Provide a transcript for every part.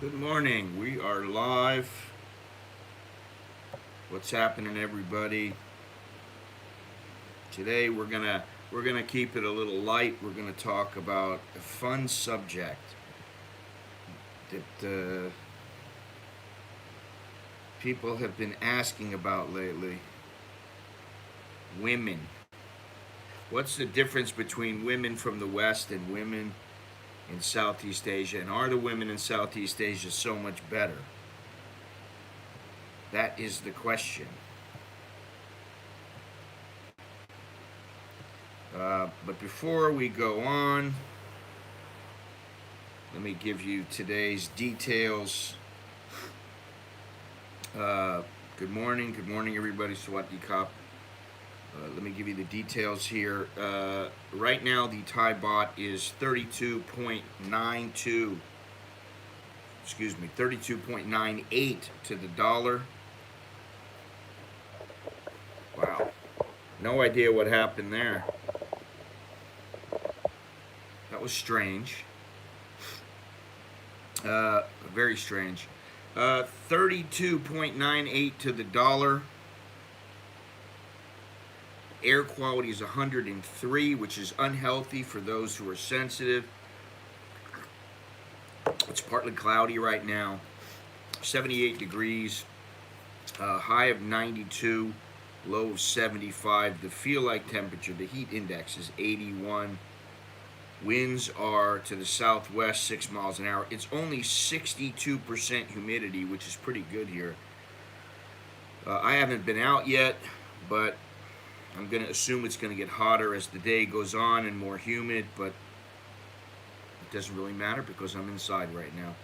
Good morning. We are live. What's happening, everybody? Today we're gonna keep it a little light. We're gonna talk about a fun subject that people have been asking about lately. Women. What's the difference between women from the West and women in Southeast Asia? And are the women in Southeast Asia so much better? That is the question. But before we go on, let me give you today's details. Good morning, everybody. Swati Kap. Let me give you the details here. Right now, the Thai baht is 32.92. Excuse me, 32.98 to the dollar. Wow. No idea what happened there. That was strange. Very strange. 32.98 to the dollar. Air quality is 103, which is unhealthy for those who are sensitive. It's partly cloudy right now. 78 degrees. High of 92. Low of 75. The feel like temperature, the heat index is 81. Winds are to the southwest 6 miles an hour. It's only 62% humidity, which is pretty good here. I haven't been out yet, but I'm going to assume it's going to get hotter as the day goes on and more humid, but it doesn't really matter because I'm inside right now.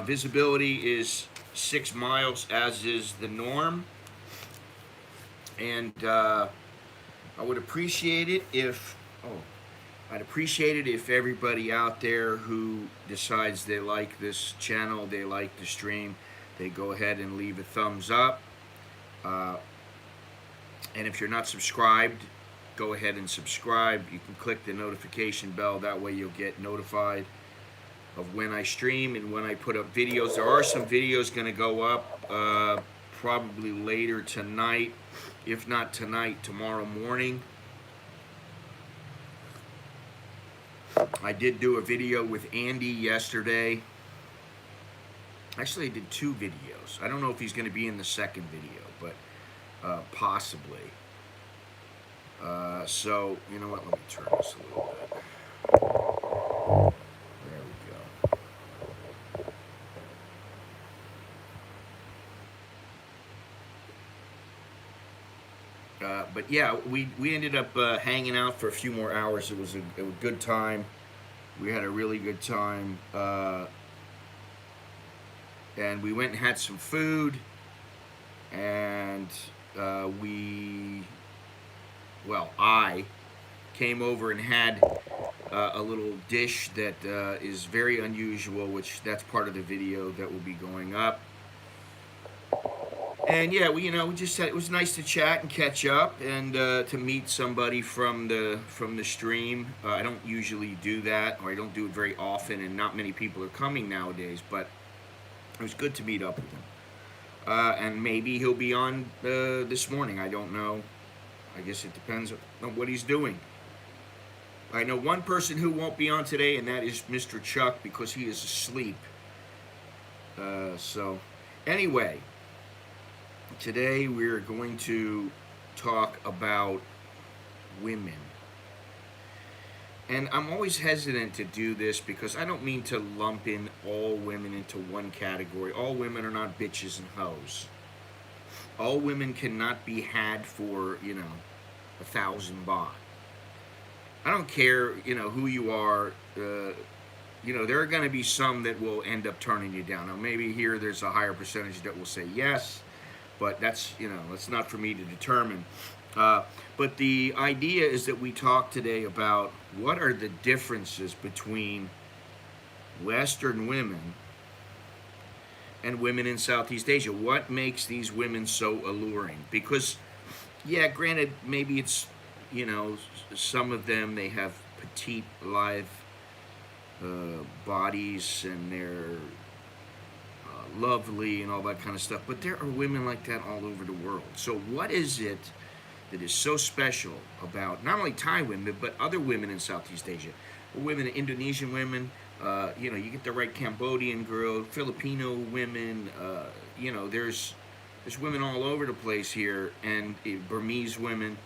Visibility is 6 miles, as is the norm. And I would appreciate it if, I'd appreciate it if everybody out there who decides they like this channel, they like the stream, they go ahead and leave a thumbs up. And if you're not subscribed, go ahead and subscribe. You can click the notification bell. That way you'll get notified of when I stream and when I put up videos. There are some videos going to go up probably later tonight. If not tonight, tomorrow morning. I did do a video with Andy yesterday. Actually, I did 2 videos. I don't know if he's going to be in the second video, but possibly. So, you know what? Let me turn this a little bit. There we go. But yeah, we ended up hanging out for a few more hours. It was a good time. We had a really good time. And we went and had some food. And I came over and had a little dish that is very unusual, which that's part of the video that will be going up. And yeah, we just said it was nice to chat and catch up and to meet somebody from the stream. I don't usually do that, or I don't do it very often, and not many people are coming nowadays. But it was good to meet up with him. And maybe he'll be on this morning. I don't know. I guess it depends on what he's doing. I know one person who won't be on today, and that is Mr. Chuck, because he is asleep. So, anyway, today we're going to talk about women. And I'm always hesitant to do this because I don't mean to lump in all women into one category. All women are not bitches and hoes. All women cannot be had for, 1,000 baht. I don't care, who you are. There are going to be some that will end up turning you down. Now, maybe here there's a higher percentage that will say yes, but that's not for me to determine. But the idea is that we talk today about what are the differences between Western women and women in Southeast Asia. What makes these women so alluring? Because, yeah, granted, maybe it's, some of them, they have petite, lithe bodies, and they're lovely and all that kind of stuff. But there are women like that all over the world. So what is it that is so special about not only Thai women but other women in Southeast Asia? Women, Indonesian women. You get the right Cambodian girl, Filipino women. There's women all over the place here, and Burmese women.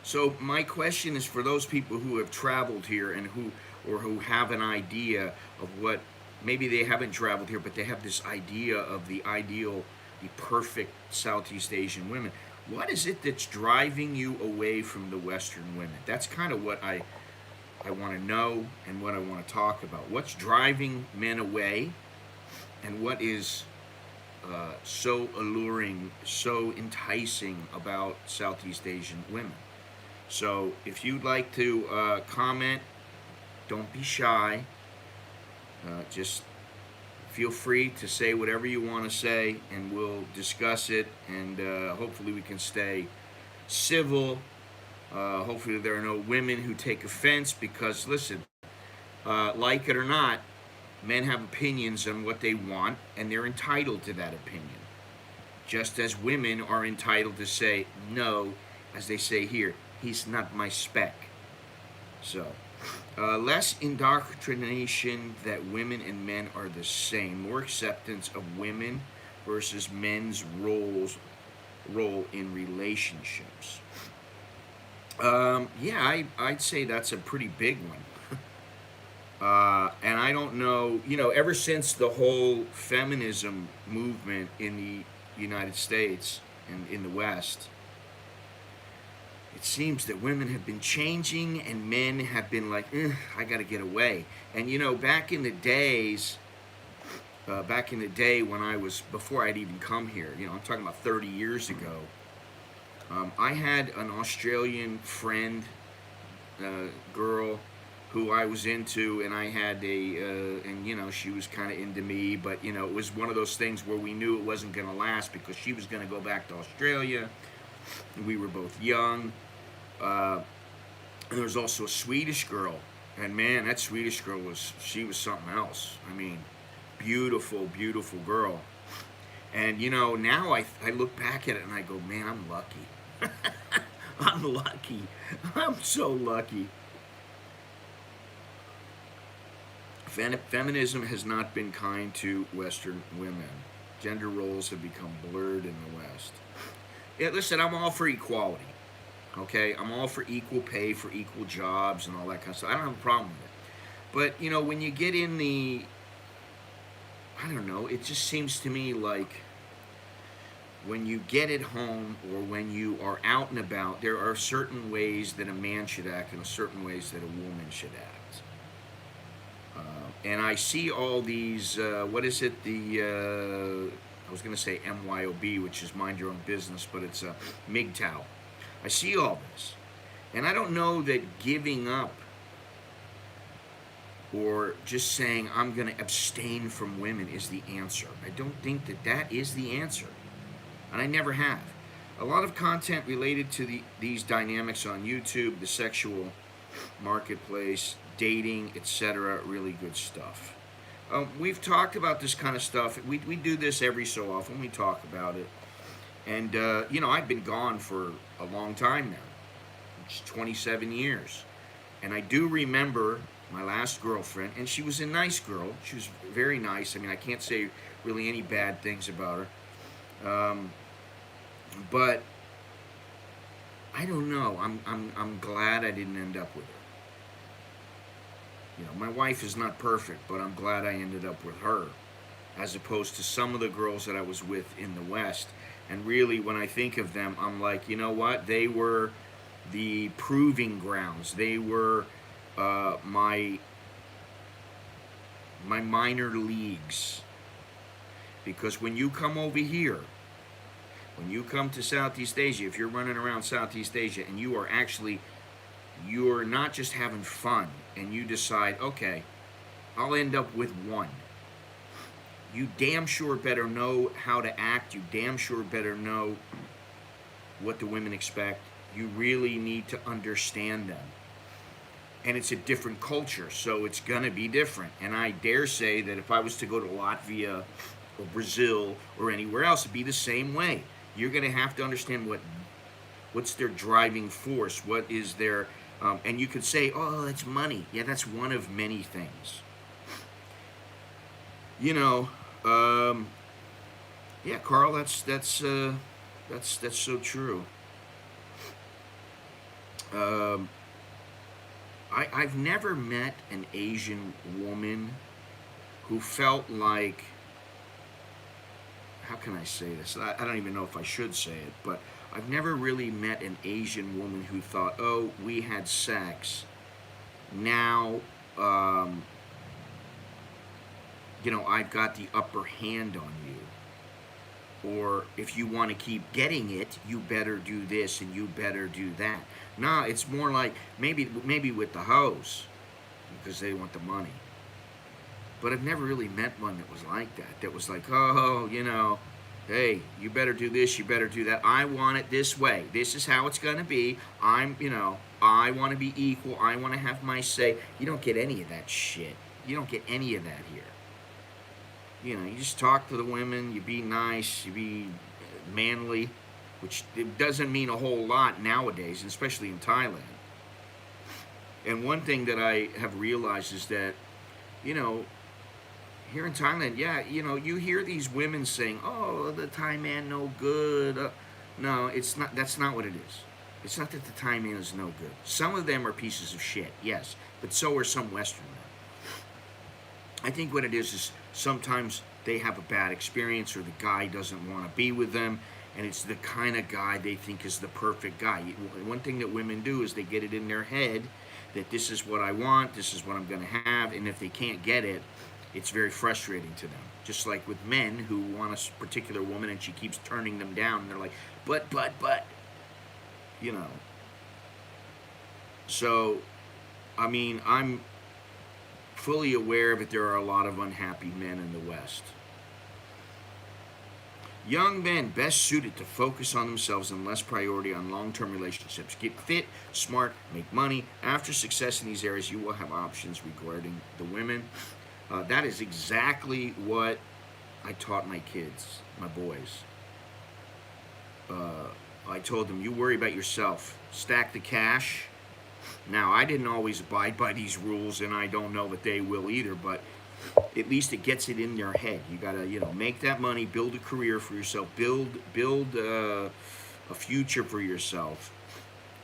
So my question is for those people who have traveled here and who have an idea of what, maybe they haven't traveled here, but they have this idea of the ideal, the perfect Southeast Asian women. What is it that's driving you away from the Western women? That's kind of what I want to know and what I want to talk about. What's driving men away, and what is so alluring, so enticing about Southeast Asian women? So if you'd like to comment, don't be shy. Just feel free to say whatever you want to say, and we'll discuss it, and hopefully we can stay civil. Hopefully there are no women who take offense, because listen, like it or not, men have opinions on what they want, and they're entitled to that opinion. Just as women are entitled to say, no, as they say here, he's not my spec. So, less indoctrination that women and men are the same. More acceptance of women versus men's role in relationships. I'd say that's a pretty big one. And I don't know, ever since the whole feminism movement in the United States and in the West, it seems that women have been changing and men have been like, I gotta get away. And back in the day when before I'd even come here, I'm talking about 30 years ago, I had an Australian friend, girl, who I was into, and I had she was kind of into me, but it was one of those things where we knew it wasn't gonna last because she was gonna go back to Australia. We were both young. And there was also a Swedish girl, and man, that Swedish girl was something else. I mean, beautiful, beautiful girl. And now I look back at it and I go, man, I'm lucky. I'm lucky. I'm so lucky. Feminism has not been kind to Western women. Gender roles have become blurred in the West. Yeah, listen, I'm all for equality. Okay, I'm all for equal pay for equal jobs and all that kind of stuff. I don't have a problem with it. But when you get in I don't know, it just seems to me like when you get at home or when you are out and about, there are certain ways that a man should act and certain ways that a woman should act. And I see all these, what is it, I was going to say MYOB, which is mind your own business, but it's MGTOW. I see all this. And I don't know that giving up or just saying I'm going to abstain from women is the answer. I don't think that is the answer. And I never have. A lot of content related to these dynamics on YouTube, the sexual marketplace, dating, etc. Really good stuff. We've talked about this kind of stuff. We do this every so often. We talk about it. And, I've been gone for a long time now. It's 27 years. And I do remember my last girlfriend, and she was a nice girl. She was very nice. I mean, I can't say really any bad things about her. But I don't know. I'm glad I didn't end up with her. My wife is not perfect, but I'm glad I ended up with her, as opposed to some of the girls that I was with in the West. And really, when I think of them, I'm like, you know what? They were the proving grounds. They were my minor leagues. Because when you come over here, when you come to Southeast Asia, if you're running around Southeast Asia and you're not just having fun and you decide, okay, I'll end up with one. You damn sure better know how to act. You damn sure better know what the women expect. You really need to understand them. and it's a different culture, so it's gonna be different. And I dare say that if I was to go to Latvia or Brazil or anywhere else, it'd be the same way. You're gonna have to understand what's their driving force, what is their, and you could say, oh, it's money. Yeah, that's one of many things. You know, yeah, Carl, that's so true. Um, I've never met an Asian woman who felt like, how can I say this? I don't even know if I should say it, but I've never really met an Asian woman who thought, oh, we had sex. Now, um, I've got the upper hand on you. Or if you want to keep getting it, you better do this and you better do that. No, it's more like maybe with the hoes because they want the money. But I've never really met one that was like that. That was like, oh, hey, you better do this, you better do that. I want it this way. This is how it's going to be. I want to be equal. I want to have my say. You don't get any of that shit. You don't get any of that here. You just talk to the women, you be nice, you be manly, which it doesn't mean a whole lot nowadays, especially in Thailand. And one thing that I have realized is that, you know, here in Thailand, yeah, you hear these women saying, "Oh, the Thai man no good." No, it's not. That's not what it is. It's not that the Thai man is no good. Some of them are pieces of shit, yes, but so are some Western men. I think what it is sometimes they have a bad experience, or the guy doesn't want to be with them, and it's the kind of guy they think is the perfect guy. One thing that women do is they get it in their head that this is what I want, this is what I'm going to have, and if they can't get it, it's very frustrating to them. Just like with men who want a particular woman and she keeps turning them down, and they're like, but, you know. So, I mean, I'm fully aware that there are a lot of unhappy men in the West. Young men best suited to focus on themselves and less priority on long-term relationships. Get fit, smart, make money. After success in these areas, you will have options regarding the women. That is exactly what I taught my kids, my boys. I told them, you worry about yourself. Stack the cash. Now, I didn't always abide by these rules, and I don't know that they will either, but at least it gets it in their head. You gotta, make that money, build a career for yourself, build a future for yourself.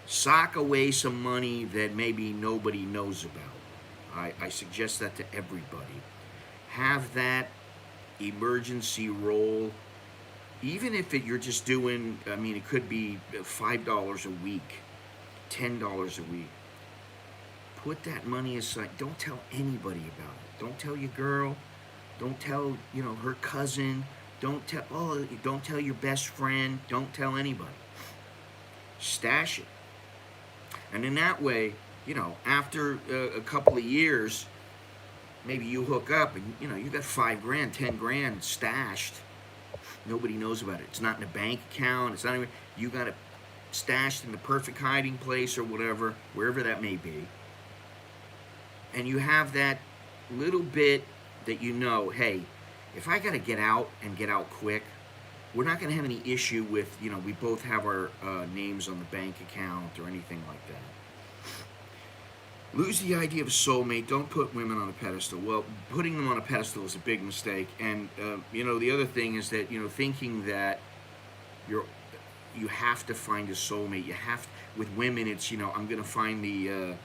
Sock away some money that maybe nobody knows about. I suggest that to everybody. Have that emergency roll, even if you're just doing, it could be $5 a week, $10 a week. Put that money aside. Don't tell anybody about it. Don't tell your girl. Don't tell, her cousin. Don't tell your best friend. Don't tell anybody. Stash it. And in that way, after a couple of years, maybe you hook up and, you got $5,000, $10,000 stashed. Nobody knows about it. It's not in a bank account. It's not even, you got it stashed in the perfect hiding place or whatever, wherever that may be. And you have that little bit that hey, if I got to get out and get out quick, we're not going to have any issue with, we both have our names on the bank account or anything like that. Lose the idea of a soulmate. Don't put women on a pedestal. Well, putting them on a pedestal is a big mistake. And, the other thing is that, thinking that you have to find a soulmate. You have to, with women, it's, I'm going to find the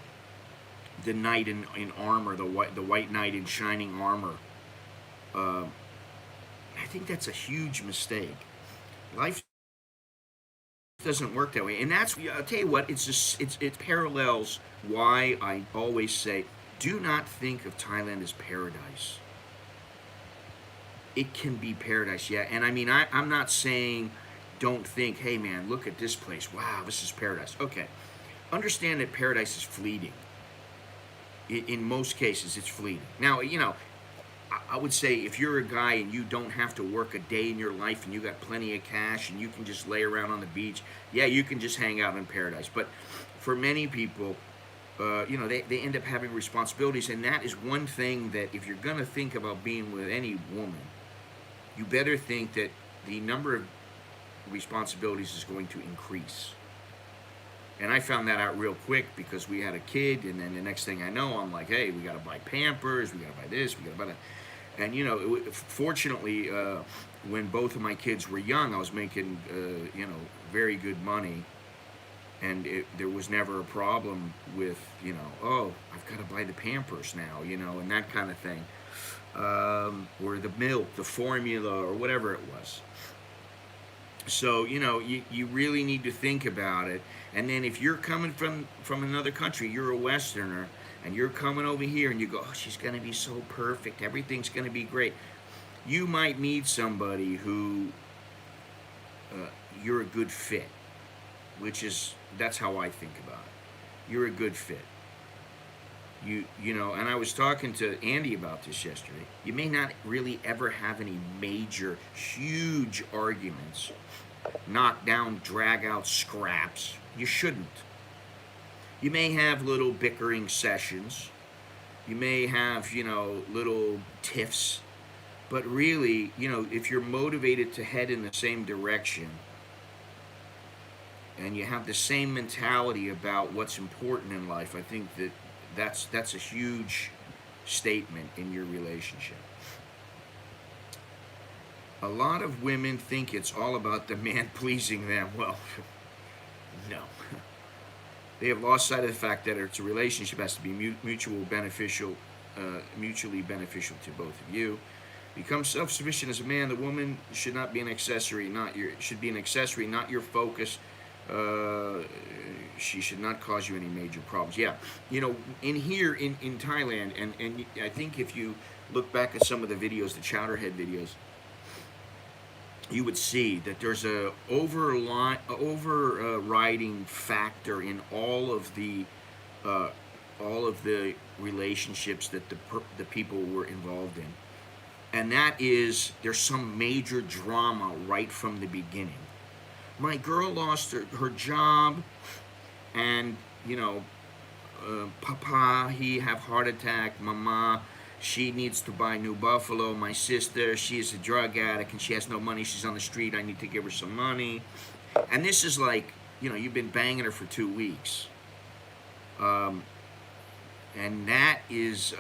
knight in armor, the white knight in shining armor. I think that's a huge mistake. Life doesn't work that way, and I'll tell you what. It parallels why I always say, do not think of Thailand as paradise. It can be paradise, yeah. And I'm not saying don't think, hey man, look at this place. Wow, this is paradise. Okay, understand that paradise is fleeting. In most cases, it's fleeting. Now, I would say if you're a guy and you don't have to work a day in your life and you got plenty of cash and you can just lay around on the beach, yeah, you can just hang out in paradise. But for many people, they end up having responsibilities, and that is one thing that if you're going to think about being with any woman, you better think that the number of responsibilities is going to increase. And I found that out real quick because we had a kid, and then the next thing I know, I'm like, hey, we got to buy Pampers, we got to buy this, we got to buy that. And fortunately, when both of my kids were young, I was making very good money, and there was never a problem with oh, I've got to buy the Pampers now, and that kind of thing, or the milk, the formula, or whatever it was. So you really need to think about it. And then if you're coming from another country, you're a Westerner, and you're coming over here and you go, oh, she's going to be so perfect, everything's going to be great. You might meet somebody who you're a good fit, that's how I think about it. You're a good fit. And I was talking to Andy about this yesterday. You may not really ever have any major, huge arguments, knock down, drag out scraps. You shouldn't. You may have little bickering sessions. You may have, little tiffs. But really, if you're motivated to head in the same direction, and you have the same mentality about what's important in life, I think that's a huge statement in your relationship. A lot of women think it's all about the man pleasing them. Well, no. They have lost sight of the fact that it's a relationship has to be mutually beneficial to both of you. Become self-sufficient as a man. The woman should not be an accessory, not your focus. She should not cause you any major problems. Yeah, in Thailand, and I think if you look back at some of the videos, the Chowderhead videos, you would see that there's a overriding factor in all of the relationships that the people were involved in, and that is there's some major drama right from the beginning. My girl lost her job, and Papa, he have heart attack. Mama, she needs to buy new buffalo. My sister, she is a drug addict and she has no money. She's on the street. I need to give her some money. And this is like, you've been banging her for 2 weeks. And that is,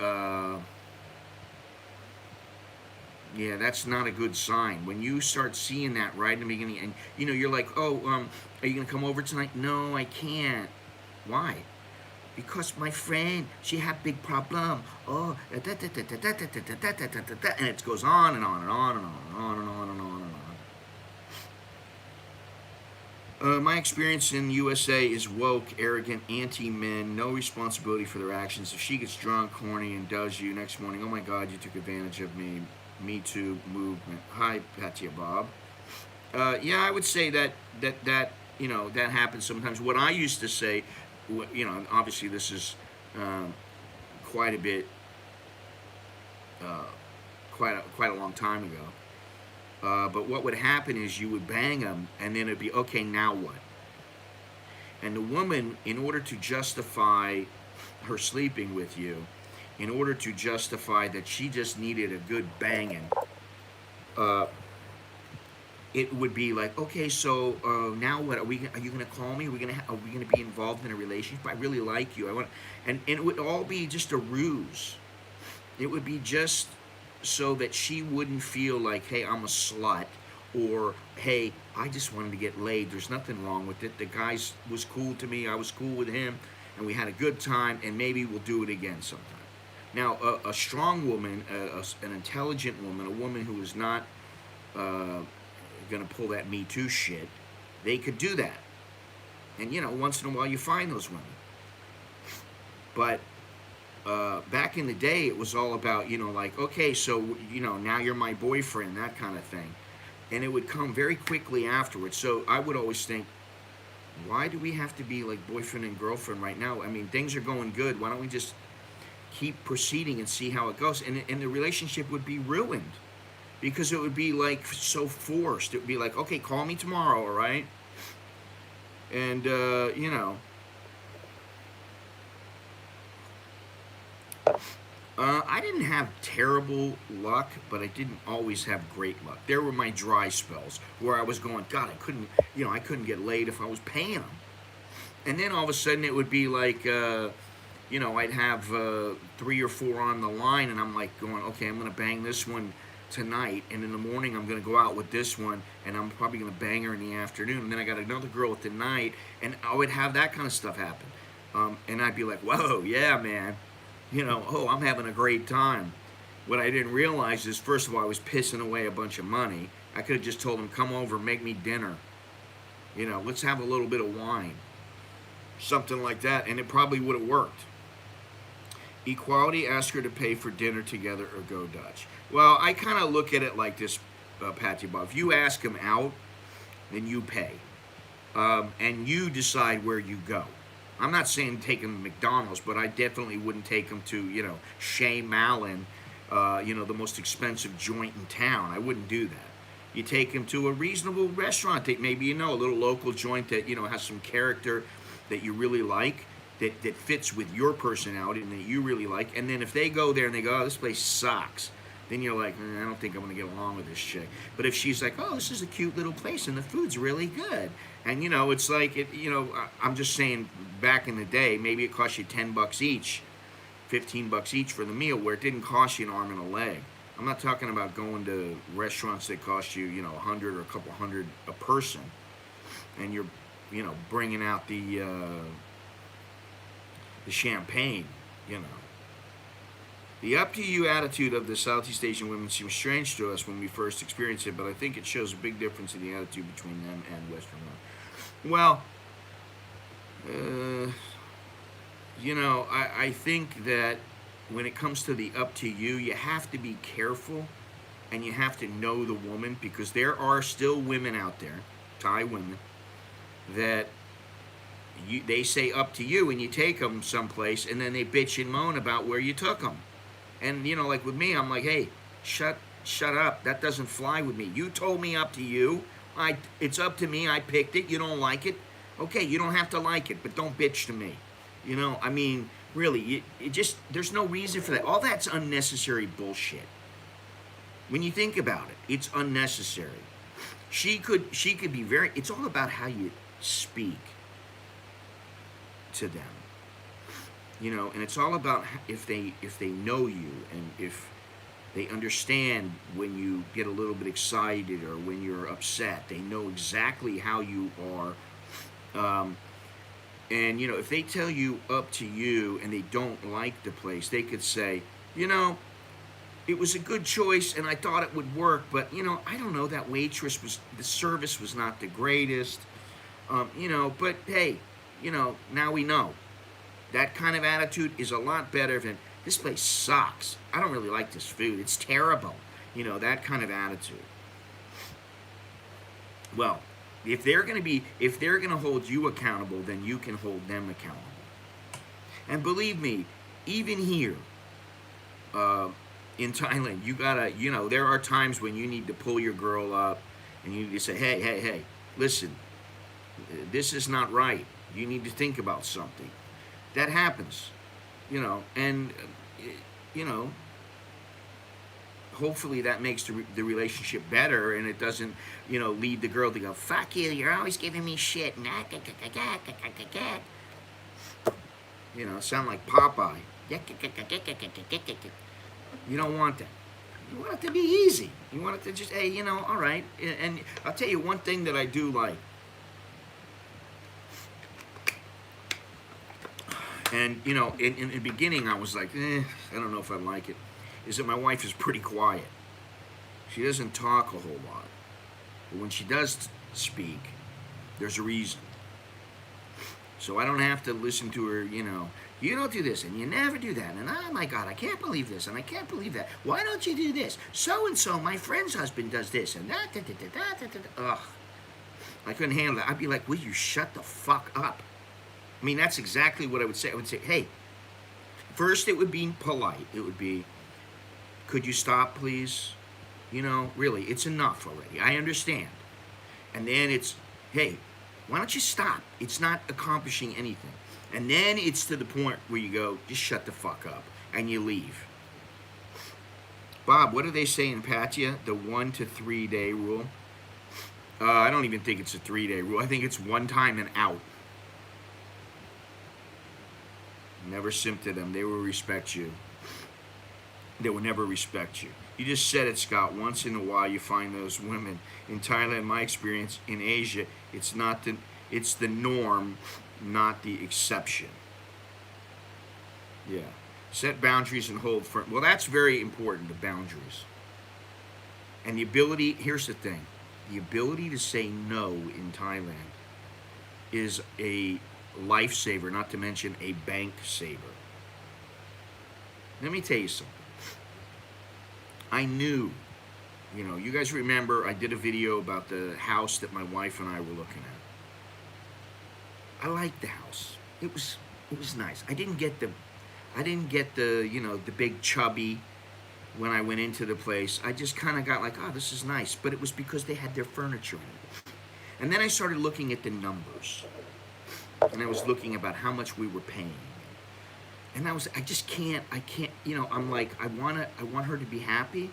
that's not a good sign. When you start seeing that right in the beginning, and you're like, oh, are you gonna come over tonight? No, I can't. Why? Because my friend, she had big problem. Oh, and it goes on and on and on and on and on and on and on and on. My experience in USA is woke, arrogant, anti-men, no responsibility for their actions. If she gets drunk, horny, and does you next morning, oh my God, you took advantage of me. Me Too movement. Hi, Patia Bob. I would say that happens sometimes. What I used to say, obviously this is quite a bit, quite a long time ago. But what would happen is you would bang them, and then it'd be, okay, now what? And the woman, in order to justify her sleeping with you, in order to justify that she just needed a good banging, it would be like, okay, so now what? Are you gonna call me? Are we gonna be involved in a relationship? I really like you. And it would all be just a ruse. It would be just so that she wouldn't feel like, hey, I'm a slut, or hey, I just wanted to get laid. There's nothing wrong with it. The guy was cool to me. I was cool with him, and we had a good time, and maybe we'll do it again sometime. Now, a strong woman, an intelligent woman, a woman who is not going to pull that Me Too shit, they could do that. And, once in a while you find those women. But back in the day, it was all about, like, okay, so, now you're my boyfriend, that kind of thing. And it would come very quickly afterwards. So I would always think, why do we have to be like boyfriend and girlfriend right now? I mean, things are going good. Why don't we just keep proceeding and see how it goes? And the relationship would be ruined because it would be like so forced. It would be like, okay, call me tomorrow, all right? And, I didn't have terrible luck, but I didn't always have great luck. There were my dry spells where I was going, God, I couldn't get laid if I was paying them. And then all of a sudden it would be like, I'd have 3 or 4 on the line, and I'm like going, okay, I'm gonna bang this one tonight, and in the morning I'm gonna go out with this one, and I'm probably gonna bang her in the afternoon, and then I got another girl at the night, and I would have that kind of stuff happen, and I'd be like, whoa, yeah, man, oh, I'm having a great time. What I didn't realize is, first of all, I was pissing away a bunch of money. I could have just told them, come over, make me dinner. Let's have a little bit of wine, something like that, and it probably would have worked. Equality, ask her to pay for dinner together or go Dutch. Well, I kind of look at it like this, Patty Bob. If you ask him out, then you pay. And you decide where you go. I'm not saying take him to McDonald's, but I definitely wouldn't take him to, Shea Malin, the most expensive joint in town. I wouldn't do that. You take him to a reasonable restaurant that maybe a little local joint that, has some character that you really like, that fits with your personality and that you really like. And then if they go there and they go, oh, this place sucks, then you're like, I don't think I'm going to get along with this chick. But if she's like, oh, this is a cute little place and the food's really good. And, it's like, I'm just saying, back in the day, maybe it cost you $10 each, $15 each for the meal, where it didn't cost you an arm and a leg. I'm not talking about going to restaurants that cost you, 100 or a couple hundred a person. And you're, bringing out the champagne, The up to you attitude of the Southeast Asian women seems strange to us when we first experience it, but I think it shows a big difference in the attitude between them and Western women. Well, I think that when it comes to the up to you, you have to be careful and you have to know the woman, because there are still women out there, Thai women, that they say up to you and you take them someplace and then they bitch and moan about where you took them. And, like with me, I'm like, hey, shut up. That doesn't fly with me. You told me up to you. It's up to me. I picked it. You don't like it. Okay, you don't have to like it, but don't bitch to me. Really, there's no reason for that. All that's unnecessary bullshit. When you think about it, it's unnecessary. She could be it's all about how you speak to them. And it's all about if they know you, and if they understand when you get a little bit excited or when you're upset. They know exactly how you are. And, if they tell you up to you and they don't like the place, they could say, it was a good choice and I thought it would work, but, I don't know, that the service was not the greatest, but hey, now we know. That kind of attitude is a lot better than, this place sucks. I don't really like this food. It's terrible. That kind of attitude. Well, if they're going to hold you accountable, then you can hold them accountable. And believe me, even here, in Thailand, you gotta, there are times when you need to pull your girl up and you need to say, hey, listen, this is not right. You need to think about something. That happens, and, hopefully that makes the relationship better, and it doesn't, lead the girl to go, fuck you, you're always giving me shit. Sound like Popeye. You don't want that. You want it to be easy. You want it to just, hey, all right. And I'll tell you one thing that I do like. And, in the beginning, I was like, I don't know if I like it, is that my wife is pretty quiet. She doesn't talk a whole lot. But when she does speak, there's a reason. So I don't have to listen to her, you don't do this, and you never do that, and oh my God, I can't believe this, and I can't believe that. Why don't you do this? So-and-so, my friend's husband does this, and that, ugh. I couldn't handle it. I'd be like, will you shut the fuck up? I mean, that's exactly what I would say. I would say, hey, first it would be polite. It would be, could you stop, please? Really, it's enough already. I understand. And then it's, hey, why don't you stop? It's not accomplishing anything. And then it's to the point where you go, just shut the fuck up, and you leave. Bob, what do they say in Patia? The 1 to 3 day rule? I don't even think it's a 3 day rule. I think it's one time and out. Never simp to them. They will respect you. They will never respect you. You just said it, Scott. Once in a while, you find those women. In Thailand, my experience in Asia, it's the norm, not the exception. Yeah. Set boundaries and hold firm. Well, that's very important, the boundaries. And the ability, here's the thing, the ability to say no in Thailand is a lifesaver, not to mention a bank saver. Let me tell you something. I knew, you guys remember I did a video about the house that my wife and I were looking at. I liked the house. It was nice. I didn't get the the big chubby when I went into the place. I just kind of got like, oh, this is nice. But it was because they had their furniture in it. And then I started looking at the numbers. And I was looking about how much we were paying. And I can't, I'm like, I want her to be happy.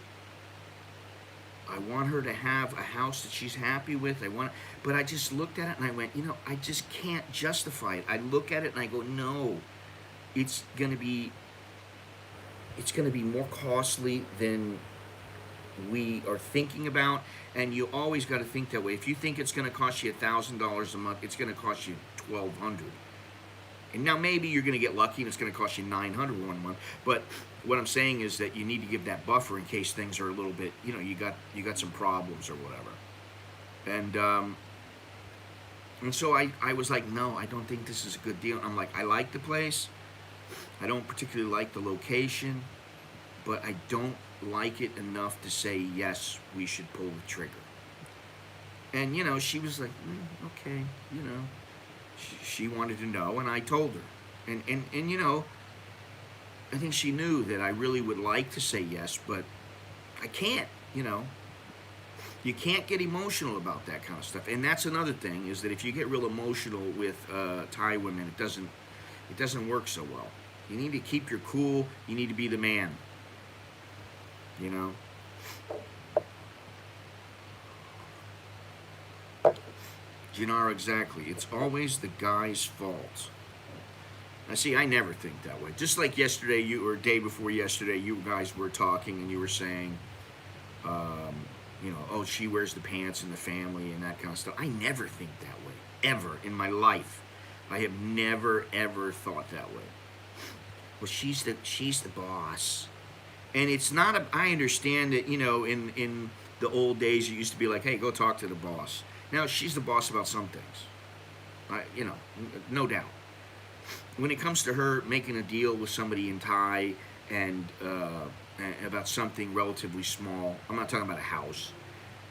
I want her to have a house that she's happy with. But I just looked at it and I went, I just can't justify it. I look at it and I go, no, it's gonna be more costly than we are thinking about. And you always got to think that way. If you think it's gonna cost you $1,000 a month, it's gonna cost you $1,200. And now maybe you're going to get lucky and it's going to cost you $900 one month. But what I'm saying is that you need to give that buffer in case things are a little bit, you got some problems or whatever. And so I was like, no, I don't think this is a good deal. I'm like, I like the place. I don't particularly like the location, but I don't like it enough to say, yes, we should pull the trigger. And, she was like, okay, She wanted to know, and I told her. And I think she knew that I really would like to say yes, but I can't, You can't get emotional about that kind of stuff. And that's another thing, is that if you get real emotional with Thai women, it doesn't work so well. You need to keep your cool. You need to be the man, Gennaro, exactly. It's always the guy's fault. Now, see, I never think that way. Just like yesterday, or day before yesterday, you guys were talking and you were saying, oh, she wears the pants in the family and that kind of stuff. I never think that way, ever in my life. I have never, ever thought that way. Well, she's the boss. And it's not I understand that, in the old days, it used to be like, hey, go talk to the boss. Now, she's the boss about some things, no doubt. When it comes to her making a deal with somebody in Thai and about something relatively small, I'm not talking about a house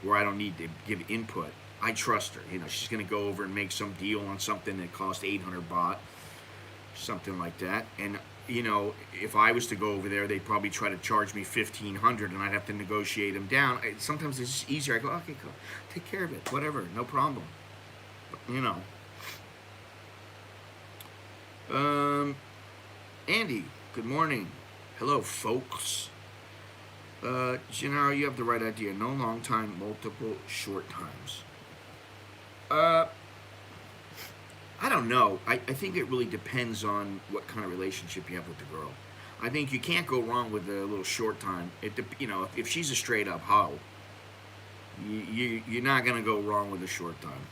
where I don't need to give input. I trust her. She's going to go over and make some deal on something that costs 800 baht, something like that. And, if I was to go over there, they'd probably try to charge me 1,500 and I'd have to negotiate them down. Sometimes it's just easier. I go, okay, go, take care of it, whatever, no problem. Andy, good morning. Hello, folks. Gennaro, you have the right idea. No long time, multiple short times. I don't know. I think it really depends on what kind of relationship you have with the girl. I think you can't go wrong with a little short time. If she's a straight up hoe, you're not gonna go wrong with a short time.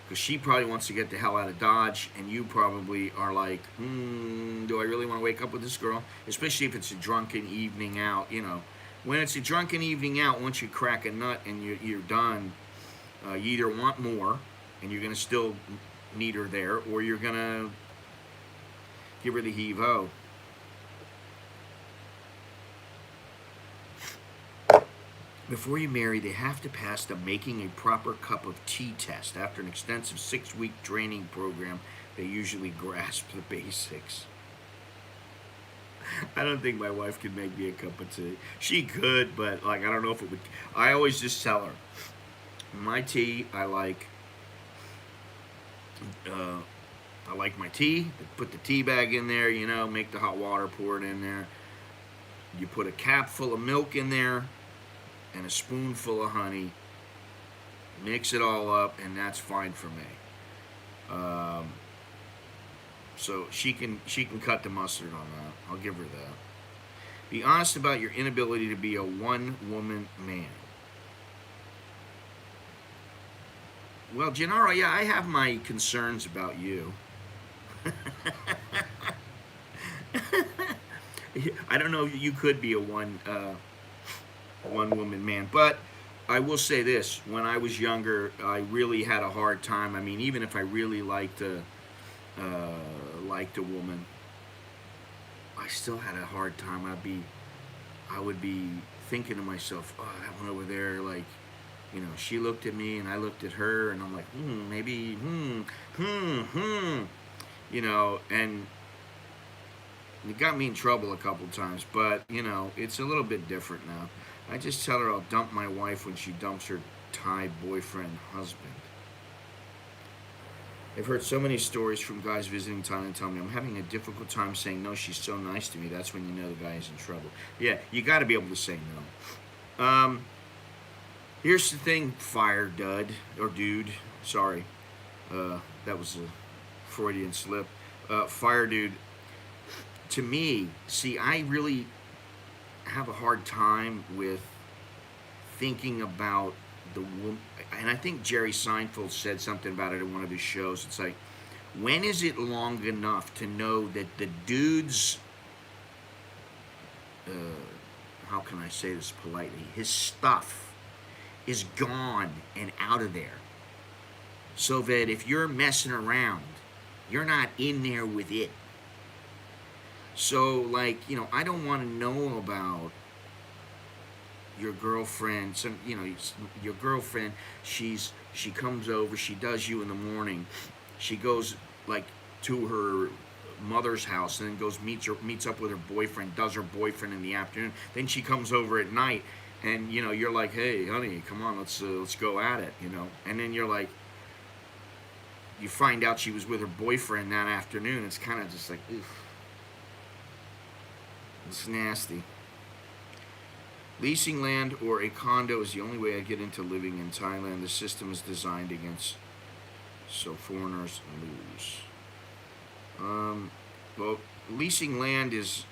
Because she probably wants to get the hell out of Dodge, and you probably are like, do I really want to wake up with this girl? Especially if it's a drunken evening out. When it's a drunken evening out, once you crack a nut and you're done, you either want more, and you're gonna still need her there, or you're gonna give her the heave-ho. Before you marry, they have to pass the making a proper cup of tea test. After an extensive 6-week training program, they usually grasp the basics. I don't think my wife could make me a cup of tea. She could, but I don't know if it would. I always just tell her, my tea, I like my tea. Put the tea bag in there, make the hot water, pour it in there. You put a cap full of milk in there and a spoonful of honey, mix it all up, and that's fine for me. Um, so she can cut the mustard on that. I'll give her that. Be honest about your inability to be a one-woman man. Well, Gennaro, yeah, I have my concerns about you. I don't know if you could be a one woman man, but I will say this: when I was younger, I really had a hard time. I mean, even if I really liked a woman, I still had a hard time. I would be thinking to myself, oh, that one over there, like, she looked at me and I looked at her, and I'm like, maybe, and it got me in trouble a couple times, but, it's a little bit different now. I just tell her I'll dump my wife when she dumps her Thai boyfriend husband. I've heard so many stories from guys visiting Thailand tell me I'm having a difficult time saying no. She's so nice to me. That's when you know the guy is in trouble. Yeah, you got to be able to say no. Here's the thing, fire dud or dude. Sorry, that was a Freudian slip. Fire dude. To me, see, I really have a hard time with thinking about the woman, and I think Jerry Seinfeld said something about it in one of his shows. It's like, when is it long enough to know that the dude's, how can I say this politely, his stuff is gone and out of there, so that if you're messing around, you're not in there with it. So, like, I don't want to know about your girlfriend. Your girlfriend, she comes over, she does you in the morning, she goes, like, to her mother's house, and then goes meets up with her boyfriend, does her boyfriend in the afternoon, then she comes over at night, and you're like, hey honey, come on, let's go at it, and then you're like, you find out she was with her boyfriend that afternoon. It's kind of just like, oof. It's nasty. Leasing land or a condo is the only way I get into living in Thailand. The system is designed against, so foreigners lose. Well, leasing land is,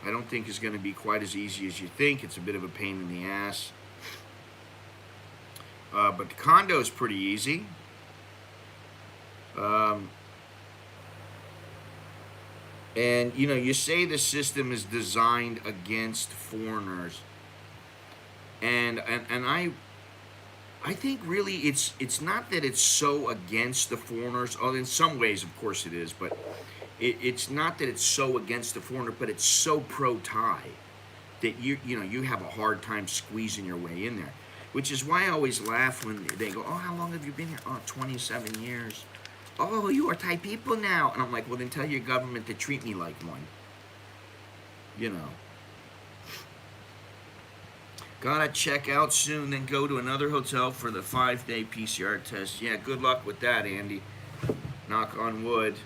I don't think is going to be quite as easy as you think. It's a bit of a pain in the ass. But the condo is pretty easy. And you say the system is designed against foreigners, and I think really it's not that it's so against the foreigners. Oh, in some ways, of course, it is, but it's not that it's so against the foreigner, but it's so pro-Thai that you have a hard time squeezing your way in there. Which is why I always laugh when they go, oh, how long have you been here? Oh, 27 years. Oh, you are Thai people now. And I'm like, well, then tell your government to treat me like one. Gotta check out soon, then go to another hotel for the 5-day PCR test. Yeah, good luck with that, Andy. Knock on wood.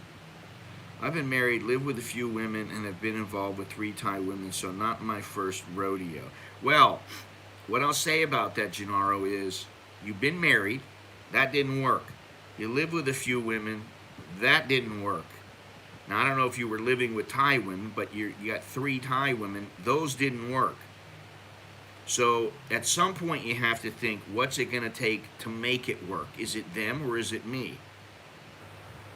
I've been married, lived with a few women, and have been involved with 3 Thai women, so not my first rodeo. Well, what I'll say about that, Gennaro, is you've been married. That didn't work. You lived with a few women. That didn't work. Now, I don't know if you were living with Thai women, but you got 3 Thai women. Those didn't work. So at some point you have to think, what's it going to take to make it work? Is it them or is it me?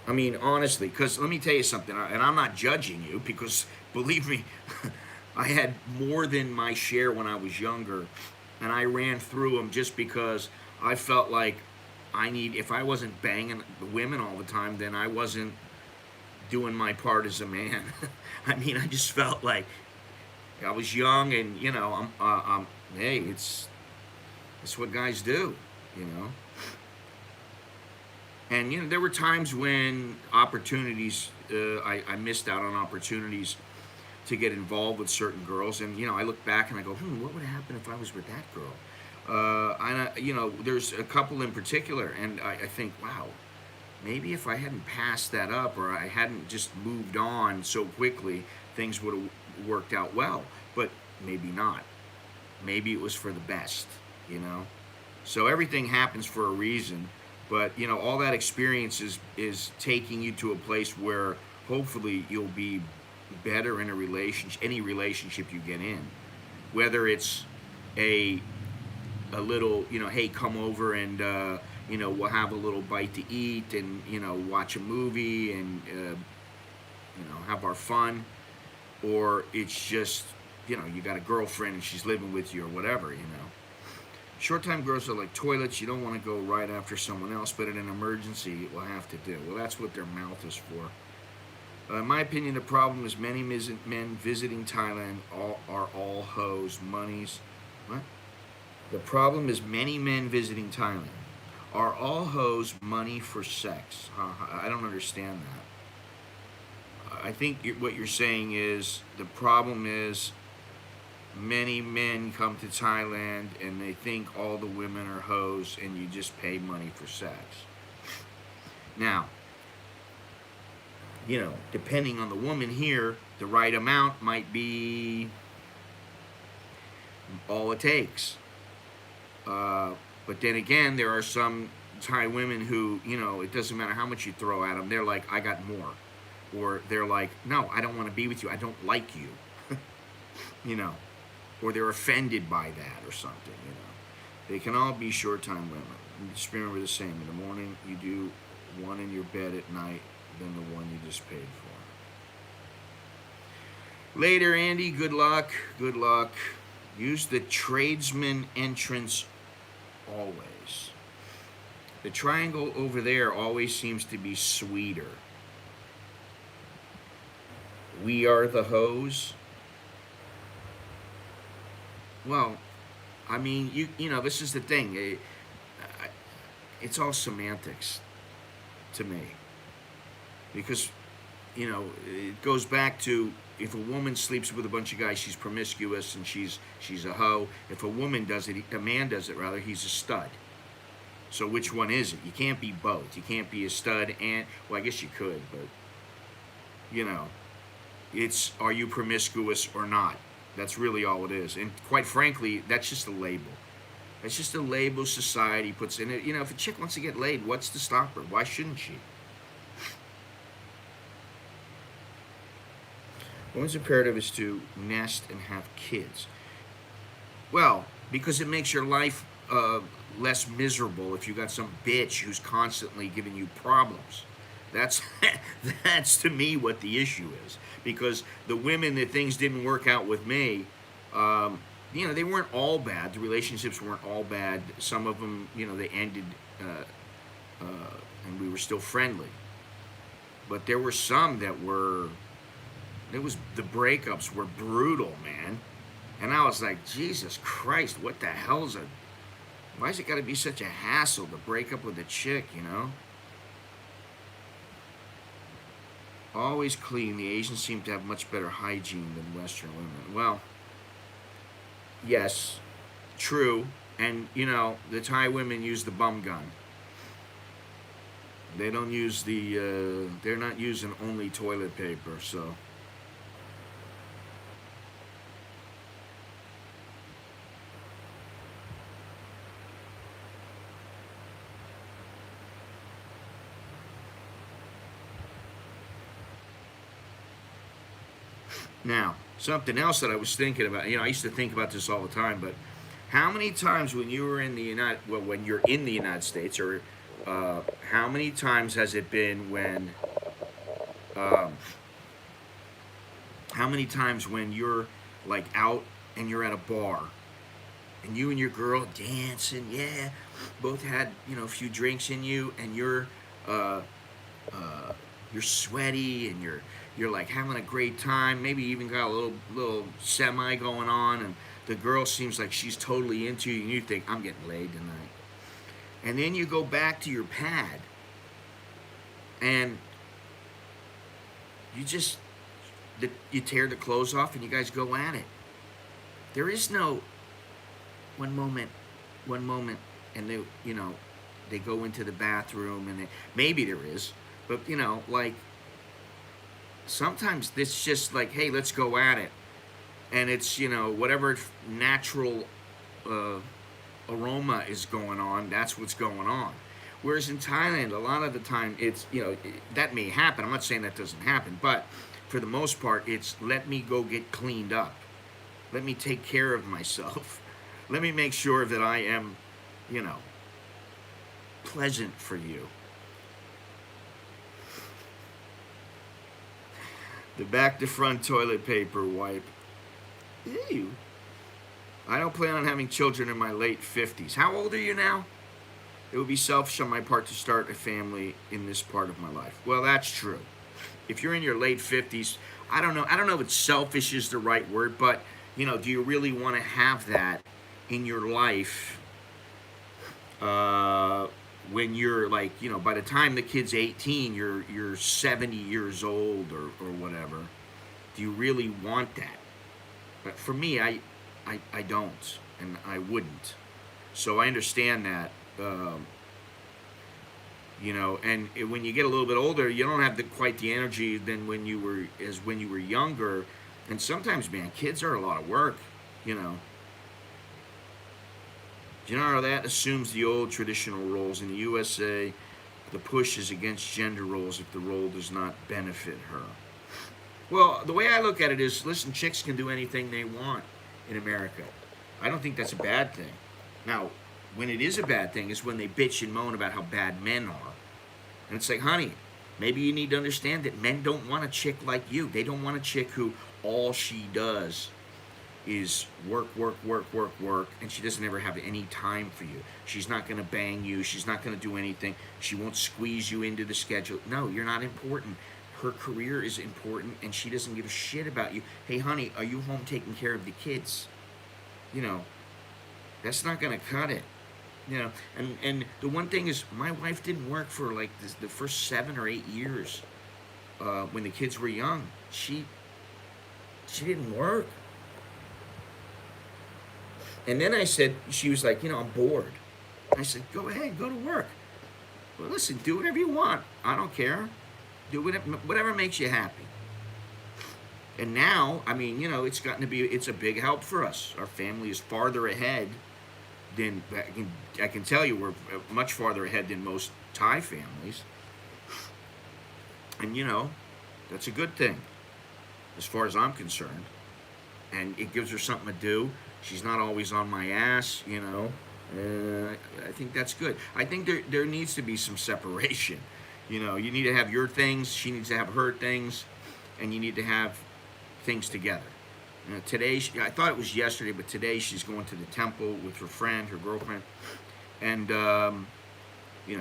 I mean, honestly, because let me tell you something, and I'm not judging you, because believe me, I had more than my share when I was younger, and I ran through them just because I felt like if I wasn't banging women all the time, then I wasn't doing my part as a man. I mean, I just felt like I was young, and hey, it's what guys do, And there were times when opportunities, I missed out on opportunities to get involved with certain girls, and I look back and I go, what would happen if I was with that girl? There's a couple in particular, and I think, wow, maybe if I hadn't passed that up, or I hadn't just moved on so quickly, things would have worked out well, but maybe not. Maybe it was for the best, you know. So everything happens for a reason, but you know, all that experience is taking you to a place where hopefully you'll be better in a relationship, any relationship you get in, whether it's a a little, you know, hey, come over and you know, we'll have a little bite to eat and you know, watch a movie and you know, have our fun, or it's just, you know, you got a girlfriend and she's living with you or whatever, you know. Short time girls are like toilets. You don't want to go right after someone else, but in an emergency, it will have to do. Well, that's what their mouth is for. In my opinion, the problem is many men visiting Thailand are all hoes, monies. What? The problem is many men visiting Thailand are all hoes, money for sex. I don't understand that. I think what you're saying is the problem is many men come to Thailand and they think all the women are hoes and you just pay money for sex. Now, you know, depending on the woman here, the right amount might be all it takes. But then again, there are some Thai women who, you know, it doesn't matter how much you throw at them, they're like, I got more. Or they're like, no, I don't want to be with you, I don't like you. You know, or they're offended by that or something, you know. They can all be short-time women. Just remember the same. In the morning, you do one in your bed at night, than the one you just paid for. Later, Andy, good luck. Good luck. Use the tradesman entrance always. The triangle over there always seems to be sweeter. We are the hoes. Well, I mean, you know, this is the thing. It's all semantics to me. Because, you know, it goes back to if a woman sleeps with a bunch of guys, she's promiscuous and she's a hoe. If a woman does it, a man does it rather, he's a stud. So which one is it? You can't be both. You can't be a stud and, well, I guess you could, but, you know, it's are you promiscuous or not? That's really all it is. And quite frankly, that's just a label. It's just a label society puts in it. You know, if a chick wants to get laid, what's to stop her? Why shouldn't she? Women's imperative is to nest and have kids. Well, because it makes your life less miserable if you got some bitch who's constantly giving you problems. That's that's to me what the issue is. Because the women that things didn't work out with me, you know, they weren't all bad. The relationships weren't all bad. Some of them, you know, they ended, and we were still friendly. But there were some that were. The breakups were brutal, man. And I was like, Jesus Christ, what the hell's why's it gotta be such a hassle to break up with a chick, you know? Always clean. The Asians seem to have much better hygiene than Western women. Well, yes, true. And, you know, the Thai women use the bum gun. They don't use they're not using only toilet paper, so. Now, something else that I was thinking about, you know, I used to think about this all the time, but how many times when you were in the when you're in the United States, or how many times has it been when, how many times when you're like out and you're at a bar and you and your girl dancing, yeah, both had, you know, a few drinks in you, and you're sweaty and you're like having a great time, maybe even got a little semi going on, and the girl seems like she's totally into you, and you think, I'm getting laid tonight. And then you go back to your pad and you tear the clothes off and you guys go at it. There is no one moment, and they, you know, they go into the bathroom, and maybe there is, but, you know, like, sometimes it's just like, hey, let's go at it. and it's, whatever natural aroma is going on, that's what's going on. Whereas in Thailand, a lot of the time, it's, that may happen. I'm not saying that doesn't happen, but for the most part, it's let me go get cleaned up. Let me take care of myself. Let me make sure that I am, you know, pleasant for you. The back to front toilet paper wipe. Ew. I don't plan on having children in my late 50s. How old are you now? It would be selfish on my part to start a family in this part of my life. Well, that's true. If you're in your late 50s, I don't know if it's selfish is the right word, but, do you really want to have that in your life when you're like, by the time the kid's 18, you're 70 years old or whatever? Do you really want that? But for me, I don't, and I wouldn't. So I understand that. And when you get a little bit older, you don't have quite the energy than when you were younger. And sometimes, man, kids are a lot of work. Do you know how that assumes the old traditional roles in the USA? The push is against gender roles if the role does not benefit her. Well, the way I look at it is, listen, chicks can do anything they want in America. I don't think that's a bad thing. Now, when it is a bad thing is when they bitch and moan about how bad men are. And it's like, honey, maybe you need to understand that men don't want a chick like you. They don't want a chick who all she does is work, and she doesn't ever have any time for you. She's not going to bang you. She's not going to do anything. She won't squeeze you into the schedule. No, you're not important. Her career is important, and she doesn't give a shit about you. Hey, honey, are you home taking care of the kids? That's not going to cut it. And the one thing is, my wife didn't work for like the first 7 or 8 years when the kids were young. She didn't work. And then I said, she was like, I'm bored. I said, go ahead, go to work. Well, listen, do whatever you want. I don't care. Do whatever makes you happy. And now, it's gotten to be, it's a big help for us. Our family is farther ahead than, I can tell you, we're much farther ahead than most Thai families. And, that's a good thing, as far as I'm concerned. And it gives her something to do. She's not always on my ass, I think that's good. I think there needs to be some separation. You need to have your things, she needs to have her things, and you need to have things together. Today, I thought it was yesterday, but today she's going to the temple with her friend, her girlfriend, and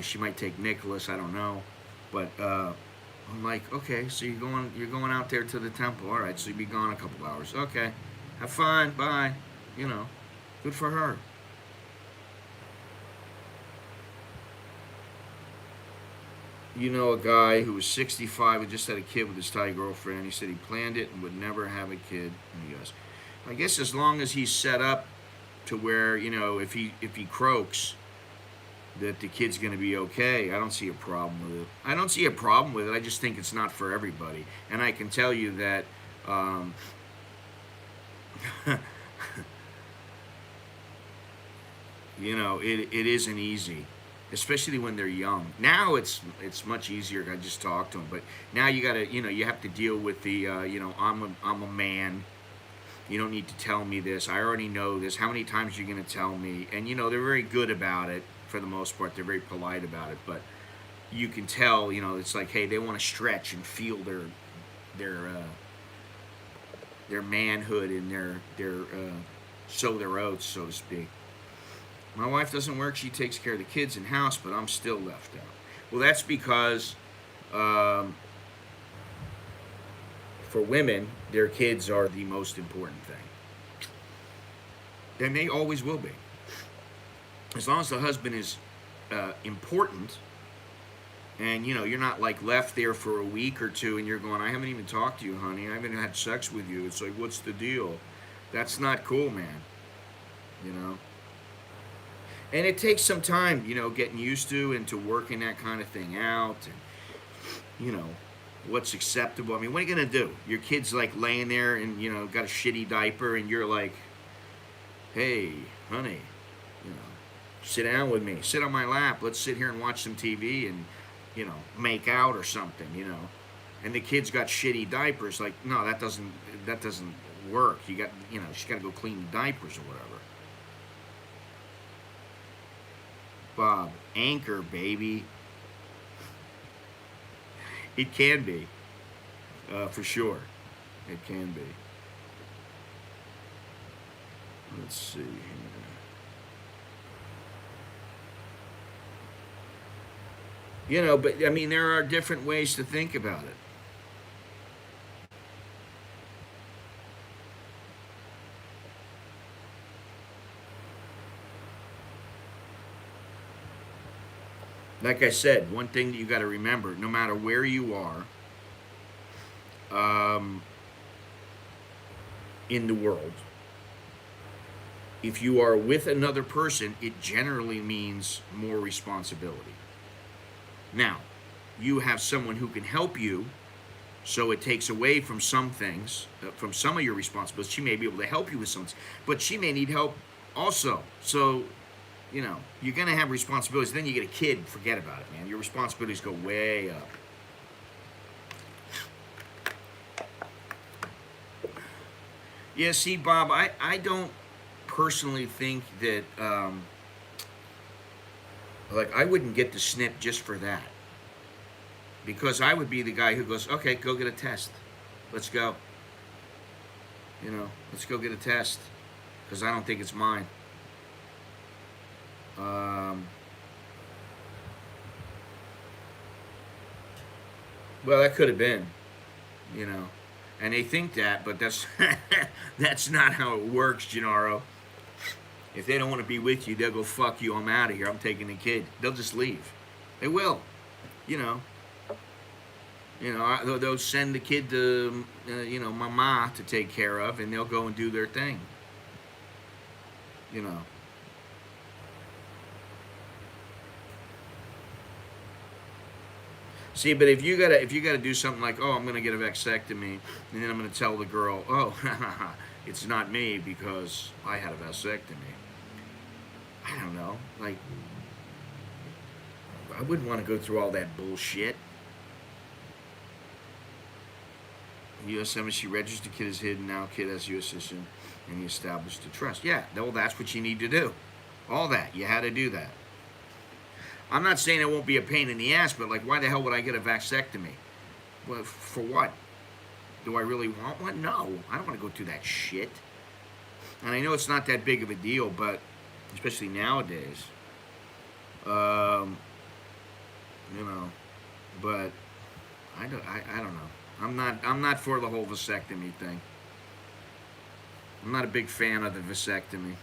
she might take Nicholas, I don't know, but I'm like, okay, so you're going out there to the temple, all right, so you'll be gone a couple hours, okay, have fun, bye, good for her. A guy who was 65 who just had a kid with his Thai girlfriend. He said he planned it and would never have a kid. And he goes, I guess as long as he's set up to where, if he croaks, that the kid's going to be okay. I don't see a problem with it. I just think it's not for everybody. And I can tell you that it isn't easy. Especially when they're young. Now it's much easier. I just talked to them, but now you gotta, you have to deal with the, I'm a man. You don't need to tell me this. I already know this. How many times are you gonna tell me? And they're very good about it for the most part. They're very polite about it, but you can tell, it's like, hey, they want to stretch and feel their manhood and their sow their oats, so to speak. My wife doesn't work. She takes care of the kids and house, but I'm still left out. Well, that's because for women, their kids are the most important thing. And they always will be. As long as the husband is important, and you're not like left there for a week or two and you're going, I haven't even talked to you, honey. I haven't had sex with you. It's like, what's the deal? That's not cool, man. And it takes some time, getting used to and to working that kind of thing out. And, what's acceptable. I mean, what are you gonna do? Your kid's like laying there and got a shitty diaper, and you're like, hey, honey, sit down with me, sit on my lap, let's sit here and watch some TV and make out or something. And the kid's got shitty diapers. Like, no, that doesn't work. She's got to go clean the diapers or whatever. Bob, anchor, baby. It can be, for sure. It can be. Let's see here. But I mean, there are different ways to think about it. Like I said, one thing that you got to remember, no matter where you are in the world, if you are with another person, it generally means more responsibility. Now, you have someone who can help you, so it takes away from some things, from some of your responsibilities. She may be able to help you with something, but she may need help also. So, you're going to have responsibilities. Then you get a kid, forget about it, man. Your responsibilities go way up. Yeah, see, Bob, I don't personally think that, I wouldn't get the snip just for that. Because I would be the guy who goes, okay, go get a test. Let's go. Let's go get a test. Because I don't think it's mine. Well, that could have been, and they think that, but that's that's not how it works, Gennaro. If they don't want to be with you, they'll go, fuck you, I'm out of here, I'm taking the kid. They'll just leave. They will, they'll send the kid to, mama to take care of, and they'll go and do their thing. See, but if you gotta do something like, oh, I'm gonna get a vasectomy, and then I'm gonna tell the girl, oh, it's not me because I had a vasectomy. I don't know, like, I wouldn't want to go through all that bullshit. The U.S. Embassy registered kid is hidden, now kid has U.S. citizen, and he established the trust. Yeah, well, that's what you need to do. All that, you had to do that. I'm not saying it won't be a pain in the ass, but like, why the hell would I get a vasectomy? Well, for what? Do I really want one? No, I don't want to go through that shit. And I know it's not that big of a deal, but especially nowadays, but I don't know. I'm not for the whole vasectomy thing. I'm not a big fan of the vasectomy.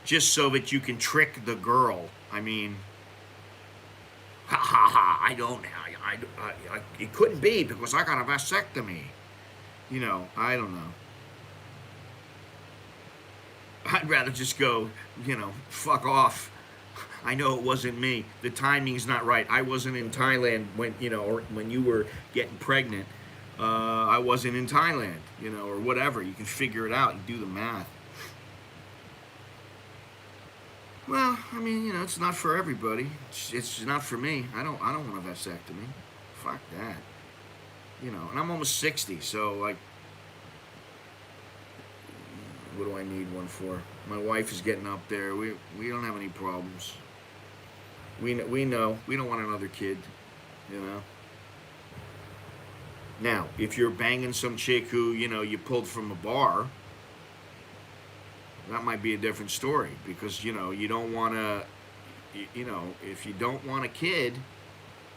Just so that you can trick the girl. I mean, ha ha ha, I don't, it couldn't be because I got a vasectomy. I don't know. I'd rather just go, fuck off. I know it wasn't me. The timing's not right. I wasn't in Thailand when, or when you were getting pregnant. I wasn't in Thailand, or whatever. You can figure it out. You do the math. Well, I mean, it's not for everybody. It's not for me. I don't want a vasectomy. Fuck that. And I'm almost 60, so like, what do I need one for? My wife is getting up there. We don't have any problems. We know we don't want another kid. Now, if you're banging some chick who you pulled from a bar, that might be a different story because you don't want to, if you don't want a kid,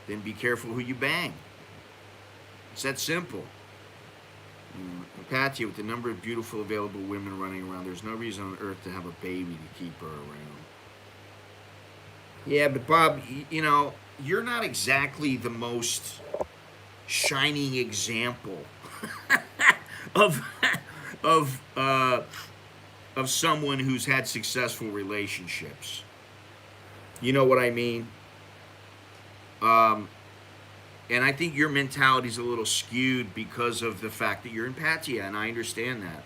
then be careful who you bang. It's that simple. Patsy, with the number of beautiful available women running around, there's no reason on earth to have a baby to keep her around. Yeah, but Bob, you're not exactly the most shining example of someone who's had successful relationships. You know what I mean? Um, and I think your mentality is a little skewed because of the fact that you're in Pattaya, and I understand that.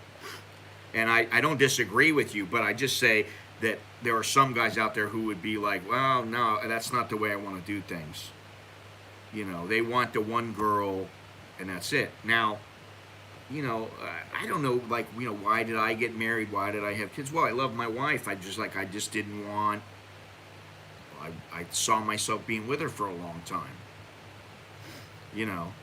And I don't disagree with you, but I just say that there are some guys out there who would be like, well, no, that's not the way I want to do things. They want the one girl, and that's it. Now, I don't know, like, why did I get married? Why did I have kids? Well, I love my wife. I just didn't want, I saw myself being with her for a long time, you know,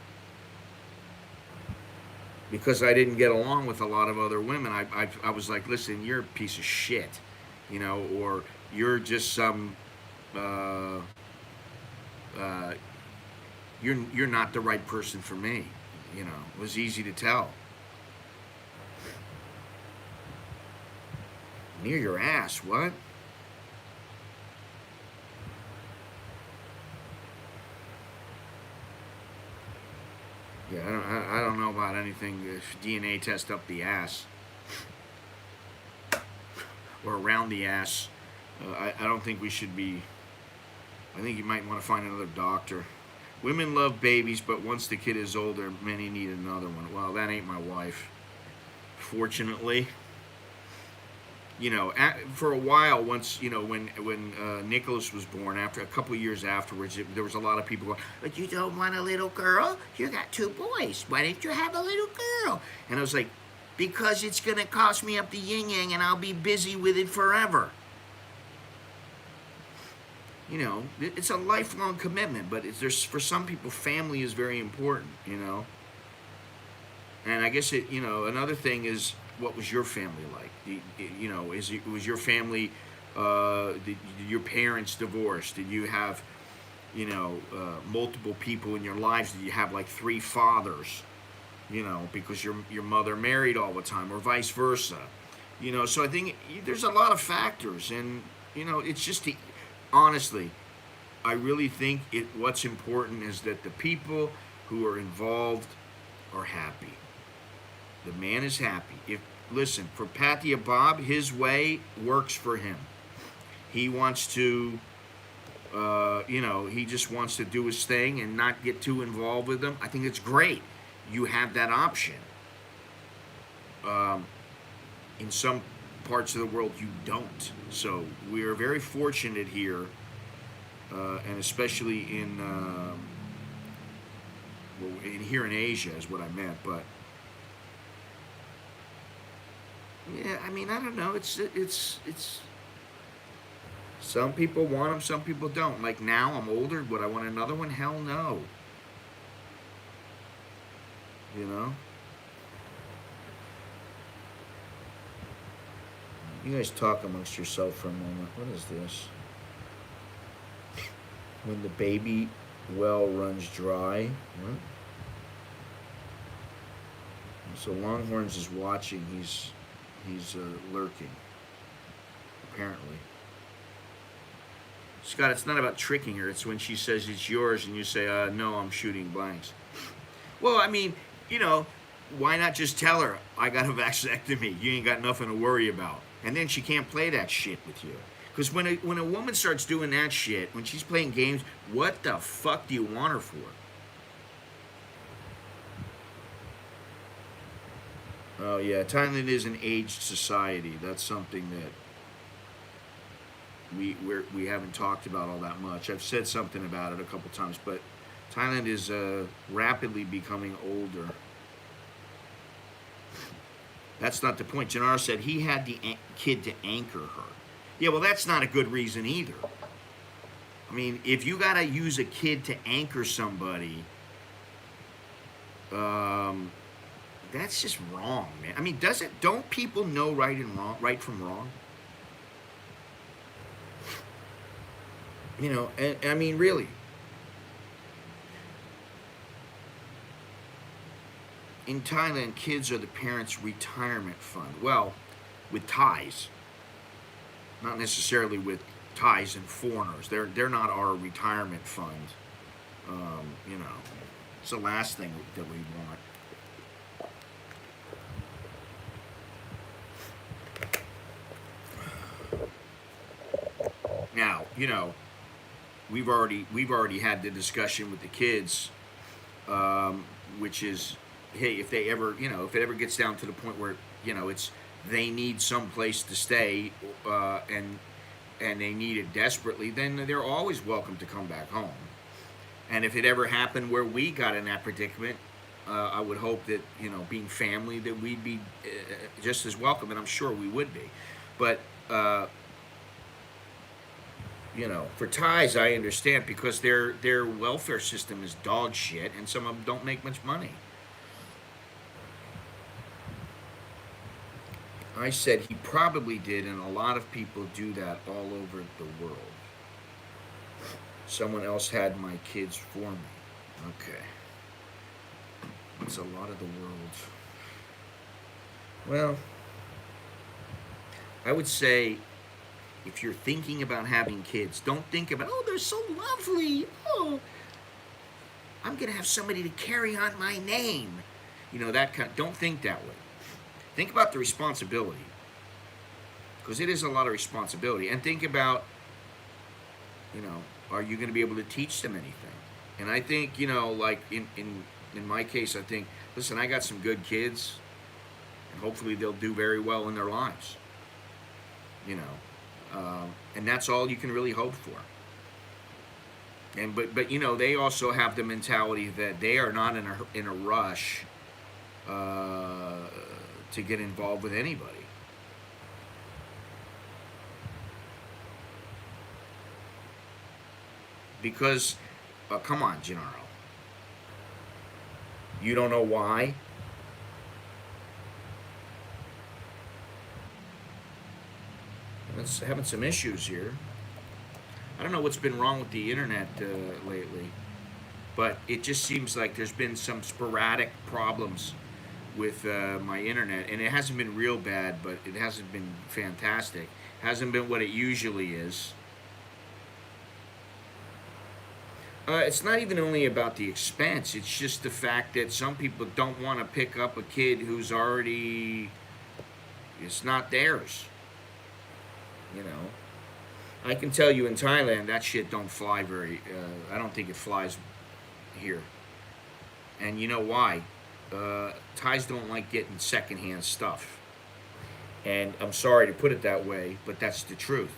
because I didn't get along with a lot of other women. I was like, listen, you're a piece of shit, or you're just some, uh, uh, you're not the right person for me. It was easy to tell. Near your ass, what? Yeah, I don't know about anything. If DNA test up the ass or around the ass. I don't think we should be. I think you might want to find another doctor. Women love babies, but once the kid is older, many need another one. Well, that ain't my wife. Fortunately, for a while, once when Nicholas was born, after a couple of years afterwards, there was a lot of people going, "But you don't want a little girl? You got two boys. Why didn't you have a little girl?" And I was like, "Because it's gonna cost me up the yin yang, and I'll be busy with it forever." It's a lifelong commitment, but there's for some people, family is very important. And I guess another thing is, what was your family like? Was your family, did your parents divorced? Did you have, multiple people in your lives? Did you have like three fathers? Because your mother married all the time, or vice versa. So I think there's a lot of factors, and it's just honestly, I really think what's important is that the people who are involved are happy. The man is happy. Listen, for Pattaya Bob, his way works for him. He wants to, he just wants to do his thing and not get too involved with them. I think it's great. You have that option. In some parts of the world, you don't. So we are very fortunate here, and especially here in Asia is what I meant. But yeah, I mean, I don't know. It's some people want them, some people don't. Like now, I'm older. Would I want another one? Hell no. You know. You guys talk amongst yourself for a moment. What is this? When the baby well runs dry. What? So Longhorns is watching. He's lurking. Apparently. Scott, it's not about tricking her. It's when she says it's yours and you say, no, I'm shooting blanks. Well, I mean, why not just tell her, I got a vasectomy. You ain't got nothing to worry about. And then she can't play that shit with you. Because when a woman starts doing that shit, when she's playing games, what the fuck do you want her for? Oh, yeah, Thailand is an aged society. That's something that we haven't talked about all that much. I've said something about it a couple times, but Thailand is rapidly becoming older. That's not the point. Janara said he had the kid to anchor her. Yeah, well, that's not a good reason either. I mean, if you got to use a kid to anchor somebody, that's just wrong, man. I mean, don't people know right from wrong? And I mean, really. In Thailand, kids are the parents' retirement fund. Well, with Thais, not necessarily with Thais and foreigners. They're not our retirement fund. It's the last thing that we want. Now, we've already had the discussion with the kids, which is, hey, if they ever, if it ever gets down to the point where, it's they need some place to stay, and they need it desperately, then they're always welcome to come back home. And if it ever happened where we got in that predicament, I would hope that, being family, that we'd be just as welcome, and I'm sure we would be. But for Thais, I understand, because their welfare system is dog shit, and some of them don't make much money. I said he probably did, and a lot of people do that all over the world. Someone else had my kids for me. Okay. It's a lot of the world. Well, I would say, if you're thinking about having kids, don't think about, oh, they're so lovely. Oh, I'm going to have somebody to carry on my name. That kind of, don't think that way. Think about the responsibility, because it is a lot of responsibility. And think about, are you going to be able to teach them anything? And I think, like in my case, I think, listen, I got some good kids, and hopefully they'll do very well in their lives. And that's all you can really hope for. And but they also have the mentality that they are not in a rush to get involved with anybody. Because, come on, Gennaro. You don't know why? It's having some issues here. I don't know what's been wrong with the internet lately, but it just seems like there's been some sporadic problems with my internet, and it hasn't been real bad, but it hasn't been fantastic. Hasn't been what it usually is. It's not even only about the expense. It's just the fact that some people don't want to pick up a kid who's already, it's not theirs. I can tell you in Thailand, that shit don't fly very, I don't think it flies here. And you know why? Thais don't like getting secondhand stuff. And I'm sorry to put it that way, but that's the truth.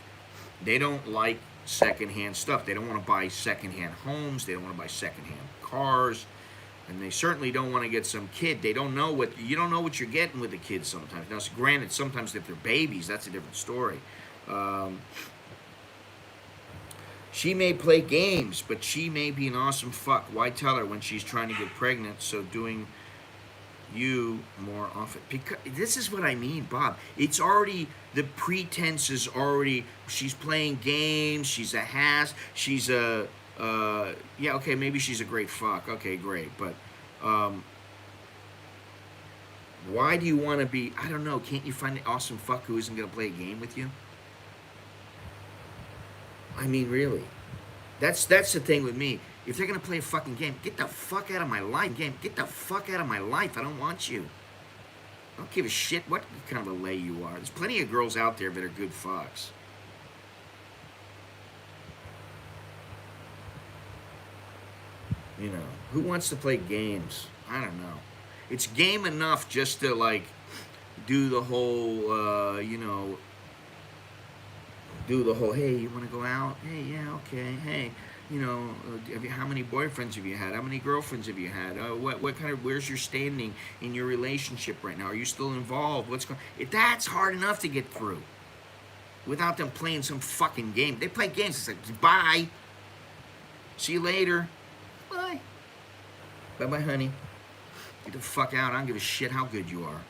They don't like secondhand stuff. They don't want to buy secondhand homes. They don't want to buy secondhand cars. And they certainly don't want to get some kid. They don't know what, you don't know what you're getting with a kid sometimes. Now, granted, sometimes if they're babies, that's a different story. She may play games, but she may be an awesome fuck. Why tell her when she's trying to get pregnant? So doing you more often. Because this is what I mean, Bob. It's already, the pretense is already, she's playing games, she's a she's a, yeah, okay, maybe she's a great fuck. Okay, great. But why do you want to be, I don't know, can't you find an awesome fuck who isn't going to play a game with you? I mean, really. That's the thing with me. If they're going to play a fucking game, get the fuck out of my life. Get the fuck out of my life. I don't want you. I don't give a shit what kind of a lay you are. There's plenty of girls out there that are good fucks. Who wants to play games? I don't know. It's game enough just to, like, do the whole, hey, you want to go out? Hey, yeah, okay. Hey, how many boyfriends have you had? How many girlfriends have you had? What kind of, where's your standing in your relationship right now? Are you still involved? What's going? That's hard enough to get through without them playing some fucking game. They play games. It's like, bye. See you later. Bye. Bye-bye, honey. Get the fuck out. I don't give a shit how good you are.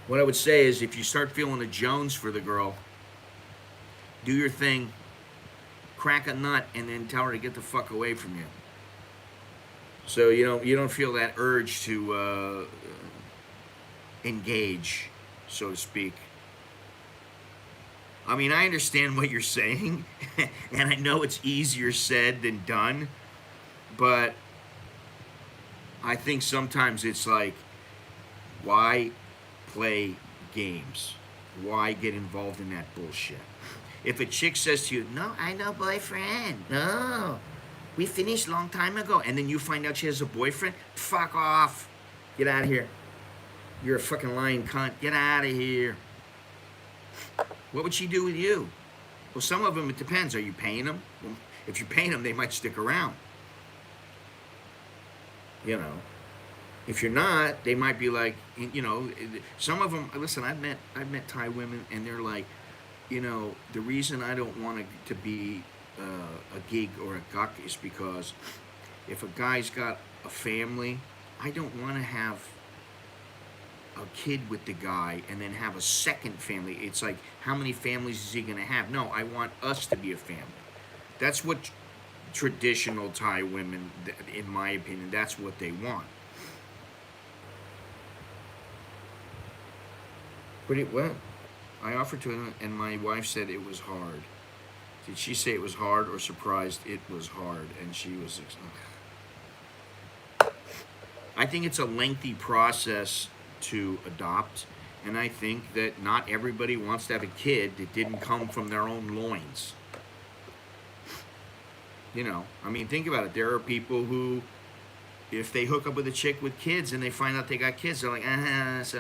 What I would say is, if you start feeling a Jones for the girl, do your thing, crack a nut, and then tell her to get the fuck away from you. So you don't feel that urge to engage, so to speak. I mean, I understand what you're saying, and I know it's easier said than done, but I think sometimes it's like, why play games? Why get involved in that bullshit? If a chick says to you, no, I no boyfriend, no, we finished long time ago, and then you find out she has a boyfriend, fuck off. Get out of here. You're a fucking lying cunt. Get out of here. What would she do with you? Well, some of them, it depends. Are you paying them? Well, if you're paying them, they might stick around. You know. If you're not, they might be like, you know, some of them, listen, I've met Thai women, and they're like, you know, the reason I don't want to be a gig or a guk is because if a guy's got a family, I don't want to have a kid with the guy and then have a second family. It's like, how many families is he going to have? No, I want us to be a family. That's what traditional Thai women, in my opinion, that's what they want. But it went. I offered to him, and my wife said it was hard. Did she say it was hard or surprised it was hard? And she was. I think it's a lengthy process to adopt, and I think that not everybody wants to have a kid that didn't come from their own loins. You know, I mean, think about it. There are people who, if they hook up with a chick with kids and they find out they got kids, they're like,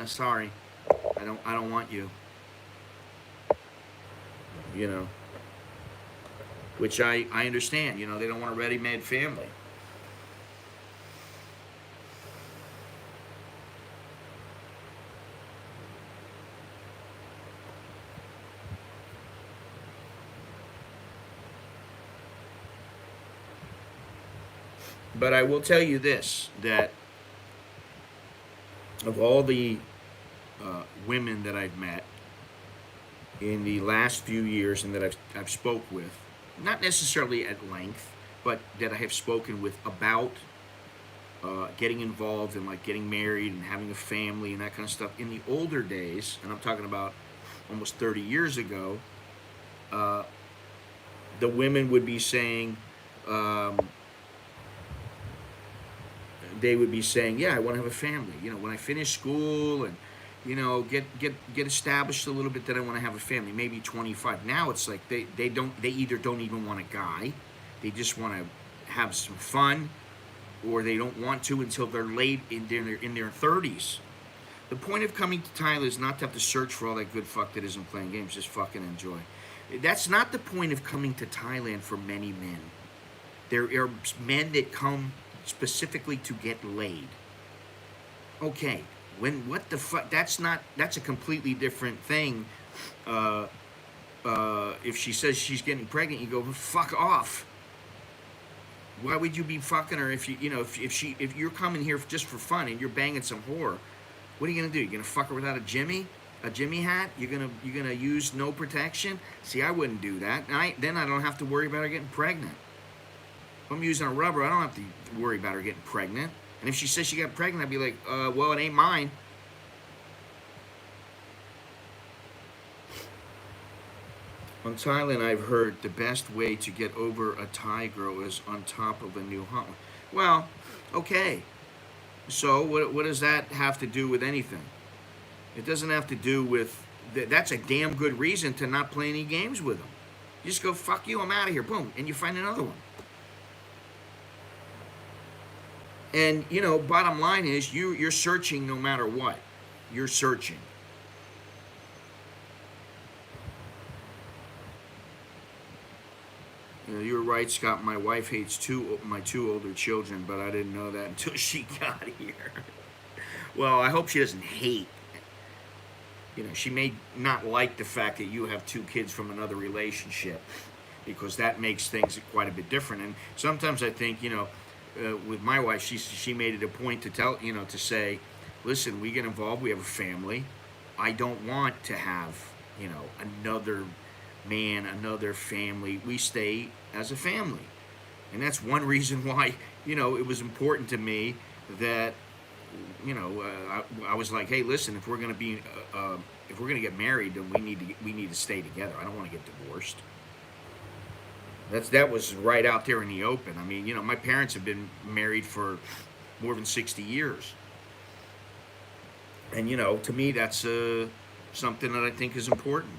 sorry, I don't want you. You know, which I understand. You know, they don't want a ready-made family. But I will tell you this, that of all the women that I've met in the last few years and that I've spoke with, not necessarily at length, but that I have spoken with about getting involved and like getting married and having a family and that kind of stuff. In the older days, and I'm talking about almost 30 years ago, the women would be saying, they would be saying, yeah, I want to have a family. You know, when I finish school and, you know, get established a little bit, that I want to have a family, maybe 25. Now it's like they either don't even want a guy, they just want to have some fun, or they don't want to until they're late in their 30s. The point of coming to Thailand is not to have to search for all that good fuck that isn't playing games, just fucking enjoy. That's not the point of coming to Thailand for many men. There are men that come specifically to get laid. Okay, what the fuck? That's a completely different thing. If she says she's getting pregnant, you go, fuck off. Why would you be fucking her if if you're coming here just for fun and you're banging some whore? What are you gonna do? You're gonna fuck her without a Jimmy hat? You're gonna use no protection? See, I wouldn't do that. Then I don't have to worry about her getting pregnant. If I'm using a rubber, I don't have to worry about her getting pregnant. And if she says she got pregnant, I'd be like, well, it ain't mine. On Thailand, I've heard the best way to get over a Thai girl is on top of a new hot one. Well, okay. So what does that have to do with anything? It doesn't have to do with... That's a damn good reason to not play any games with them. You just go, fuck you, I'm out of here, boom, and you find another one. And, you know, bottom line is, you're searching no matter what. You're searching. You know, you're right, Scott. My wife hates my two older children, but I didn't know that until she got here. Well, I hope she doesn't hate. You know, she may not like the fact that you have two kids from another relationship, because that makes things quite a bit different. And sometimes I think, you know, with my wife, she made it a point to to say, listen, we get involved, we have a family. I don't want to have, you know, another man, another family. We stay as a family. And that's one reason why, you know, it was important to me that, you know, I was like, hey, listen, if we're gonna get married, then we need to stay together. I don't want to get divorced. That was right out there in the open. I mean, you know, my parents have been married for more than 60 years. And, you know, to me, that's something that I think is important.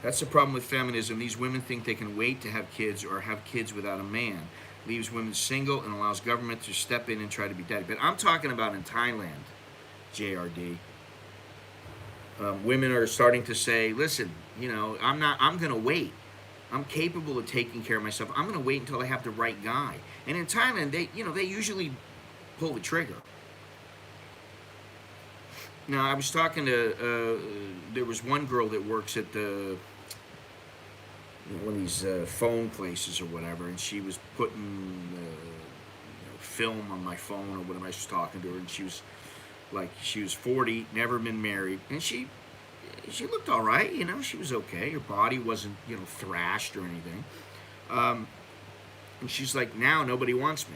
That's the problem with feminism. These women think they can wait to have kids or have kids without a man. Leaves women single and allows government to step in and try to be daddy. But I'm talking about in Thailand, JRD. Women are starting to say, listen, I'm going to wait. I'm capable of taking care of myself. I'm going to wait until I have the right guy. And in Thailand, they usually pull the trigger. Now, I was talking to, there was one girl that works at one of these phone places or whatever, and she was putting film on my phone or whatever. I was talking to her, and she was 40, never been married, and she looked all right, she was okay. Her body wasn't, thrashed or anything. And she's like, now nobody wants me.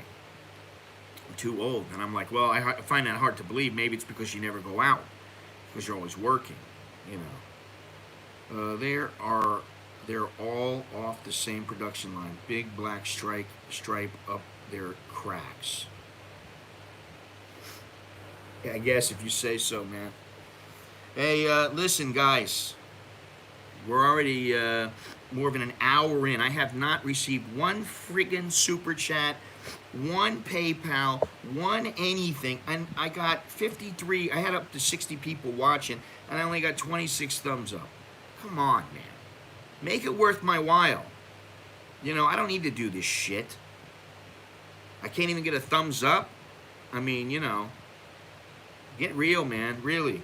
I'm too old. And I'm like, well, I find that hard to believe. Maybe it's because you never go out, because you're always working, they're all off the same production line. Big black stripe up their cracks. Yeah, I guess if you say so, man. Hey, listen, guys. We're already more than an hour in. I have not received one friggin' super chat, one PayPal, one anything. And I got 53, I had up to 60 people watching, and I only got 26 thumbs up. Come on, man. Make it worth my while. I don't need to do this shit. I can't even get a thumbs up. I mean, get real, man, really.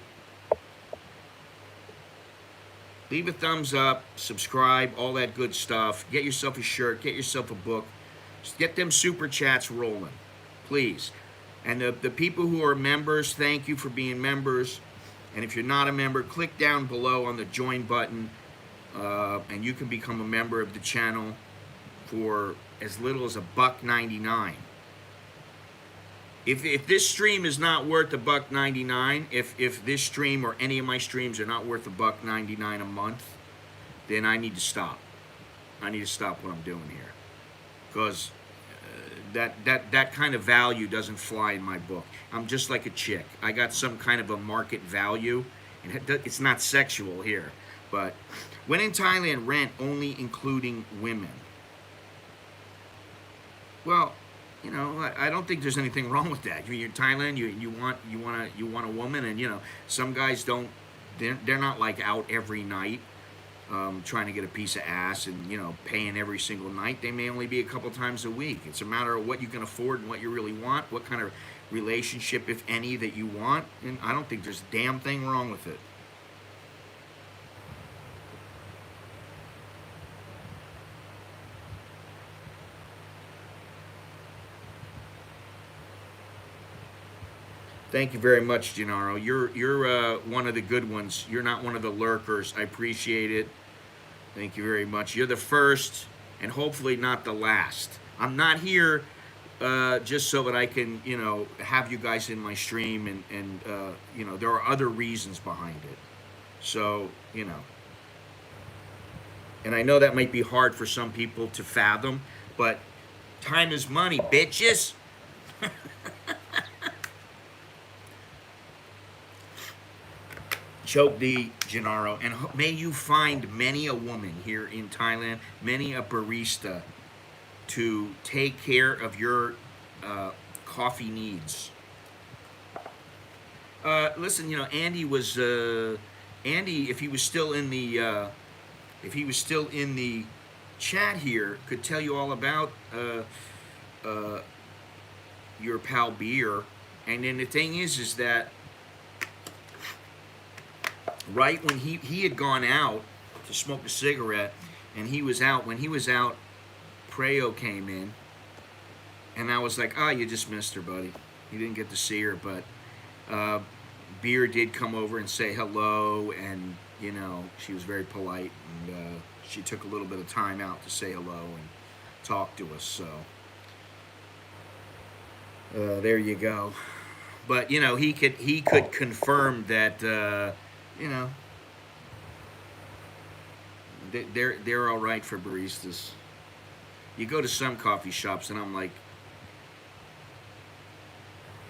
Leave a thumbs up, subscribe, all that good stuff. Get yourself a shirt, get yourself a book. Just get them super chats rolling, please. And the people who are members, thank you for being members. And if you're not a member, click down below on the join button, and you can become a member of the channel for as little as $1.99. If this stream is not worth $1.99, if this stream or any of my streams are not worth $1.99 a month, then I need to stop. I need to stop what I'm doing here, because that kind of value doesn't fly in my book. I'm just like a chick. I got some kind of a market value, and it's not sexual here. But when in Thailand, rent only including women. Well, I don't think there's anything wrong with that. You're in Thailand, you want a woman, and some guys don't. They're not like out every night, trying to get a piece of ass and paying every single night. They may only be a couple times a week. It's a matter of what you can afford and what you really want, what kind of relationship, if any, that you want. And I don't think there's a damn thing wrong with it. Thank you very much, Gennaro. You're one of the good ones. You're not one of the lurkers. I appreciate it. Thank you very much. You're the first, and hopefully not the last. I'm not here just so that I can, have you guys in my stream, and there are other reasons behind it. So, and I know that might be hard for some people to fathom, but time is money, bitches. Choke D, Gennaro, and may you find many a woman here in Thailand, many a barista, to take care of your coffee needs. Listen, Andy was Andy. If he was still in the chat here, could tell you all about your pal Beer. And then the thing is that right when he had gone out to smoke a cigarette, and he was out, when he was out, Preo came in, and I was like, you just missed her, buddy. You didn't get to see her, but Beer did come over and say hello, and she was very polite, and she took a little bit of time out to say hello and talk to us. So there you go. But he could confirm that they're all right for baristas. You go to some coffee shops, and I'm like,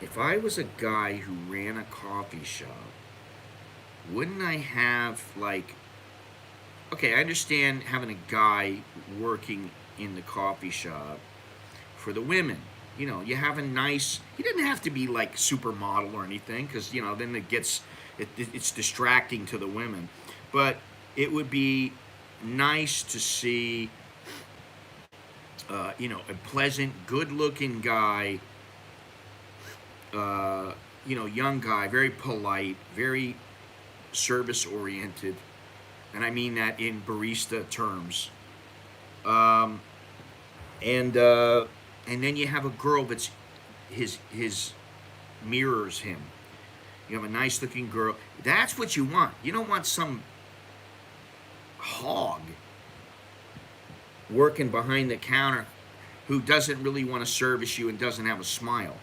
if I was a guy who ran a coffee shop, wouldn't I have like okay, I understand having a guy working in the coffee shop for the women. You know, you have a nice. He doesn't have to be like supermodel or anything, because then it's distracting to the women. But it would be nice to see, a pleasant, good-looking guy. Young guy, very polite, very service-oriented, and I mean that in barista terms. Um, and uh, and then you have a girl that's his mirrors him. You have a nice looking girl. That's what you want. You don't want some hog working behind the counter who doesn't really want to service you and doesn't have a smile.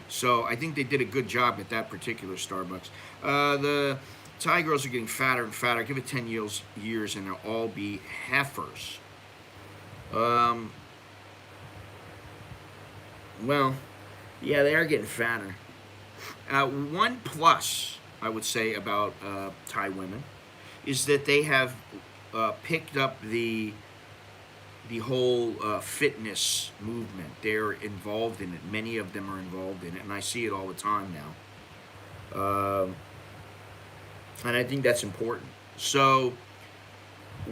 So I think they did a good job at that particular Starbucks. The Thai girls are getting fatter and fatter. Give it 10 years and they'll all be heifers. Um, well, yeah, they are getting fatter. One plus, I would say, about Thai women is that they have picked up the whole fitness movement. They're involved in it. Many of them are involved in it, and I see it all the time now. And I think that's important. So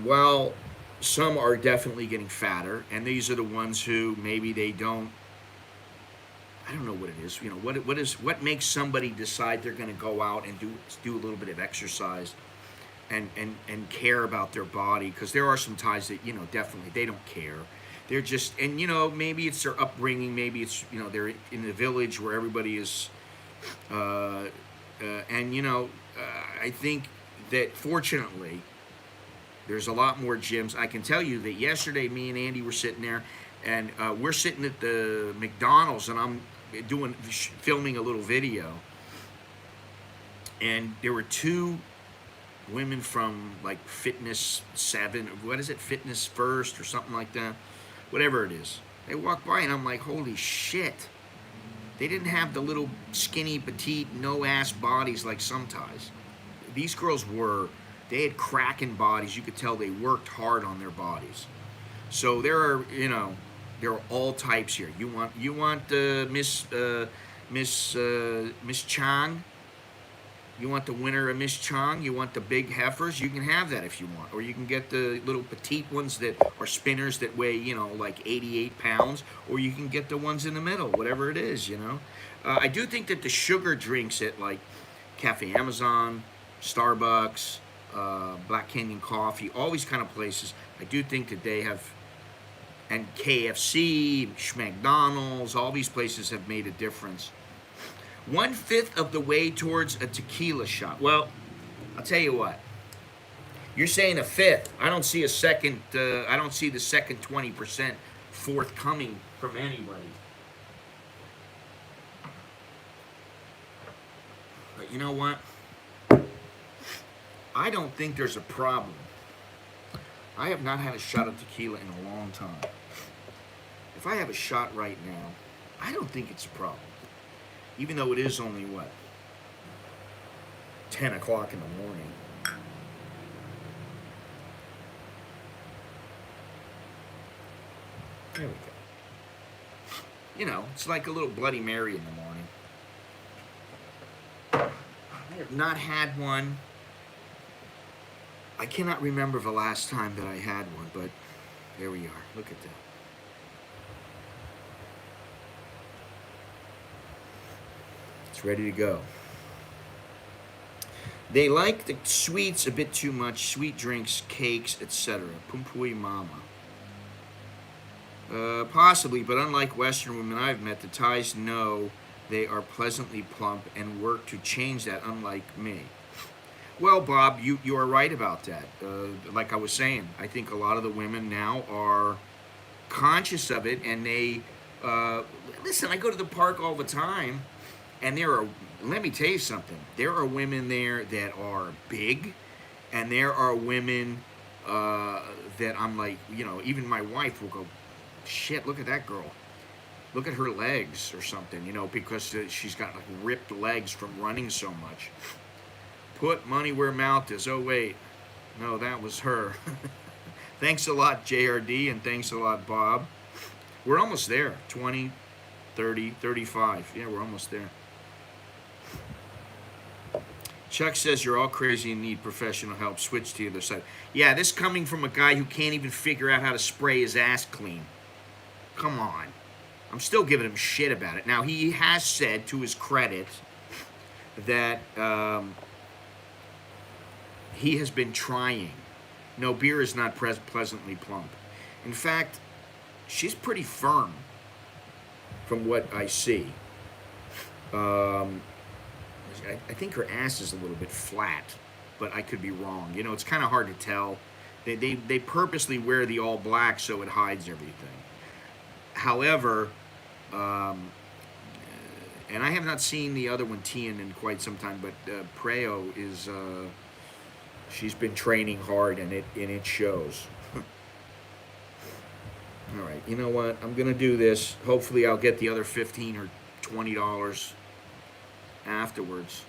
while some are definitely getting fatter, and these are the ones who maybe they don't. I don't know what it is. What makes somebody decide they're going to go out and do a little bit of exercise and care about their body, because there are some Thais that definitely they don't care. They're just, and maybe it's their upbringing, maybe it's they're in the village where everybody is, and I think that fortunately there's a lot more gyms. I can tell you that yesterday me and Andy were sitting there, and we're sitting at the McDonald's, and I'm filming a little video, and there were two women from like Fitness 7, what is it, Fitness First or something like that, whatever it is. They walked by and I'm like, holy shit. They didn't have the little skinny, petite, no ass bodies like some Thais. These girls they had cracking bodies. You could tell they worked hard on their bodies. So there are all types here. You want Miss Chang. You want the winner of Miss Chang, you want the big heifers, you can have that if you want. Or you can get the little petite ones that are spinners that weigh, like 88 pounds. Or you can get the ones in the middle, whatever it is, I do think that the sugar drinks at like Cafe Amazon, Starbucks, Black Canyon Coffee, all these kind of places, I do think that they have, and KFC, McDonald's, all these places have made a difference. 1/5 of the way towards a tequila shot. Well, I'll tell you what. You're saying a fifth. I don't see a second. I don't see the second 20% forthcoming from anybody. But you know what? I don't think there's a problem. I have not had a shot of tequila in a long time. If I have a shot right now, I don't think it's a problem. Even though it is only, 10 o'clock in the morning. There we go. It's like a little Bloody Mary in the morning. I have not had one. I cannot remember the last time that I had one, but there we are. Look at that. Ready to go. They like the sweets a bit too much, sweet drinks, cakes, etc. Pumpui mama. Possibly, but unlike Western women I've met, the Thais know they are pleasantly plump and work to change that, unlike me. Well, Bob, you are right about that. Like I was saying, I think a lot of the women now are conscious of it, and they, listen, I go to the park all the time, and let me tell you something, there are women there that are big, and there are women that I'm like, even my wife will go, shit, look at that girl. Look at her legs or something, because she's got like ripped legs from running so much. Put money where mouth is. Oh, wait. No, that was her. Thanks a lot, JRD, and thanks a lot, Bob. We're almost there. 20, 30, 35. Yeah, we're almost there. Chuck says you're all crazy and need professional help. Switch to the other side. Yeah, this coming from a guy who can't even figure out how to spray his ass clean. Come on. I'm still giving him shit about it. Now, he has said, to his credit, that he has been trying. No, beer is not pleasantly plump. In fact, she's pretty firm from what I see. I think her ass is a little bit flat, but I could be wrong. You know, it's kind of hard to tell. They purposely wear the all black so it hides everything. However, and I have not seen the other one, Tian, in quite some time, but Preo is, she's been training hard, and it shows. All right, you know what? I'm gonna do this. Hopefully, I'll get the other $15 or $20 afterwards.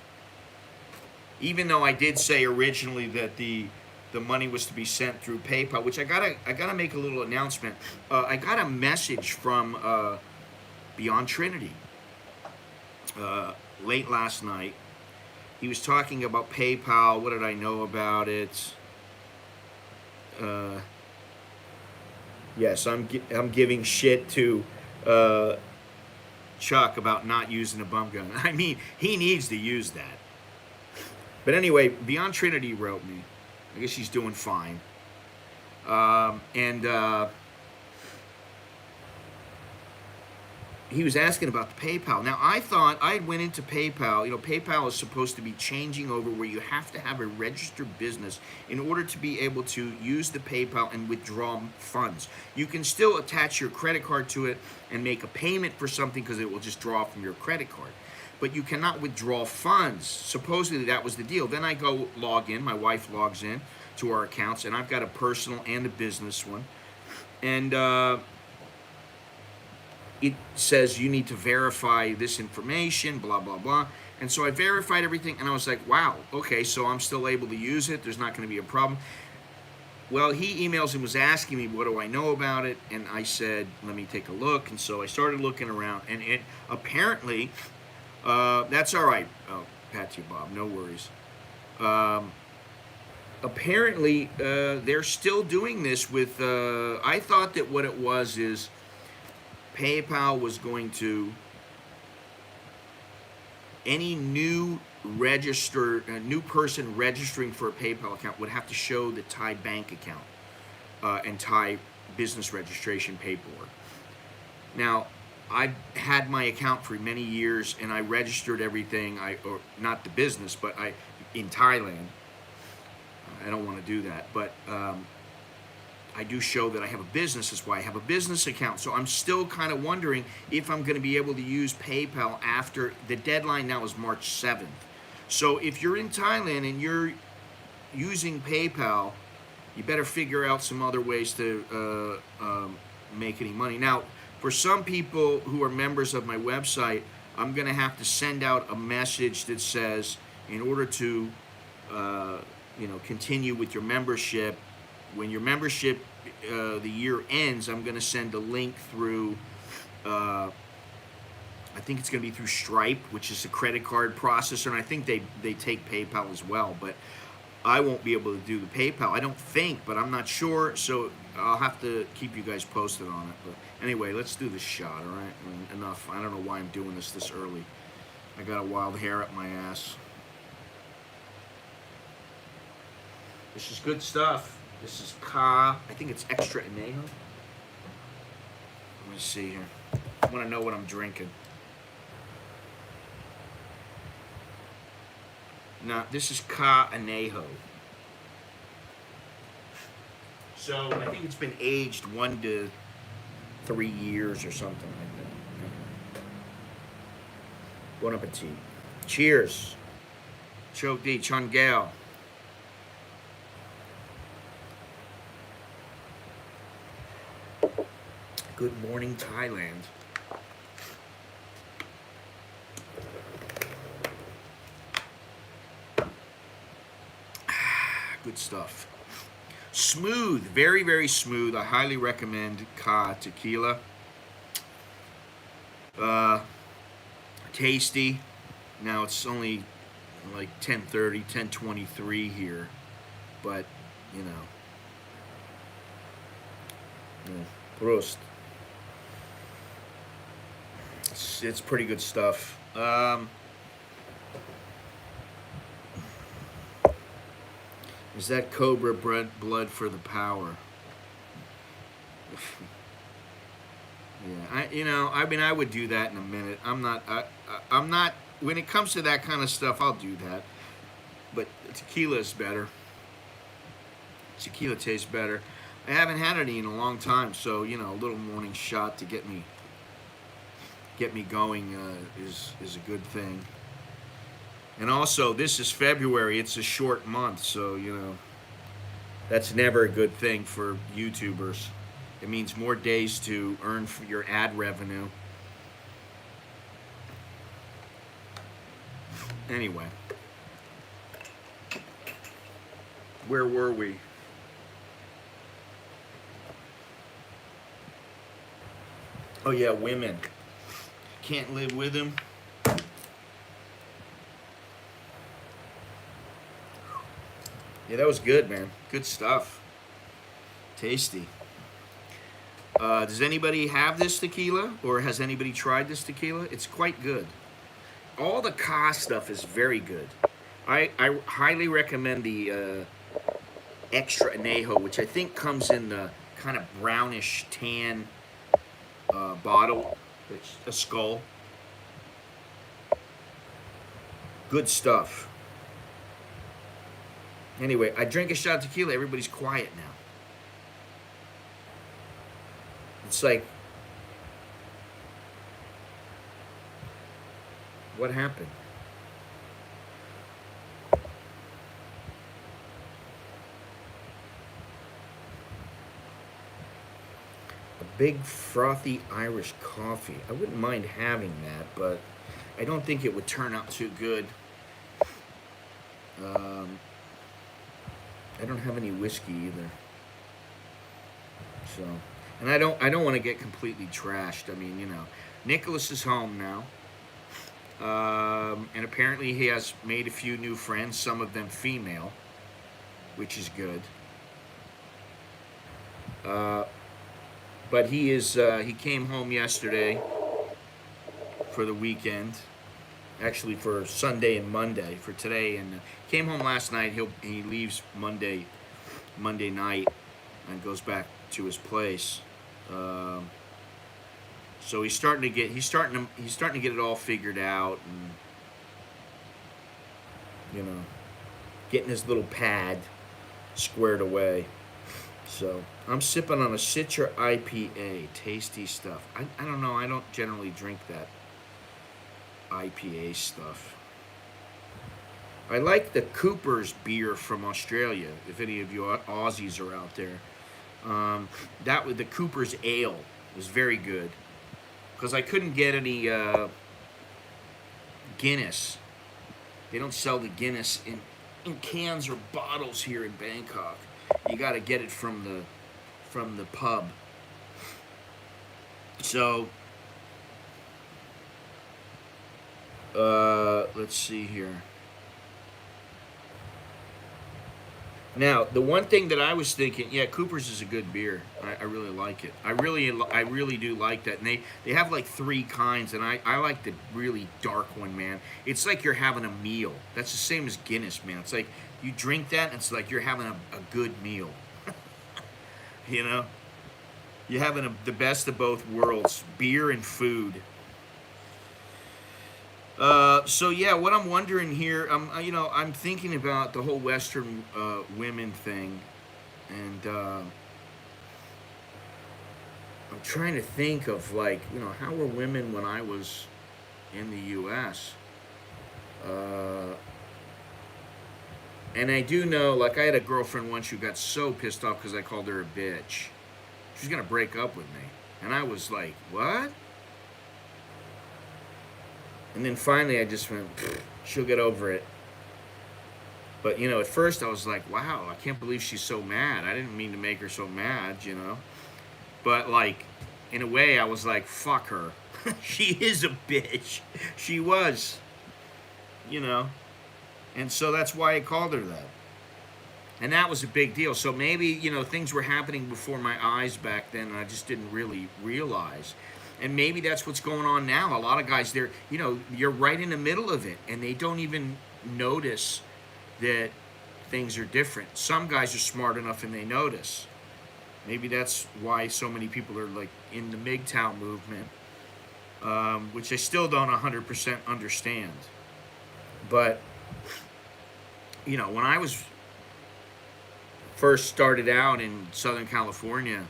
Even though I did say originally that the money was to be sent through PayPal, which I gotta make a little announcement. I got a message from Beyond Trinity late last night. He was talking about PayPal. What did I know about it? Yes, I'm giving shit to Chuck about not using a bump gun. I mean, he needs to use that. But anyway, Beyond Trinity wrote me. I guess she's doing fine. He was asking about the PayPal. Now, I thought I went into PayPal. You know, PayPal is supposed to be changing over where you have to have a registered business in order to be able to use the PayPal and withdraw funds. You can still attach your credit card to it and make a payment for something because it will just draw from your credit card. But you cannot withdraw funds. Supposedly that was the deal. Then I go log in. My wife logs in to our accounts, and I've got a personal and a business one. And it says you need to verify this information, blah, blah, blah. And so I verified everything, and I was like, wow, okay, so I'm still able to use it. There's not going to be a problem. Well, he emails and was asking me, what do I know about it? And I said, let me take a look. And so I started looking around, and it apparently, that's all right. Oh, pat you, Bob, no worries. Apparently, they're still doing this with, I thought that what it was is, PayPal was going to, any new person registering for a PayPal account would have to show the Thai bank account and Thai business registration paperwork. Now, I've had my account for many years, and I registered everything. Or not the business, but in Thailand. I don't want to do that, but I do show that I have a business. That's why I have a business account. So I'm still kind of wondering if I'm going to be able to use PayPal after the deadline. Now is March 7th. So if you're in Thailand and you're using PayPal, you better figure out some other ways to make any money. Now, for some people who are members of my website, I'm going to have to send out a message that says, in order to continue with your membership, when your membership, the year ends, I'm going to send a link through, I think it's going to be through Stripe, which is a credit card processor, and I think they take PayPal as well, but I won't be able to do the PayPal. I don't think, but I'm not sure, so I'll have to keep you guys posted on it. But anyway, let's do this shot, all right? Enough. I don't know why I'm doing this early. I got a wild hair up my ass. This is good stuff. This is I think it's extra anejo. Let me see here. I want to know what I'm drinking. No, this is anejo. So I think it's been aged 1 to 3 years or something like that. Bon appetit. Cheers. Chok di Changel. Good morning, Thailand. Good stuff. Smooth, very, very smooth. I highly recommend Ka tequila. Uh, Tasty. Now it's only like 10:30, 10:23 here, but you know, Prost. It's pretty good stuff. Is that Cobra blood for the power? Yeah, I mean, I would do that in a minute. I'm not. When it comes to that kind of stuff, I'll do that. But tequila is better. Tequila tastes better. I haven't had any in a long time, so a little morning shot to get me going is a good thing. And also, this is February. It's a short month, so that's never a good thing for YouTubers. It means more days to earn for your ad revenue. Anyway, where were we? Oh yeah, women. Can't live with them. Yeah, that was good, man. Good stuff. Tasty. Does anybody have this tequila, or has anybody tried this tequila? It's quite good. All the Ka stuff is very good. I highly recommend the extra anejo, which I think comes in the kind of brownish tan bottle. It's a skull. Good stuff. Anyway, I drank a shot of tequila. Everybody's quiet now. It's like, what happened? A big frothy Irish coffee. I wouldn't mind having that, but I don't think it would turn out too good. I don't have any whiskey either. So, and I don't want to get completely trashed. I mean, Nicholas is home now. And apparently he has made a few new friends, some of them female, which is good. But he came home yesterday for the weekend, actually for Sunday and Monday, for today, and came home last night. He leaves Monday night and goes back to his place. So he's starting to get it all figured out, and getting his little pad squared away. So I'm sipping on a Citra IPA, tasty stuff. I don't know. I don't generally drink that IPA stuff. I like the Cooper's beer from Australia. If any of you Aussies are out there, the Cooper's Ale was very good. Because I couldn't get any Guinness. They don't sell the Guinness in cans or bottles here in Bangkok. You got to get it from the pub. So let's see here. Now, the one thing that I was thinking, yeah, Cooper's is a good beer. I really like it. I really do like that. And they have like 3 kinds, and I like the really dark one, man. It's like you're having a meal. That's the same as Guinness, man. It's like you drink that, and it's like you're having a good meal. You're having the best of both worlds, beer and food. So yeah, what I'm wondering here, I'm thinking about the whole Western women thing, and I'm trying to think of how were women when I was in the U.S. And I do know, I had a girlfriend once who got so pissed off because I called her a bitch. She was gonna break up with me, and I was like, what? And then finally I just went, she'll get over it. But, you know, at first I was like, wow, I can't believe she's so mad. I didn't mean to make her so mad, you know. But, like, in a way, I was like, fuck her. She is a bitch. She was, you know. And so that's why I called her that. And that was a big deal. So maybe, you know, things were happening before my eyes back then, and I just didn't really realize. And maybe that's what's going on now. A lot of guys, they're, you know, you're right in the middle of it, and they don't even notice that things are different. Some guys are smart enough and they notice. Maybe that's why so many people are like in the MGTOW movement, which I still don't 100% understand. But, you know, when I was first started out in Southern California,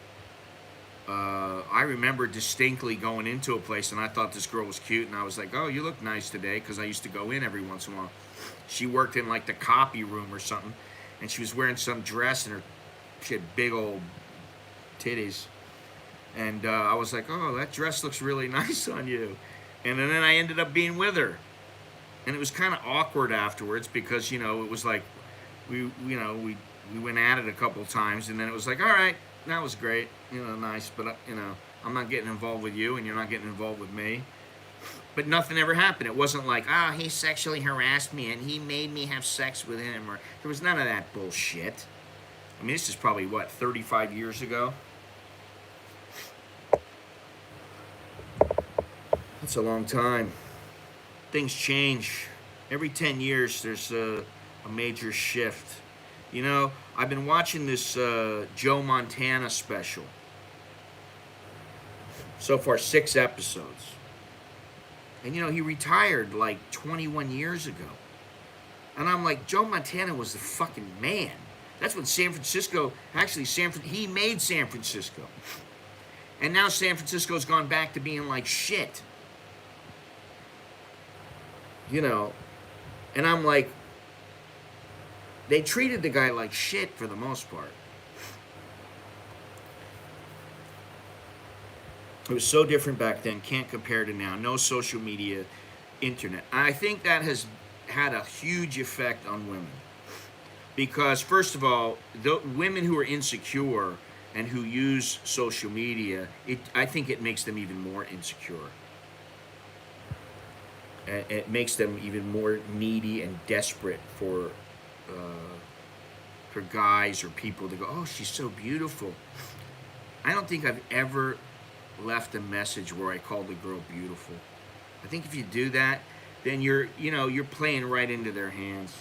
I remember distinctly going into a place and I thought this girl was cute, and I was like, oh, you look nice today, because I used to go in every once in a while. She worked in like the copy room or something, and she was wearing some dress, and she had big old titties. And I was like, oh, that dress looks really nice on you. And then I ended up being with her. And it was kind of awkward afterwards because, you know, it was like, we went at it a couple times, and then it was like, all right, that was great, you know, nice, but, you know, I'm not getting involved with you, and you're not getting involved with me. But nothing ever happened. It wasn't like, oh, he sexually harassed me, and he made me have sex with him, or there was none of that bullshit. I mean, this is probably, what, 35 years ago? That's a long time. Things change. Every 10 years, there's a major shift. You know, I've been watching this Joe Montana special. So far, 6 episodes. And, you know, he retired like 21 years ago. And I'm like, Joe Montana was the fucking man. That's when San Francisco, actually, he made San Francisco. And now San Francisco's gone back to being like shit. You know, and I'm like, they treated the guy like shit for the most part. It was so different back then, can't compare to now. No social media, internet. I think that has had a huge effect on women. Because, first of all, the women who are insecure and who use social media, I think it makes them even more insecure. It makes them even more needy and desperate for guys or people to go, oh, she's so beautiful. I don't think I've ever left a message where I called the girl beautiful. I think if you do that, then you're playing right into their hands.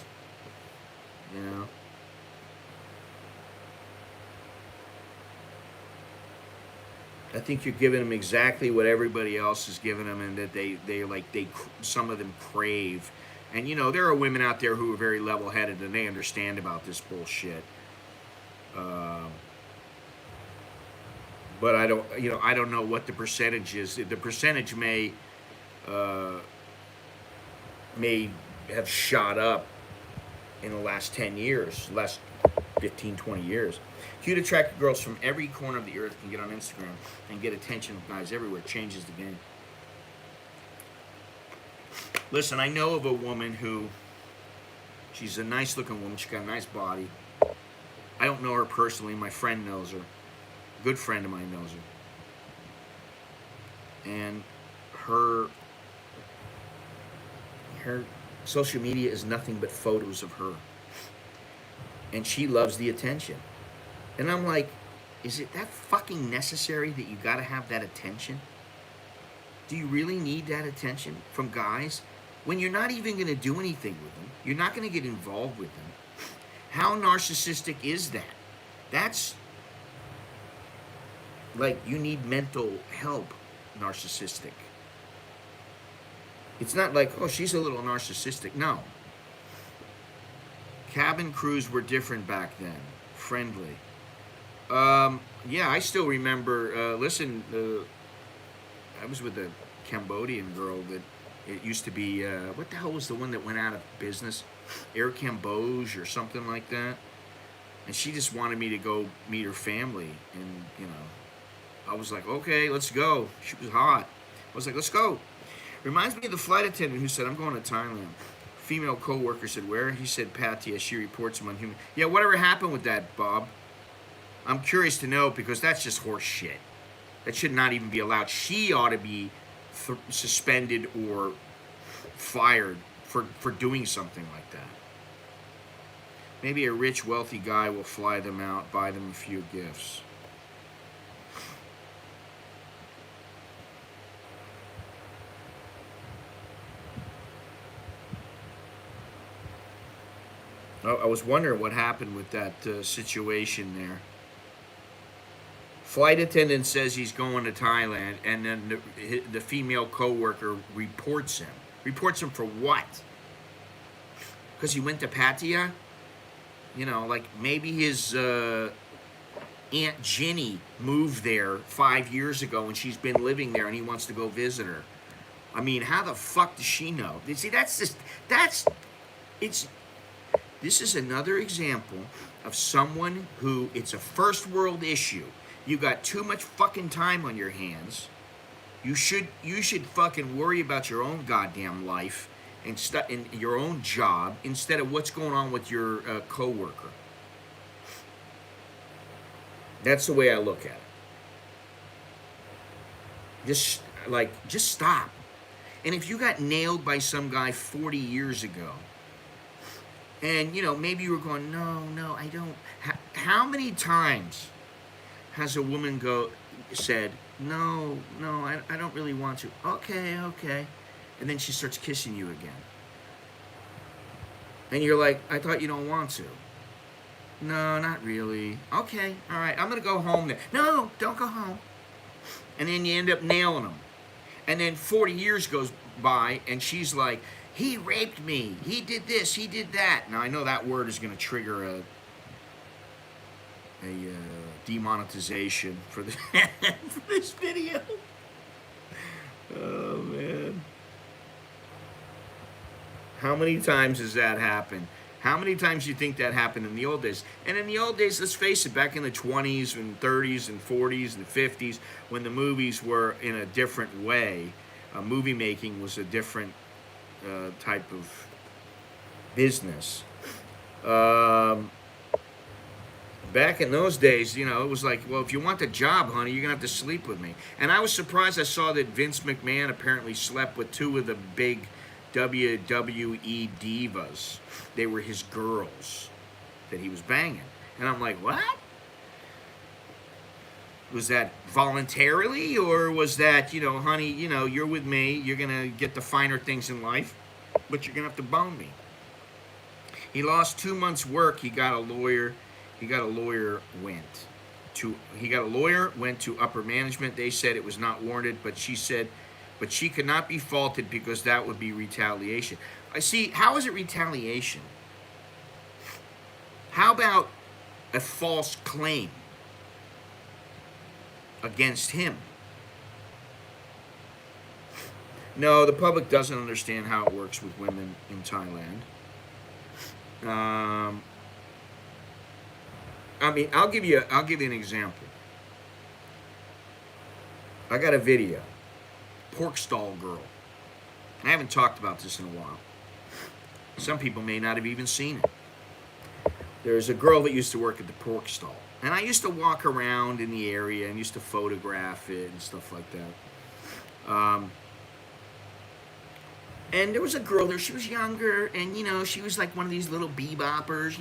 You know? I think you're giving them exactly what everybody else is giving them, and that they some of them crave. And, you know, there are women out there who are very level-headed and they understand about this bullshit. But I don't know what the percentage is. The percentage may have shot up in the last 10 years, last 15, 20 years. Cute, attractive girls from every corner of the earth can get on Instagram and get attention of guys everywhere. It changes the game. Listen, I know of a woman who, she's a nice looking woman. She's got a nice body. I don't know her personally. My friend knows her. A good friend of mine knows her. And her social media is nothing but photos of her. And she loves the attention. And I'm like, is it that fucking necessary that you gotta have that attention? Do you really need that attention from guys when you're not even gonna do anything with them? You're not gonna get involved with them. How narcissistic is that? That's like, you need mental help narcissistic. It's not like, oh, she's a little narcissistic. No. Cabin crews were different back then. Friendly. Yeah, I still remember, I was with a Cambodian girl that it used to be, what the hell was the one that went out of business? Air Camboge or something like that. And she just wanted me to go meet her family. And, you know, I was like, okay, let's go. She was hot. I was like, let's go. Reminds me of the flight attendant who said, I'm going to Thailand. Female co-worker said, where? He said, Patia. She reports him on human. Yeah, whatever happened with that, Bob? I'm curious to know, because that's just horse shit. That should not even be allowed. She ought to be suspended or fired for doing something like that. Maybe a rich, wealthy guy will fly them out, buy them a few gifts. I was wondering what happened with that situation there. Flight attendant says he's going to Thailand, and then the female co-worker reports him. Reports him for what? Because he went to Pattaya? You know, like maybe his Aunt Ginny moved there 5 years ago and she's been living there and he wants to go visit her. I mean, how the fuck does she know? You see, this is another example of someone who, it's a first world issue. You got too much fucking time on your hands. You should fucking worry about your own goddamn life and in your own job instead of what's going on with your coworker. That's the way I look at it. Just stop. And if you got nailed by some guy 40 years ago, and maybe you were going, no, I don't. How many times has a woman said, no, I don't really want to. Okay. And then she starts kissing you again. And you're like, I thought you don't want to. No, not really. Okay, all right, I'm going to go home then. No, don't go home. And then you end up nailing them. And then 40 years goes by, and she's like, he raped me. He did this, he did that. Now, I know that word is going to trigger a demonetization for this video. Oh, man. How many times has that happened? How many times do you think that happened in the old days? And in the old days, let's face it, back in the 20s and 30s and 40s and 50s, when the movies were in a different way, movie making was a different type of business. Back in those days, it was like, well, if you want the job, honey, you're going to have to sleep with me. And I was surprised I saw that Vince McMahon apparently slept with two of the big WWE divas. They were his girls that he was banging. And I'm like, what? Was that voluntarily, or was that, honey, you're with me, you're going to get the finer things in life, but you're going to have to bone me. He lost 2 months' work. He got a lawyer, went to upper management. They said it was not warranted, but she said, but she could not be faulted because that would be retaliation. I see, how is it retaliation? How about a false claim against him? No, the public doesn't understand how it works with women in Thailand. I'll give you an example. I got a video. Pork stall girl. I haven't talked about this in a while. Some people may not have even seen it. There's a girl that used to work at the pork stall. And I used to walk around in the area and used to photograph it and stuff like that. And there was a girl there. She was younger, and she was like one of these little beboppers,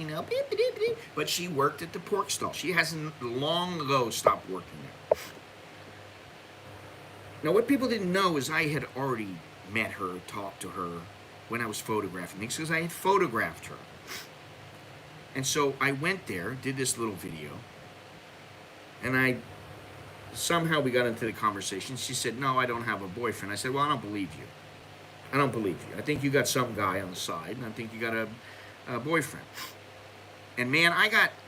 but she worked at the pork stall. She hasn't long ago stopped working there. Now, what people didn't know is I had already met her, talked to her when I was photographing things, because I had photographed her. And so I went there, did this little video, and somehow we got into the conversation. She said, no, I don't have a boyfriend. I said, well, I don't believe you. I think you got some guy on the side, and I think you got a boyfriend. And man,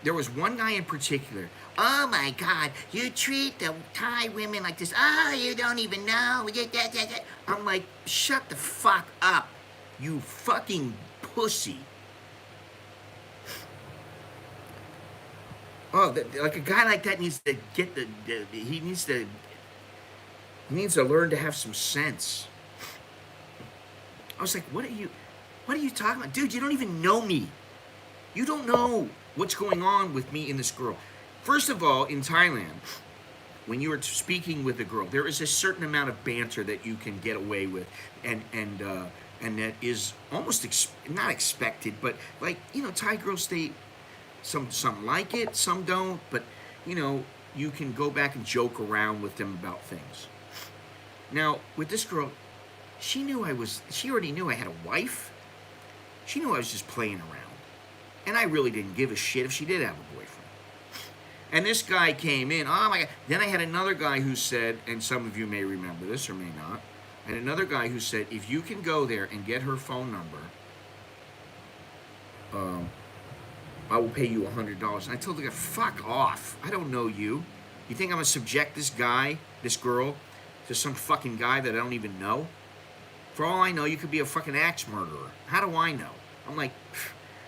there was one guy in particular. Oh my God, you treat the Thai women like this. Oh, you don't even know. I'm like, shut the fuck up, you fucking pussy. Oh, like a guy like that needs to get he needs to learn to have some sense. I was like, what are you? What are you talking about? Dude, you don't even know me. You don't know what's going on with me and this girl. First of all, in Thailand, when you are speaking with a girl, there is a certain amount of banter that you can get away with, and that is almost not expected, but like, Thai girls, some like it, some don't, but you can go back and joke around with them about things. Now with this girl, she already knew I had a wife. She knew I was just playing around, and I really didn't give a shit if she did have a boyfriend. And this guy came in. Oh my God. Then I had another guy who said, and some of you may remember this or may not, and another guy who said, if you can go there and get her phone number, I will pay you $100. And I told the guy, fuck off. I don't know you. You think I'm going to subject this girl, to some fucking guy that I don't even know? For all I know, you could be a fucking axe murderer. How do I know? I'm like,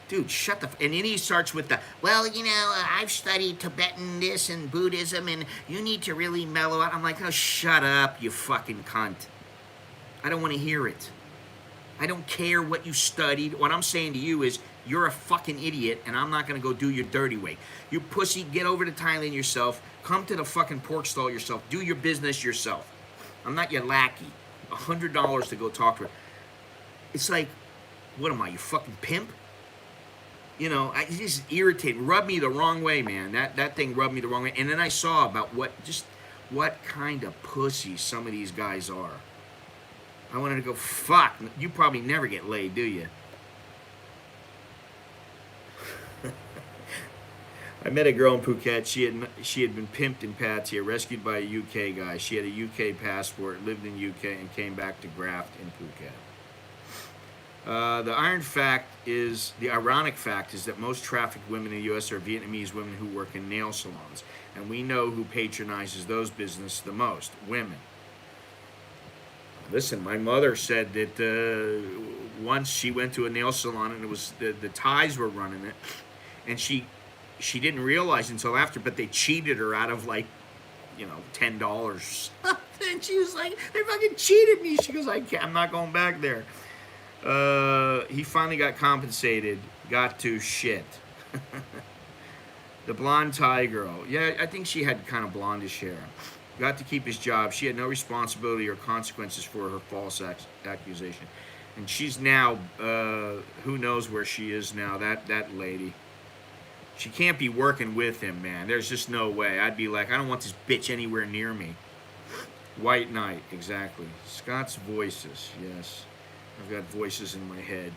dude, shut the... And then he starts with the, well, I've studied Tibetan this and Buddhism, and you need to really mellow out. I'm like, oh, shut up, you fucking cunt. I don't want to hear it. I don't care what you studied. What I'm saying to you is, you're a fucking idiot, and I'm not going to go do your dirty way. You pussy, get over to Thailand yourself. Come to the fucking pork stall yourself. Do your business yourself. I'm not your lackey. $100 to go talk to her. It's like, what am I, you fucking pimp? It's just irritating. Rubbed me the wrong way, man. That thing rubbed me the wrong way. And then I saw about what kind of pussy some of these guys are. I wanted to go, fuck, you probably never get laid, do you? I met a girl in Phuket. She had been pimped in Pattaya, rescued by a UK guy. She had a UK passport, lived in UK, and came back to graft in Phuket. The ironic fact is that most trafficked women in the U.S. are Vietnamese women who work in nail salons, and we know who patronizes those businesses the most: women. Listen, my mother said that once she went to a nail salon and it was the Thais were running it, and she didn't realize until after, but they cheated her out of like, $10. And she was like, they fucking cheated me. She goes, I'm not going back there. He finally got compensated, got to shit. The blonde Thai girl. Yeah, I think she had kind of blondish hair. Got to keep his job. She had no responsibility or consequences for her false accusation. And she's now, who knows where she is now, that lady. She can't be working with him, man. There's just no way. I'd be like, I don't want this bitch anywhere near me. White Knight, exactly. Scott's voices, yes. I've got voices in my head.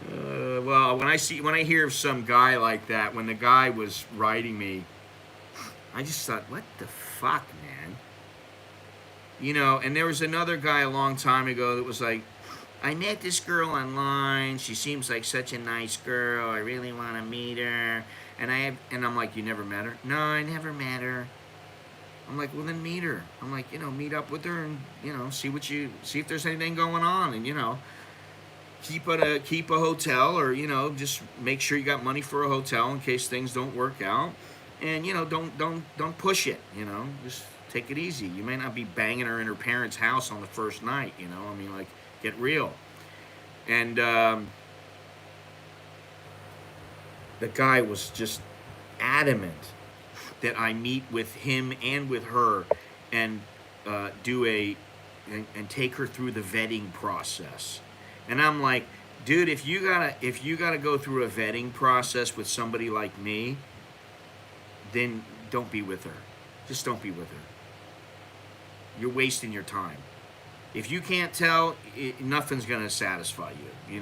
Well, when I hear of some guy like that, when the guy was writing me, I just thought, what the fuck, man? And there was another guy a long time ago that was like, I met this girl online. She seems like such a nice girl. I really want to meet her. And I'm like, you never met her? No, I never met her. I'm like, well, then meet her. I'm like, meet up with her and, see if there's anything going on, and, keep a hotel, or, just make sure you got money for a hotel in case things don't work out. And, don't push it, just take it easy. You may not be banging her in her parents' house on the first night, get real. And the guy was just adamant that I meet with him and with her and and take her through the vetting process. And I'm like, dude, if you gotta go through a vetting process with somebody like me, then don't be with her. Just don't be with her. You're wasting your time. If you can't tell, nothing's going to satisfy you,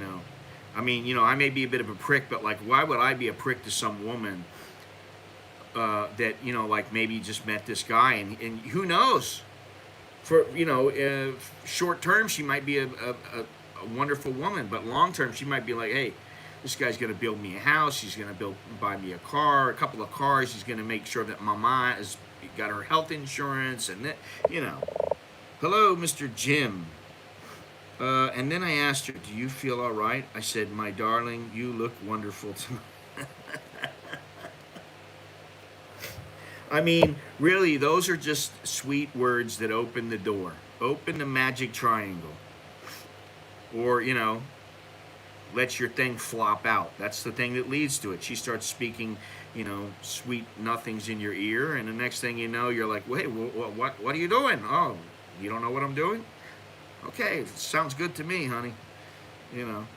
I mean, I may be a bit of a prick, but, like, why would I be a prick to some woman that, like, maybe just met this guy, and who knows? For, short term, she might be a wonderful woman, but long term, she might be like, hey, this guy's going to build me a house, he's going to buy me a car, a couple of cars, he's going to make sure that mama has got her health insurance, and that, Hello, Mr. Jim. And then I asked her, do you feel all right? I said, my darling, you look wonderful tonight. I mean, really, those are just sweet words that open the door. Open the magic triangle. or let your thing flop out. That's the thing that leads to it. She starts speaking, sweet nothings in your ear, and the next thing you know, you're like, wait, what are you doing? Oh, you don't know what I'm doing? Okay, sounds good to me, honey. You know.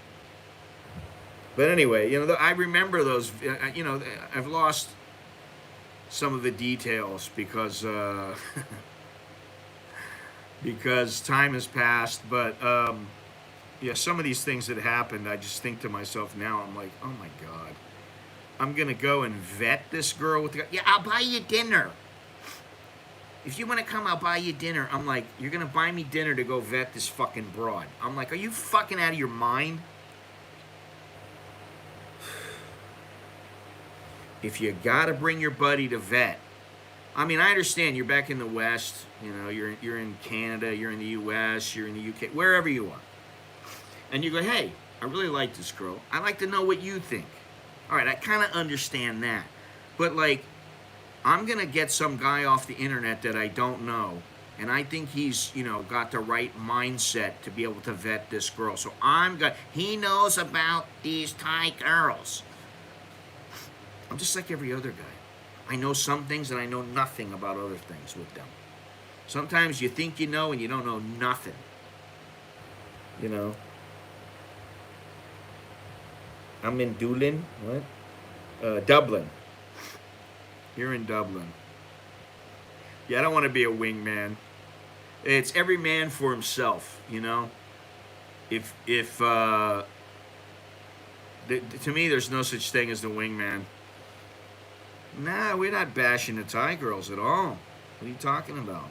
But anyway, I remember those. I've lost some of the details because because time has passed. But yeah, some of these things that happened, I just think to myself now. I'm like, oh my god, I'm gonna go and vet this girl with the. Yeah, I'll buy you dinner. If you want to come, I'll buy you dinner. I'm like, you're gonna buy me dinner to go vet this fucking broad. I'm like, are you fucking out of your mind? If you gotta bring your buddy to vet, I mean, I understand you're back in the West. You're in Canada, you're in the U.S., you're in the U.K., wherever you are, and you go, hey, I really like this girl. I'd like to know what you think. All right, I kind of understand that, but like, I'm gonna get some guy off the internet that I don't know, and I think he's got the right mindset to be able to vet this girl. So he knows about these Thai girls. I'm just like every other guy. I know some things and I know nothing about other things with them. Sometimes you think you know and you don't know nothing. I'm in Doolin. What? Dublin. You're in Dublin. Yeah, I don't want to be a wingman. It's every man for himself. If to me, there's no such thing as the wingman. Nah, we're not bashing the Thai girls at all. What are you talking about?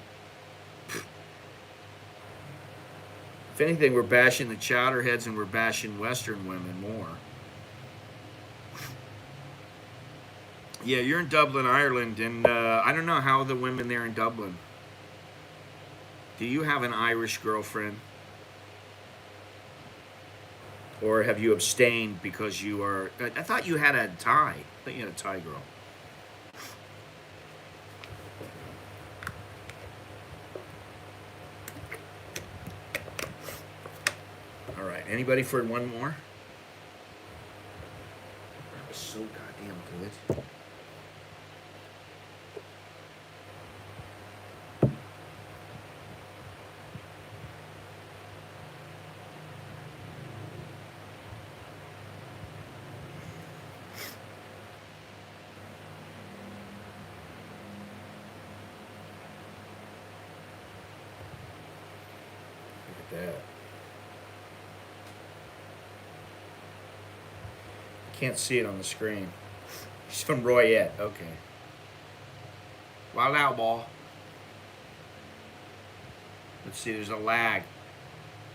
If anything, we're bashing the chowderheads and we're bashing Western women more. Yeah, you're in Dublin, Ireland, and I don't know how the women there in Dublin. Do you have an Irish girlfriend? Or have you abstained because you are... I thought you had a Thai. I thought you had a Thai girl. All right, anybody for one more? That was so goddamn good. Look at that. Can't see it on the screen. She's from Royette. Okay. Wild out, ball. Let's see. There's a lag.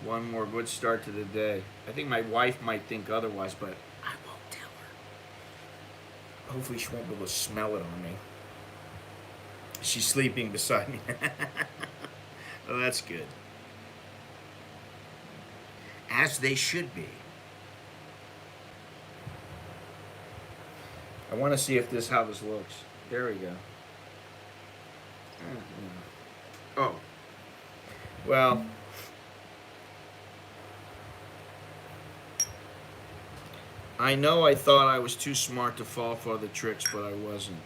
One more good start to the day. I think my wife might think otherwise, but I won't tell her. Hopefully, she won't be able to smell it on me. She's sleeping beside me. Well, that's good. As they should be. I want to see how this looks. There we go. Oh. Well. I know I thought I was too smart to fall for the tricks, but I wasn't.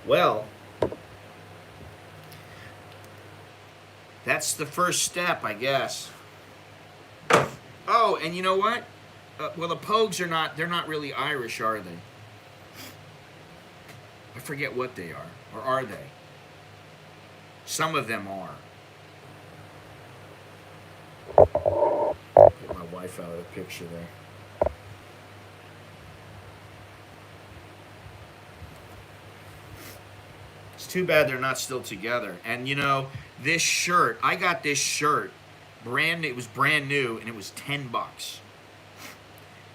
Well, that's the first step, I guess. Oh, and you know what? Well, the Pogues they're not really Irish, are they? I forget what they are. Or are they? Some of them are. Get my wife out of the picture there. It's too bad they're not still together. And this shirt, I got this shirt. It was brand new, and it was $10.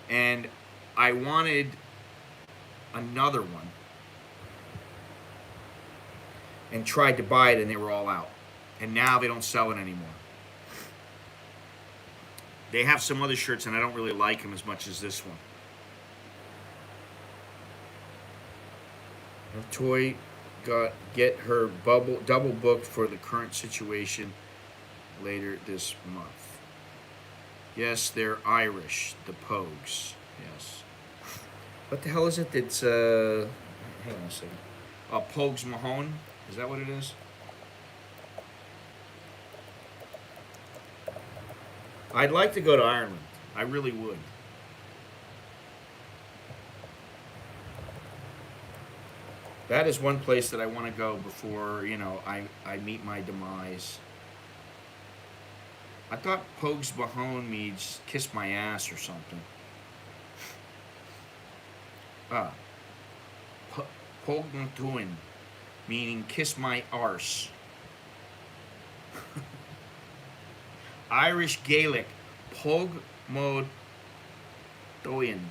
And I wanted another one, and tried to buy it, and they were all out. And now they don't sell it anymore. They have some other shirts, and I don't really like them as much as this one. A toy get her double booked for the current situation later this month. Yes, they're Irish, the Pogues. Yes. What the hell is it? It's hang on a second. Pogues Mahone. Is that what it is? I'd like to go to Ireland. I really would. That is one place that I want to go before, I meet my demise. I thought Pogues Mahone means kiss my ass or something. Ah, Pogue Mahone, meaning kiss my arse. Irish Gaelic, Pogue Mod Doin,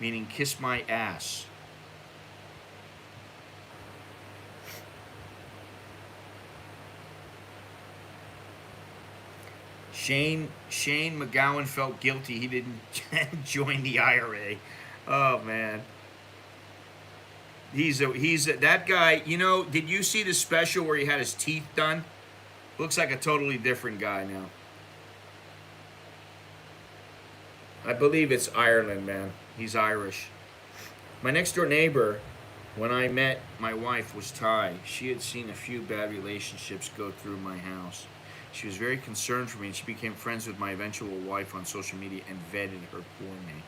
meaning kiss my ass. Shane McGowan felt guilty he didn't join the IRA. Oh man. That guy, did you see the special where he had his teeth done? Looks like a totally different guy now. I believe it's Ireland, man. He's Irish. My next door neighbor, when I met my wife, was Thai. She had seen a few bad relationships go through my house. She was very concerned for me, and she became friends with my eventual wife on social media and vetted her for me.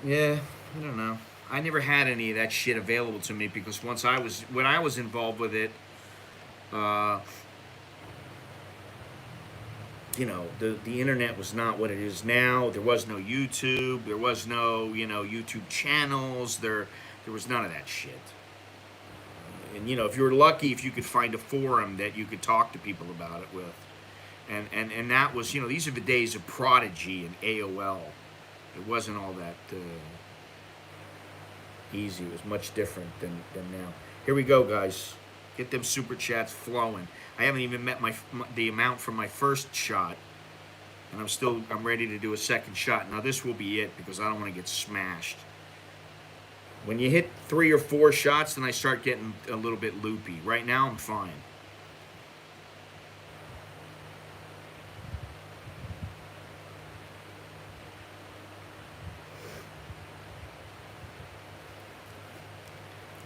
Yeah, I don't know. I never had any of that shit available to me because when I was involved with it, uh, the internet was not what it is now. There was no YouTube. There was no, YouTube channels. There was none of that shit. And if you were lucky, if you could find a forum that you could talk to people about it with, and that was, these are the days of Prodigy and AOL. It wasn't all that easy. It was much different than now. Here we go, guys. Get them super chats flowing. I haven't even met the amount from my first shot, and I'm ready to do a second shot. Now this will be it because I don't want to get smashed. When you hit 3 or 4 shots, then I start getting a little bit loopy. Right now, I'm fine.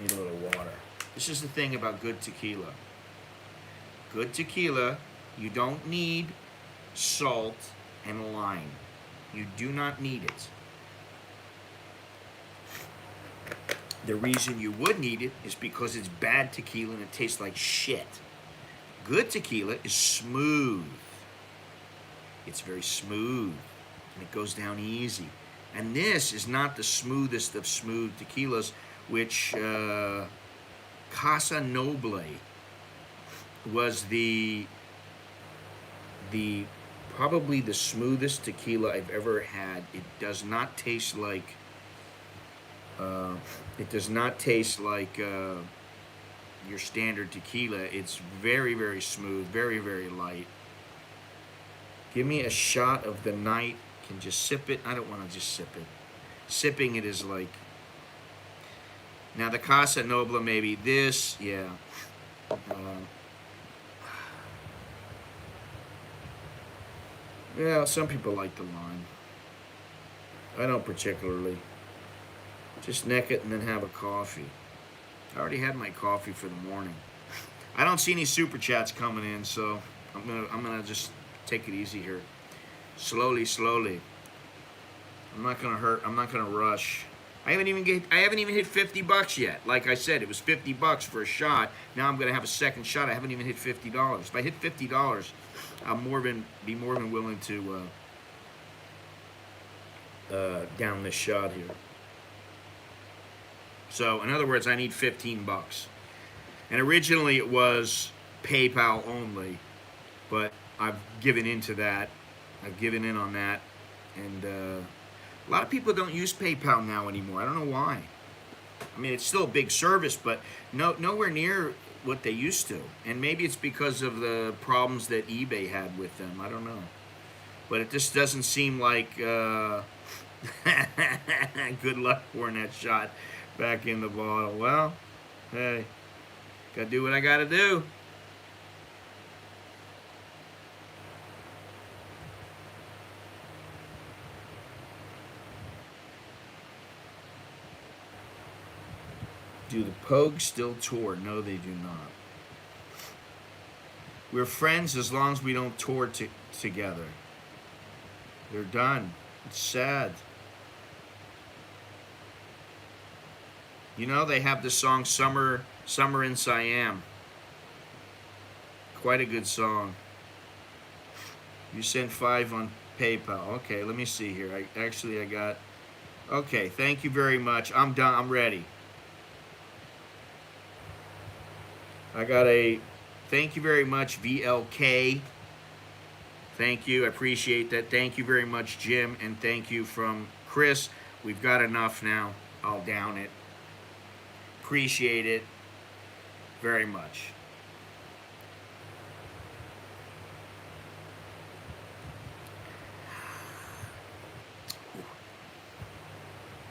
Need a little water. This is the thing about good tequila. Good tequila, you don't need salt and lime. You do not need it. The reason you would need it is because it's bad tequila and it tastes like shit. Good tequila is smooth. It's very smooth and it goes down easy. And this is not the smoothest of smooth tequilas, which Casa Noble was the probably the smoothest tequila I've ever had. It does not taste like your standard tequila. It's very, very smooth, very, very light. Give me a shot of the night. Can just sip it. I don't want to just sip it. Sipping it is like. Now the Casa Noble, maybe this, yeah. Yeah, some people like the lime. I don't particularly. Just neck it and then have a coffee. I already had my coffee for the morning. I don't see any super chats coming in, so I'm gonna just take it easy here. Slowly. I'm not gonna rush. I haven't even hit $50 yet. Like I said, it was $50 for a shot. Now I'm gonna have a second shot. I haven't even hit $50. If I hit $50, I'll be more than willing to down this shot here. So in other words, I need $15. And originally it was PayPal only, but I've given into that. I've given in on that, and a lot of people don't use PayPal now anymore. I don't know why. I mean, it's still a big service, but nowhere near what they used to. And maybe it's because of the problems that eBay had with them. I don't know. But it just doesn't seem like good luck for that shot. Back in the bottle. Well, hey, gotta do what I gotta do. Do the Pogues still tour? No, they do not. We're friends as long as we don't tour together. They're done. It's sad. You know, they have the song Summer in Siam. Quite a good song. You sent 5 on PayPal. Okay, let me see here. I got... Okay, thank you very much. I'm done. I'm ready. I got a... Thank you very much, VLK. Thank you. I appreciate that. Thank you very much, Jim. And thank you from Chris. We've got enough now. I'll down it. Appreciate it very much.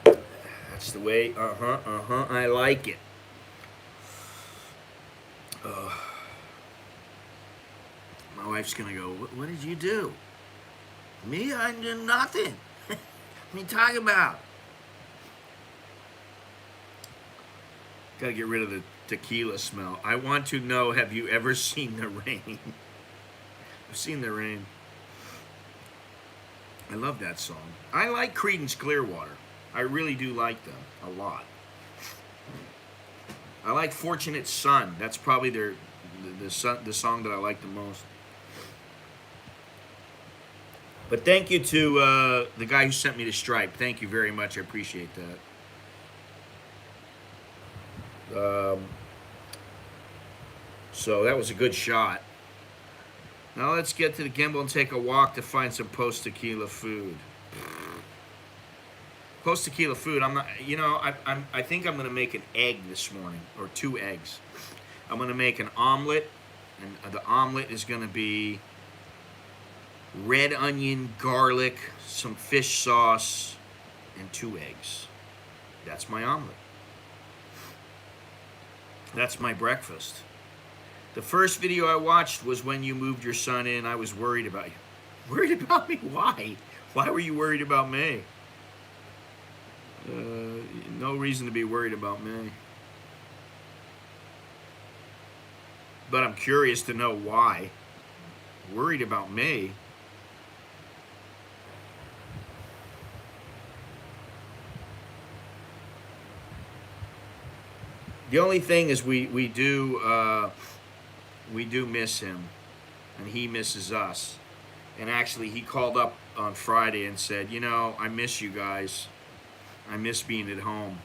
That's the way. I like it. My wife's gonna go, what did you do? Me? I did nothing. What are you talking about? Gotta get rid of the tequila smell. I want to know, have you ever seen the rain? I've seen the rain. I love that song. I like Creedence Clearwater. I really do like them a lot. I like Fortunate Son. That's probably the song that I like the most. But thank you to the guy who sent me the stripe. Thank you very much. I appreciate that. So that was a good shot. Now let's get to the gimbal and take a walk to find some post-tequila food. Post-tequila food, I'm not, you know, I think I'm gonna make an egg this morning, or 2 eggs. I'm gonna make an omelet, and the omelet is gonna be red onion, garlic, some fish sauce, and 2 eggs. That's my omelet. That's my breakfast. The first video I watched was when you moved your son in. I was worried about you. Worried about me? Why? Why were you worried about me? No reason to be worried about me. But I'm curious to know why. Worried about me? The only thing is we do miss him, and he misses us. And actually, he called up on Friday and said, you know, I miss you guys. I miss being at home.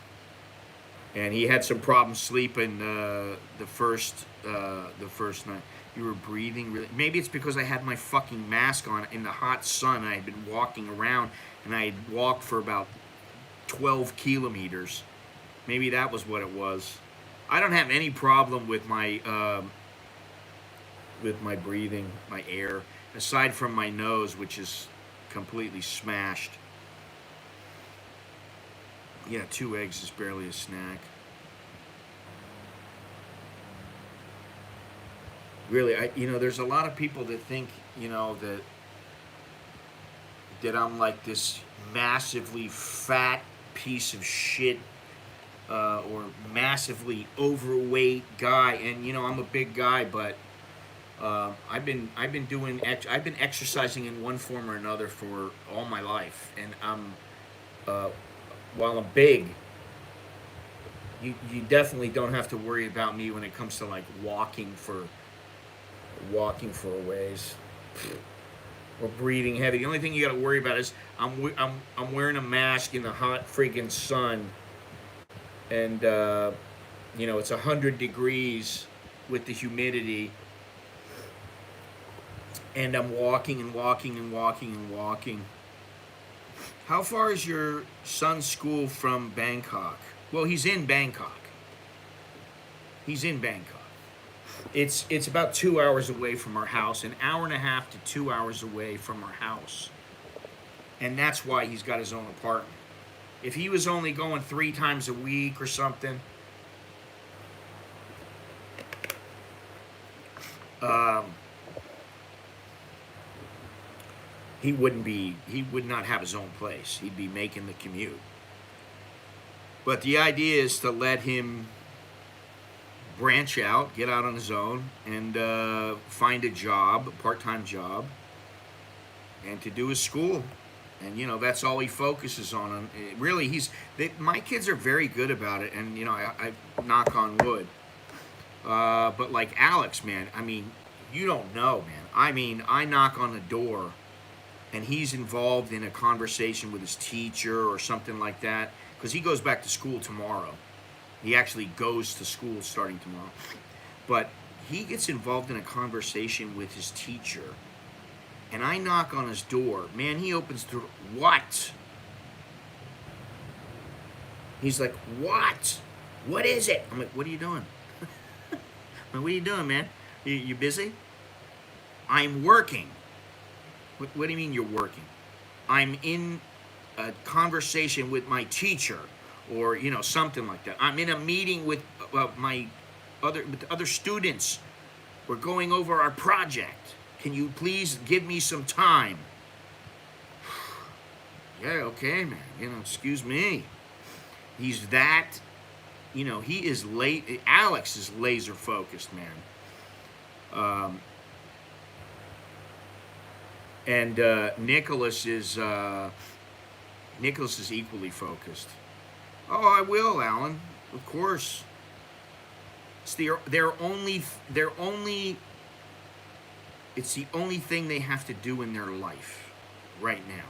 And he had some problems sleeping the first night. You were breathing really. Maybe it's because I had my fucking mask on in the hot sun. I had been walking around, and I had walked for about 12 kilometers. Maybe that was what it was. I don't have any problem with my breathing, my air, aside from my nose, which is completely smashed. Yeah, 2 eggs is barely a snack. Really, you know, there's a lot of people that think, you know, that I'm like this massively fat piece of shit, or massively overweight guy, and you know, I'm a big guy, but I've been exercising in one form or another for all my life, and while I'm big, you definitely don't have to worry about me when it comes to like walking for a ways or breathing heavy. The only thing you got to worry about is I'm wearing a mask in the hot freaking sun, and you know, it's 100 degrees with the humidity, and I'm walking and walking and walking and walking. How far is your son's school from Bangkok? Well, he's in Bangkok. He's in Bangkok. It's about 2 hours away from our house, 1.5 hours to 2 hours away from our house. And that's why he's got his own apartment. If he was only going 3 times a week or something, um, he would not have his own place. He'd be making the commute. But the idea is to let him branch out, get out on his own, and find a job, a part-time job, and to do his school. And that's all he focuses on. Really, my kids are very good about it, and I knock on wood. But like Alex, man, I mean, you don't know, man. I mean, I knock on the door, and he's involved in a conversation with his teacher or something like that, because he goes back to school tomorrow. He actually goes to school starting tomorrow. But he gets involved in a conversation with his teacher, and I knock on his door. Man, he opens the door. What? He's like, what? What is it? I'm like, what are you doing? I'm like, what are you doing, man? You busy? I'm working. What do you mean you're working? I'm in a conversation with my teacher, or something like that. I'm in a meeting with other students. We're going over our project. Can you please give me some time? Yeah, okay, man. Excuse me. He's that. He is late. Alex is laser focused, man. And Nicholas is equally focused. Oh, I will, Alan. Of course. It's the only thing they have to do in their life right now.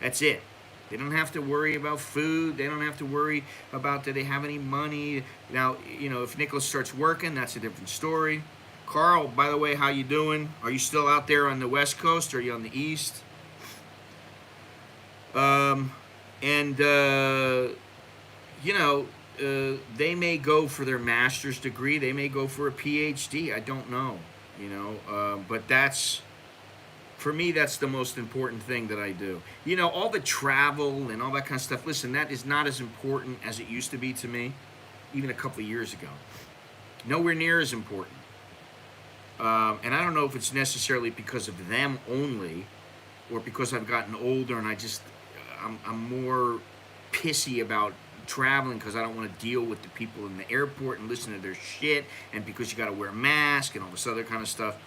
That's it. They don't have to worry about food. They don't have to worry about, do they have any money. Now, if Nicholas starts working, that's a different story. Carl, by the way, how you doing? Are you still out there on the West Coast, or are you on the East? They may go for their master's degree. They may go for a PhD. I don't know, but for me, that's the most important thing that I do. All the travel and all that kind of stuff. Listen, that is not as important as it used to be to me, even a couple of years ago. Nowhere near as important. And I don't know if it's necessarily because of them only, or because I've gotten older and I'm more pissy about traveling because I don't want to deal with the people in the airport and listen to their shit, and because you got to wear a mask and all this other kind of stuff.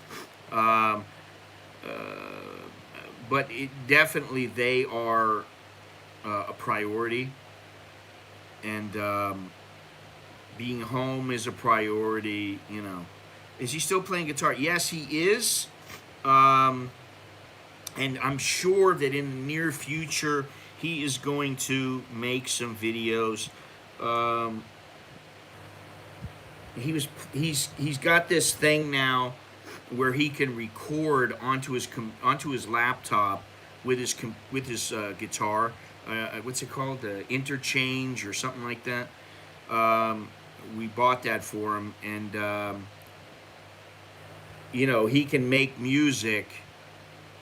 But definitely they are a priority, and being home is a priority. Is he still playing guitar? Yes, he is. And I'm sure that in the near future he is going to make some videos. He's got this thing now where he can record onto his laptop with his guitar. What's it called? Interchange or something like that. We bought that for him, and he can make music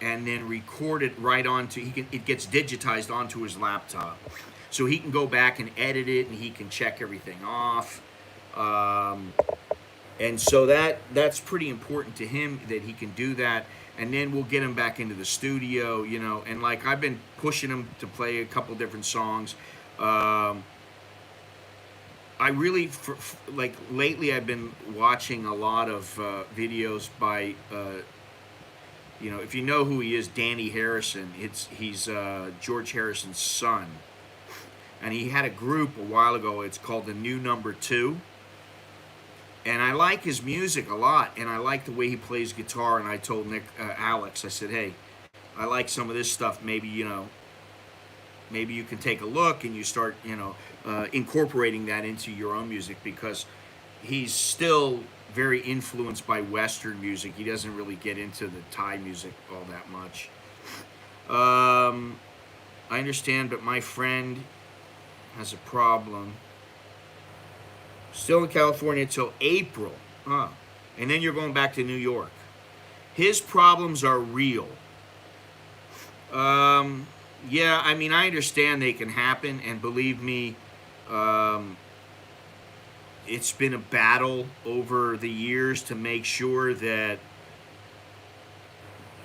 and then record it right onto. It gets digitized onto his laptop, so he can go back and edit it, and he can check everything off. And so that's pretty important to him, that he can do that. And then we'll get him back into the studio, and like I've been pushing him to play a couple different songs. I really, like lately, I've been watching a lot of videos by, if you know who he is, Danny Harrison. He's George Harrison's son, and he had a group a while ago. It's called the New Number Two, and I like his music a lot, and I like the way he plays guitar. And I told Alex, I said, hey, I like some of this stuff. Maybe maybe you can take a look and you start, incorporating that into your own music, because he's still very influenced by Western music. He doesn't really get into the Thai music all that much. I understand, but my friend has a problem. Still in California until April. Huh. And then you're going back to New York. His problems are real. Yeah, I mean, I understand they can happen, and believe me, um, it's been a battle over the years to make sure that,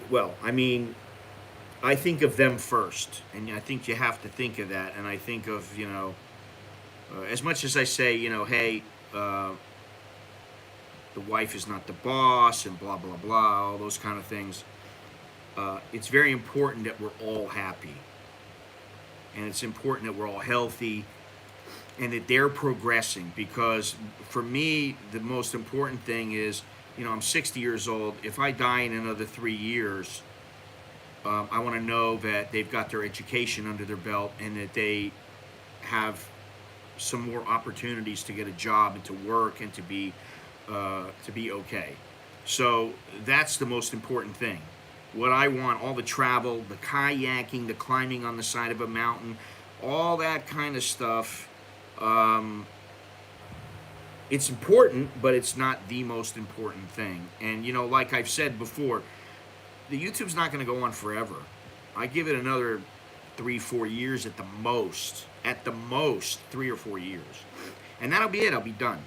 well, I mean, I think of them first, and I think you have to think of that. And I think of, as much as I say, hey, uh, the wife is not the boss, and blah blah blah, all those kind of things. It's very important that we're all happy, and it's important that we're all healthy, and that they're progressing. Because for me, the most important thing is, I'm 60 years old. If I die in another 3 years, I want to know that they've got their education under their belt, and that they have some more opportunities to get a job and to work and to be okay. So that's the most important thing. What I want, all the travel, the kayaking, the climbing on the side of a mountain, all that kind of stuff. Um, it's important, but it's not the most important thing. And like I've said before, the YouTube's not going to go on forever. I give it another 3, 4 years at the most. At the most, 3 or 4 years, and that'll be it. I'll be done.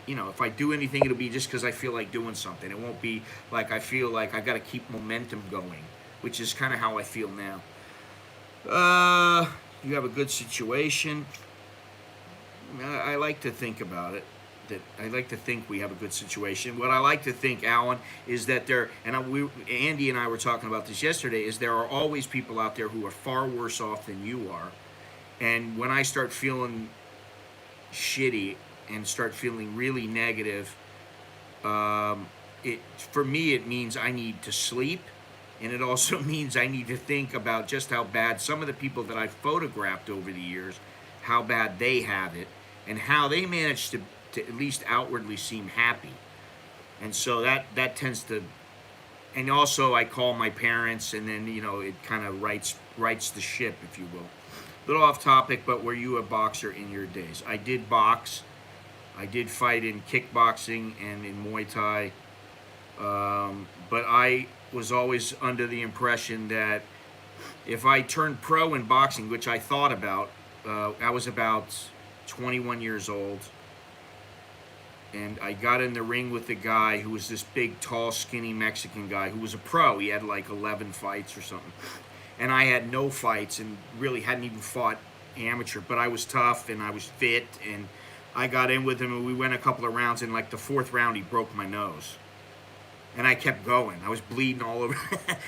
If I do anything, it'll be just because I feel like doing something. It won't be like I feel like I got to keep momentum going, which is kind of how I feel now. You have a good situation. I like to think about it. That I like to think we have a good situation. What I like to think, Alan, is that Andy and I were talking about this yesterday, is there are always people out there who are far worse off than you are. And when I start feeling shitty and start feeling really negative, for me it means I need to sleep, and it also means I need to think about just how bad some of the people that I've photographed over the years, how bad they have it, and how they manage to at least outwardly seem happy. And so that tends to, and also I call my parents, and then it kind of rights the ship, if you will. A little off topic, but were you a boxer in your days? I did box. I did fight in kickboxing and in Muay Thai. But I was always under the impression that if I turned pro in boxing, which I thought about, I was about 21 years old, and I got in the ring with a guy who was this big, tall, skinny Mexican guy who was a pro. He had like 11 fights or something. And I had no fights and really hadn't even fought amateur, but I was tough and I was fit, and I got in with him, and we went a couple of rounds. In like the fourth round, he broke my nose. And I kept going. I was bleeding all over.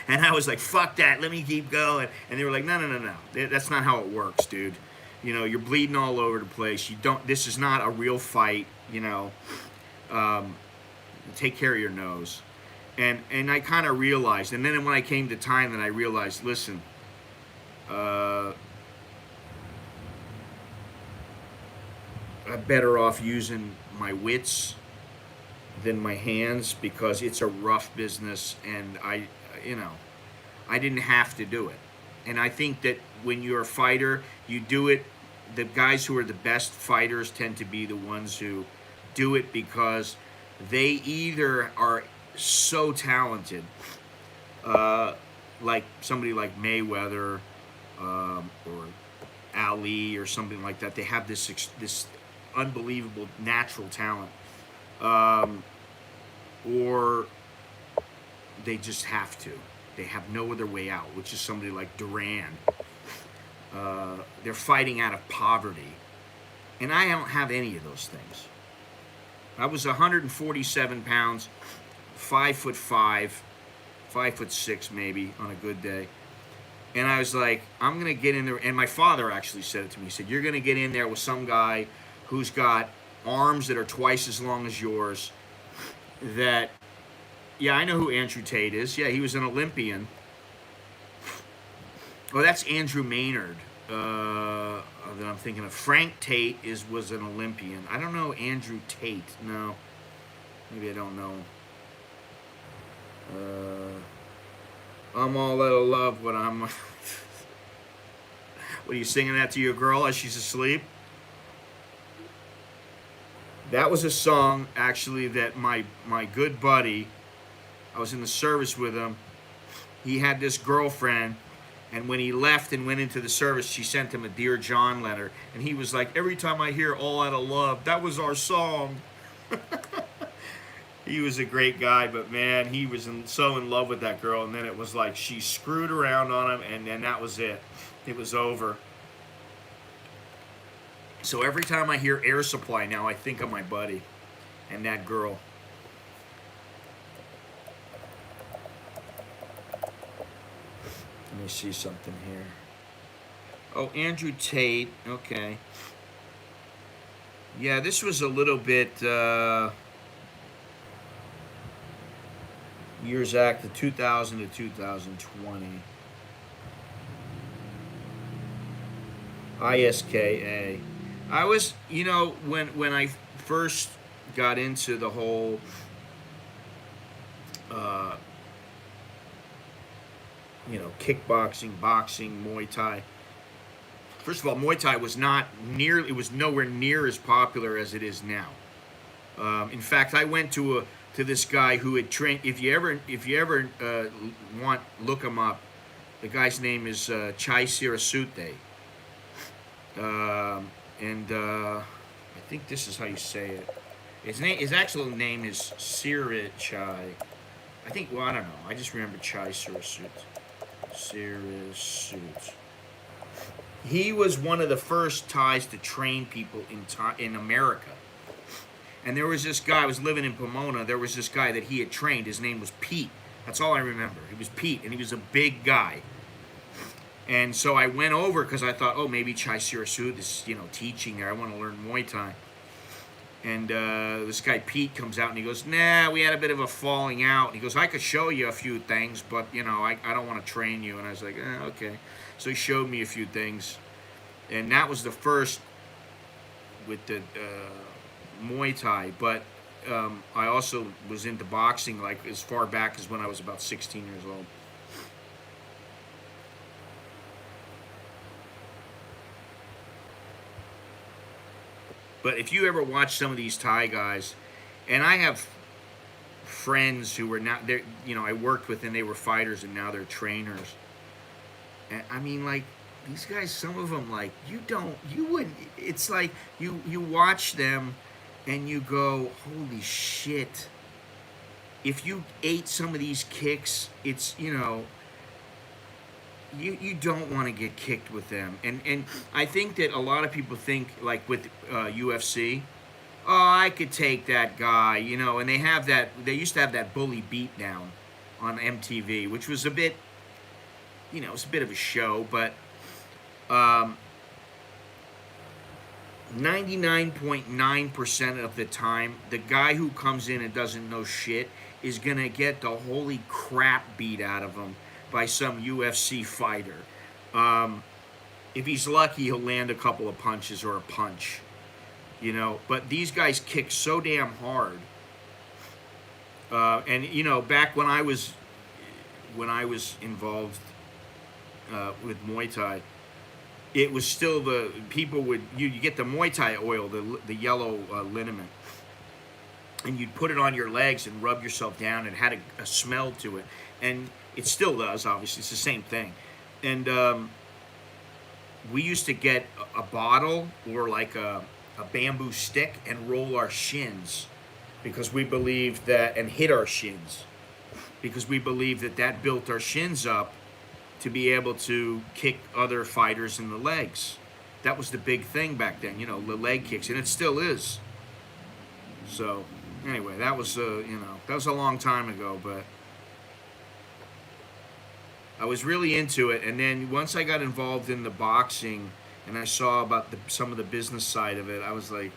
And I was like, fuck that, let me keep going. And they were like, no. That's not how it works, dude. You're bleeding all over the place. This is not a real fight, Take care of your nose. And I kind of realized, and then when I came to time, that I realized, listen, I'm better off using my wits than my hands, because it's a rough business, and I didn't have to do it. And I think that when you're a fighter, you do it. The guys who are the best fighters tend to be the ones who do it because they either are so talented, like somebody like Mayweather, or Ali or something like that. They have this unbelievable natural talent, or they just have to. They have no other way out, which is somebody like Duran. They're fighting out of poverty, and I don't have any of those things. I was 147 pounds, 5'5", 5'6" maybe on a good day. And I was like, I'm going to get in there. And my father actually said it to me. He said, you're going to get in there with some guy who's got arms that are twice as long as yours. Yeah, I know who Andrew Tate is. Yeah, he was an Olympian. Oh, that's Andrew Maynard that I'm thinking of. Frank Tate was an Olympian. I don't know Andrew Tate. No. Maybe I don't know. I'm all out of love when I'm... What, are you singing that to your girl as she's asleep? That was a song, actually, that my good buddy, I was in the service with him. He had this girlfriend, And when he left and went into the service, she sent him a Dear John letter. And he was like, every time I hear All Out of Love, that was our song. He was a great guy, but man, he was so in love with that girl. And then it was like she screwed around on him, and then that was it. It was over. So every time I hear Air Supply now, I think of my buddy and that girl. Let me see something here. Oh, Andrew Tate. Okay. Yeah, this was a little bit years active, 2000 to 2020. ISKA. I was, when I first got into the whole kickboxing, boxing, Muay Thai. First of all, Muay Thai was nowhere near as popular as it is now. In fact, I went to this guy who had trained. If you ever look him up. The guy's name is Chai Sirasute, and I think this is how you say it. His actual name is Sirit Chai. I think. Well, I don't know. I just remember Chai Sirasute. Sirasute. He was one of the first Thais to train people in America. And there was this guy, I was living in Pomona, there was this guy that he had trained. His name was Pete. That's all I remember. He was Pete, and he was a big guy. And so I went over because I thought, oh, maybe Chai Sirasut is, teaching there. I want to learn Muay Thai. And this guy Pete comes out and he goes, nah, we had a bit of a falling out. He goes, I could show you a few things, but, I don't want to train you. And I was like, okay. So he showed me a few things. And that was the first with the Muay Thai. But I also was into boxing like as far back as when I was about 16 years old. But if you ever watch some of these Thai guys, and I have friends who were not there, I worked with and they were fighters and now they're trainers. And I mean, like, these guys, some of them, like, you wouldn't, it's like you watch them and you go, holy shit. If you ate some of these kicks, it's, you don't want to get kicked with them. And I think that a lot of people think, like with UFC, oh, I could take that guy, and they used to have that bully beatdown on MTV, which was a bit, it was a bit of a show, but 99.9% of the time, the guy who comes in and doesn't know shit is going to get the holy crap beat out of him by some UFC fighter. If he's lucky, he'll land a couple of punches or a punch, But these guys kick so damn hard. And back when I was involved with Muay Thai, it was still you get the Muay Thai oil, the yellow liniment, and you'd put it on your legs and rub yourself down. It had a smell to it, and it still does, obviously. It's the same thing. And we used to get a bottle or like a bamboo stick and roll our shins because we believed that, and hit our shins because we believed that built our shins up to be able to kick other fighters in the legs. That was the big thing back then, the leg kicks, and it still is. So, anyway, that was a long time ago, but I was really into it. And then once I got involved in the boxing and I saw about some of the business side of it, I was like,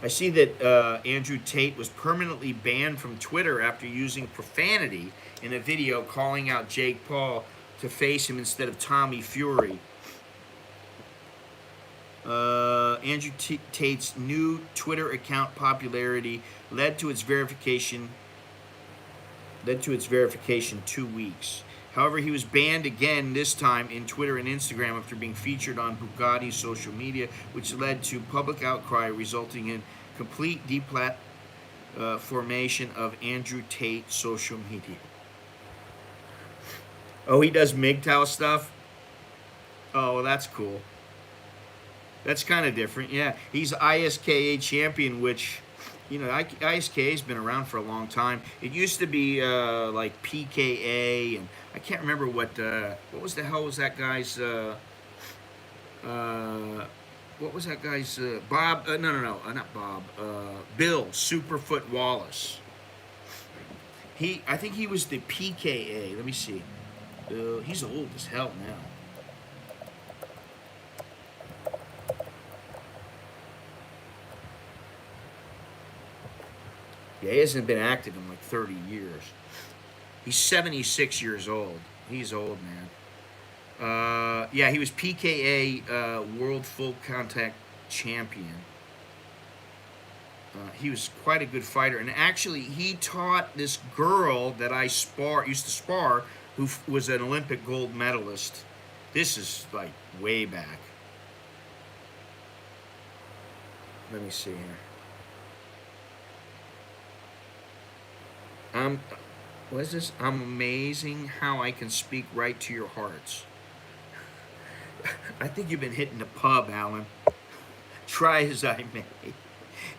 I see that Andrew Tate was permanently banned from Twitter after using profanity in a video calling out Jake Paul to face him instead of Tommy Fury. Andrew Tate's new Twitter account popularity led to its verification 2 weeks. However, he was banned again, this time in Twitter and Instagram, after being featured on Bugatti's social media, which led to public outcry, resulting in complete formation of Andrew Tate social media. Oh, he does MGTOW stuff? Oh, well, that's cool. That's kind of different. Yeah, he's ISKA champion, which, you know, ISKA has been around for a long time. It used to be like PKA, and I can't remember what was the hell was that guy's uh, what was that guy's Bob? No, not Bob. Bill Superfoot Wallace. I think he was the PKA. Let me see. He's old as hell now. Yeah, he hasn't been active in like 30 years. He's 76 years old. He's old, man. Yeah, he was PKA World Full Contact Champion. He was quite a good fighter, and actually, he taught this girl that I used to spar, who was an Olympic gold medalist. This is like way back. Let me see here. What is this? I'm amazing how I can speak right to your hearts. I think you've been hitting the pub, Alan. Try as I may.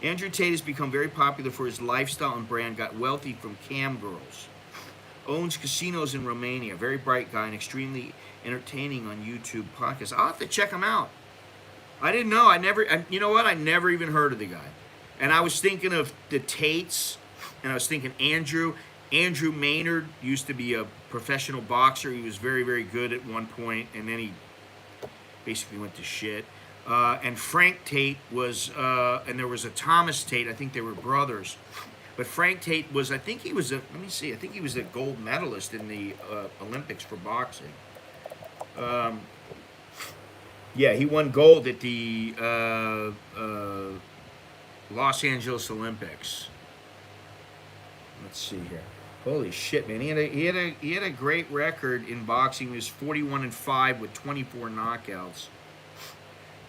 Andrew Tate has become very popular for his lifestyle and brand, got wealthy from cam girls. Owns casinos in Romania. Very bright guy and extremely entertaining on YouTube podcasts. I'll have to check him out. I didn't know. You know what? I never even heard of the guy. And I was thinking of the Tates, and I was thinking Andrew Maynard used to be a professional boxer. He was very, very good at one point, and then he basically went to shit. And Frank Tate was, and there was a Thomas Tate. I think they were brothers. But Frank Tate was, I think he was let me see, I think he was a gold medalist in the Olympics for boxing. Yeah, he won gold at the Los Angeles Olympics. Let's see here. Holy shit, man! He had a great record in boxing. He was 41-5 with 24 knockouts.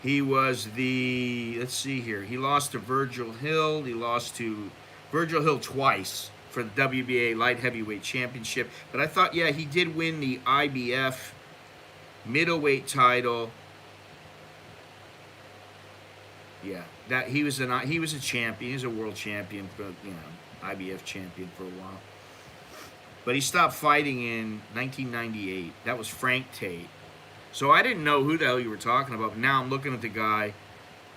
He was let's see here. He lost to Virgil Hill. He lost to Virgil Hill twice for the WBA light heavyweight championship. But I thought, yeah, he did win the IBF middleweight title. Yeah, that he was a champion. He was a world champion for, IBF champion for a while. But he stopped fighting in 1998. That was Frank Tate. So I didn't know who the hell you were talking about. But now I'm looking at the guy,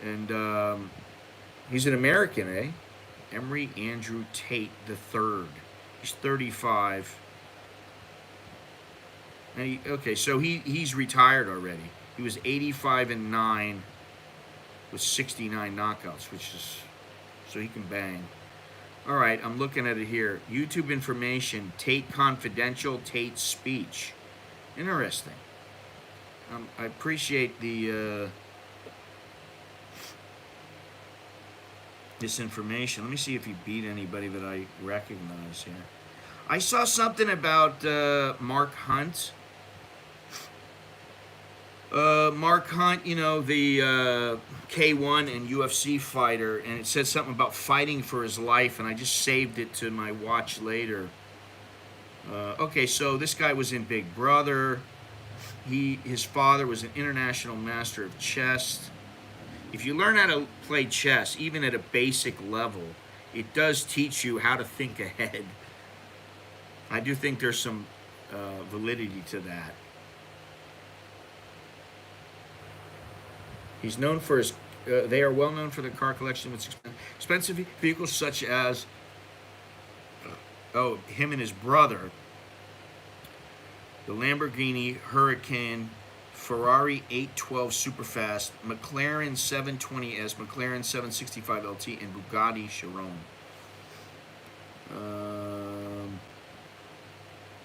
and he's an American, eh? Emory Andrew Tate III. He's 35. And so he's retired already. He was 85-9 with 69 knockouts, which is, so he can bang. All right, I'm looking at it here. YouTube information, Tate Confidential, Tate Speech. Interesting. I appreciate this information. Let me see if he beat anybody that I recognize here. I saw something about Mark Hunt. Mark Hunt, the K1 and UFC fighter, and it said something about fighting for his life, and I just saved it to my watch later. Okay, so this guy was in Big Brother. His father was an international master of chess. If you learn how to play chess, even at a basic level, it does teach you how to think ahead. I do think there's some validity to that. He's known for his, they are well known for their car collection with expensive vehicles such as, him and his brother, the Lamborghini Huracan, Ferrari 812 Superfast, McLaren 720S, McLaren 765 LT, and Bugatti Chiron.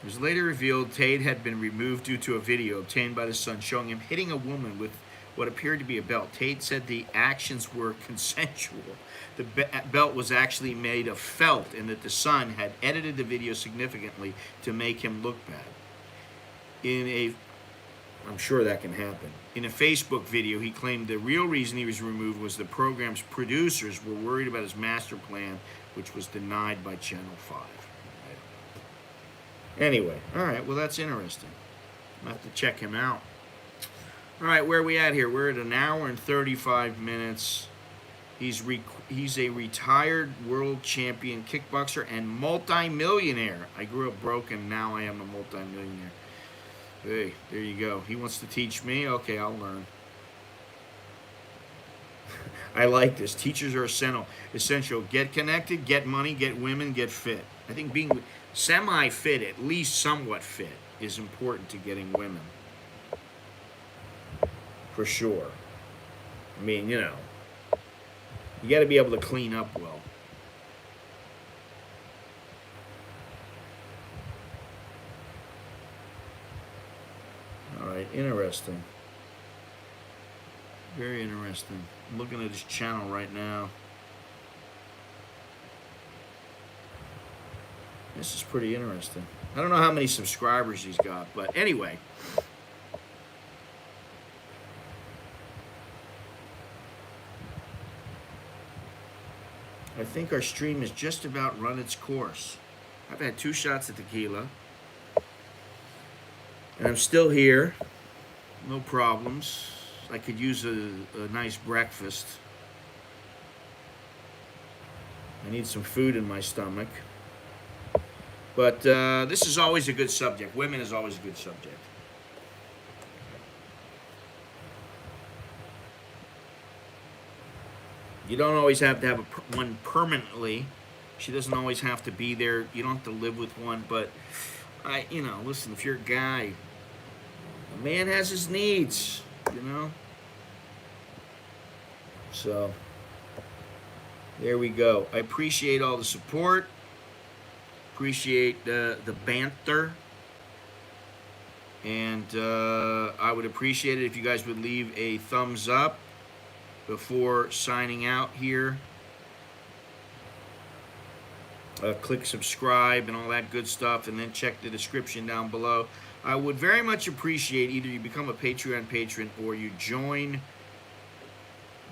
It was later revealed Tate had been removed due to a video obtained by the son showing him hitting a woman with what appeared to be a belt. Tate said the actions were consensual. The belt was actually made of felt, and that the son had edited the video significantly to make him look bad. In a I'm sure that can happen. In a Facebook video, he claimed the real reason he was removed was the program's producers were worried about his master plan, which was denied by Channel 5. Anyway, all right, well, that's interesting. I'll have to check him out. All right, where are we at here? We're at an hour and 35 minutes. He's a retired world champion kickboxer and multi-millionaire. I grew up broke, and now I am a multi-millionaire. Hey, there you go. He wants to teach me. Okay, I'll learn. I like this. Teachers are essential. Get connected, get money, get women, get fit. I think being semi-fit, at least somewhat fit, is important to getting women. For sure. I mean, you know, you got to be able to clean up well. All right, interesting. Very interesting. I'm looking at his channel right now. This is pretty interesting. I don't know how many subscribers he's got, but anyway. I think our stream has just about run its course. I've had 2 shots of tequila. And I'm still here. No problems. I could use a nice breakfast. I need some food in my stomach. But this is always a good subject. Women is always a good subject. You don't always have to have one permanently. She doesn't always have to be there. You don't have to live with one. But, listen, if you're a guy, a man has his needs, you know. So, there we go. I appreciate all the support. Appreciate the banter. And I would appreciate it if you guys would leave a thumbs up before signing out here. Click subscribe and all that good stuff, and then check the description down below. I would very much appreciate either you become a Patreon patron or you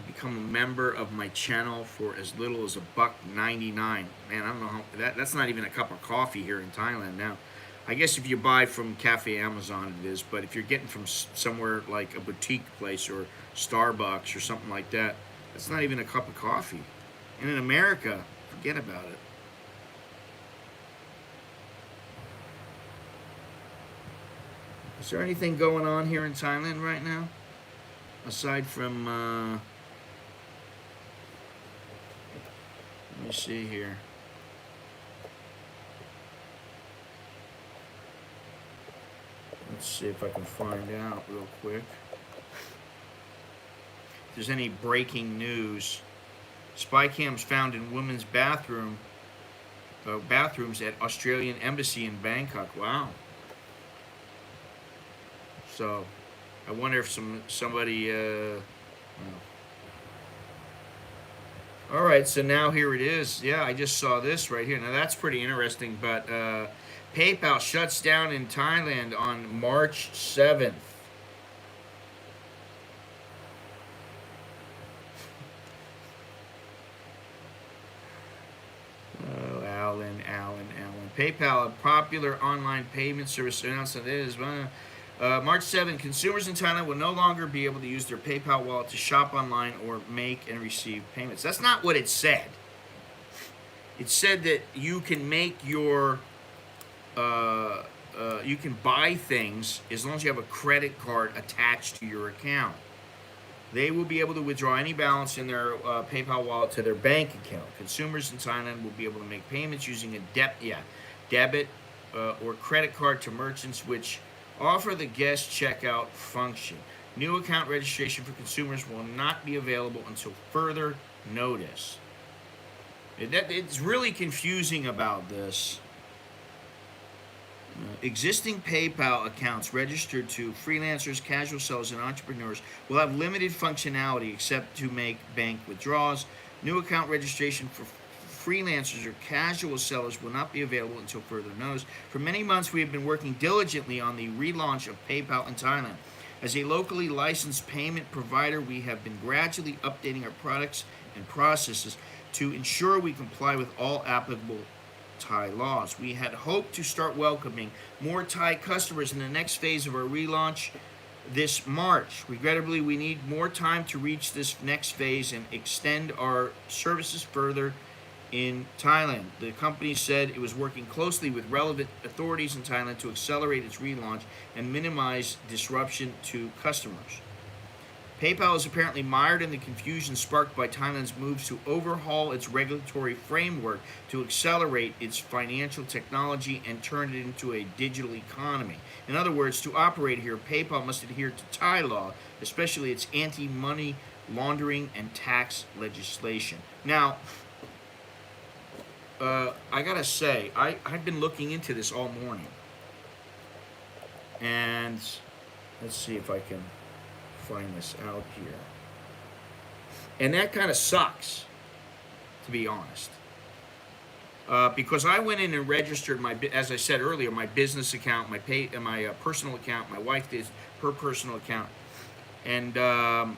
become a member of my channel for as little as $1.99. Man, I don't know how that's not even a cup of coffee here in Thailand now. I guess if you buy from Cafe Amazon it is, but if you're getting from somewhere like a boutique place or Starbucks or something like that, that's not even a cup of coffee. And in America, forget about it. Is there anything going on here in Thailand right now? Aside from, let me see here. Let's see if I can find out real quick. If there's any breaking news. Spy cams found in women's bathrooms at Australian Embassy in Bangkok. Wow. So, I wonder if somebody. All right, so now here it is. Yeah, I just saw this right here. Now that's pretty interesting. But PayPal shuts down in Thailand on March 7th. Oh, Alan. PayPal, a popular online payment service, announced that it is. March 7th, consumers in Thailand will no longer be able to use their PayPal wallet to shop online or make and receive payments. That's not what it said. It said that you can make your, you can buy things as long as you have a credit card attached to your account. They will be able to withdraw any balance in their PayPal wallet to their bank account. Consumers in Thailand will be able to make payments using a debit or credit card to merchants which offer the guest checkout function. New account registration for consumers will not be available until further notice. It's really confusing about this. Existing PayPal accounts registered to freelancers, casual sellers, and entrepreneurs will have limited functionality except to make bank withdrawals. New account registration for freelancers or casual sellers will not be available until further notice. For many months, we have been working diligently on the relaunch of PayPal in Thailand. As a locally licensed payment provider, we have been gradually updating our products and processes to ensure we comply with all applicable Thai laws. We had hoped to start welcoming more Thai customers in the next phase of our relaunch this March. Regrettably, we need more time to reach this next phase and extend our services further in Thailand. The company said it was working closely with relevant authorities in Thailand to accelerate its relaunch and minimize disruption to customers. PayPal is apparently mired in the confusion sparked by Thailand's moves to overhaul its regulatory framework to accelerate its financial technology and turn it into a digital economy. In other words, to operate here, PayPal must adhere to Thai law, especially its anti-money laundering and tax legislation. Now, I gotta say, I've been looking into this all morning. And let's see if I can find this out here. And that kind of sucks, to be honest. Because I went in and registered my, as I said earlier, my business account, my personal account. My wife did her personal account, and yeah,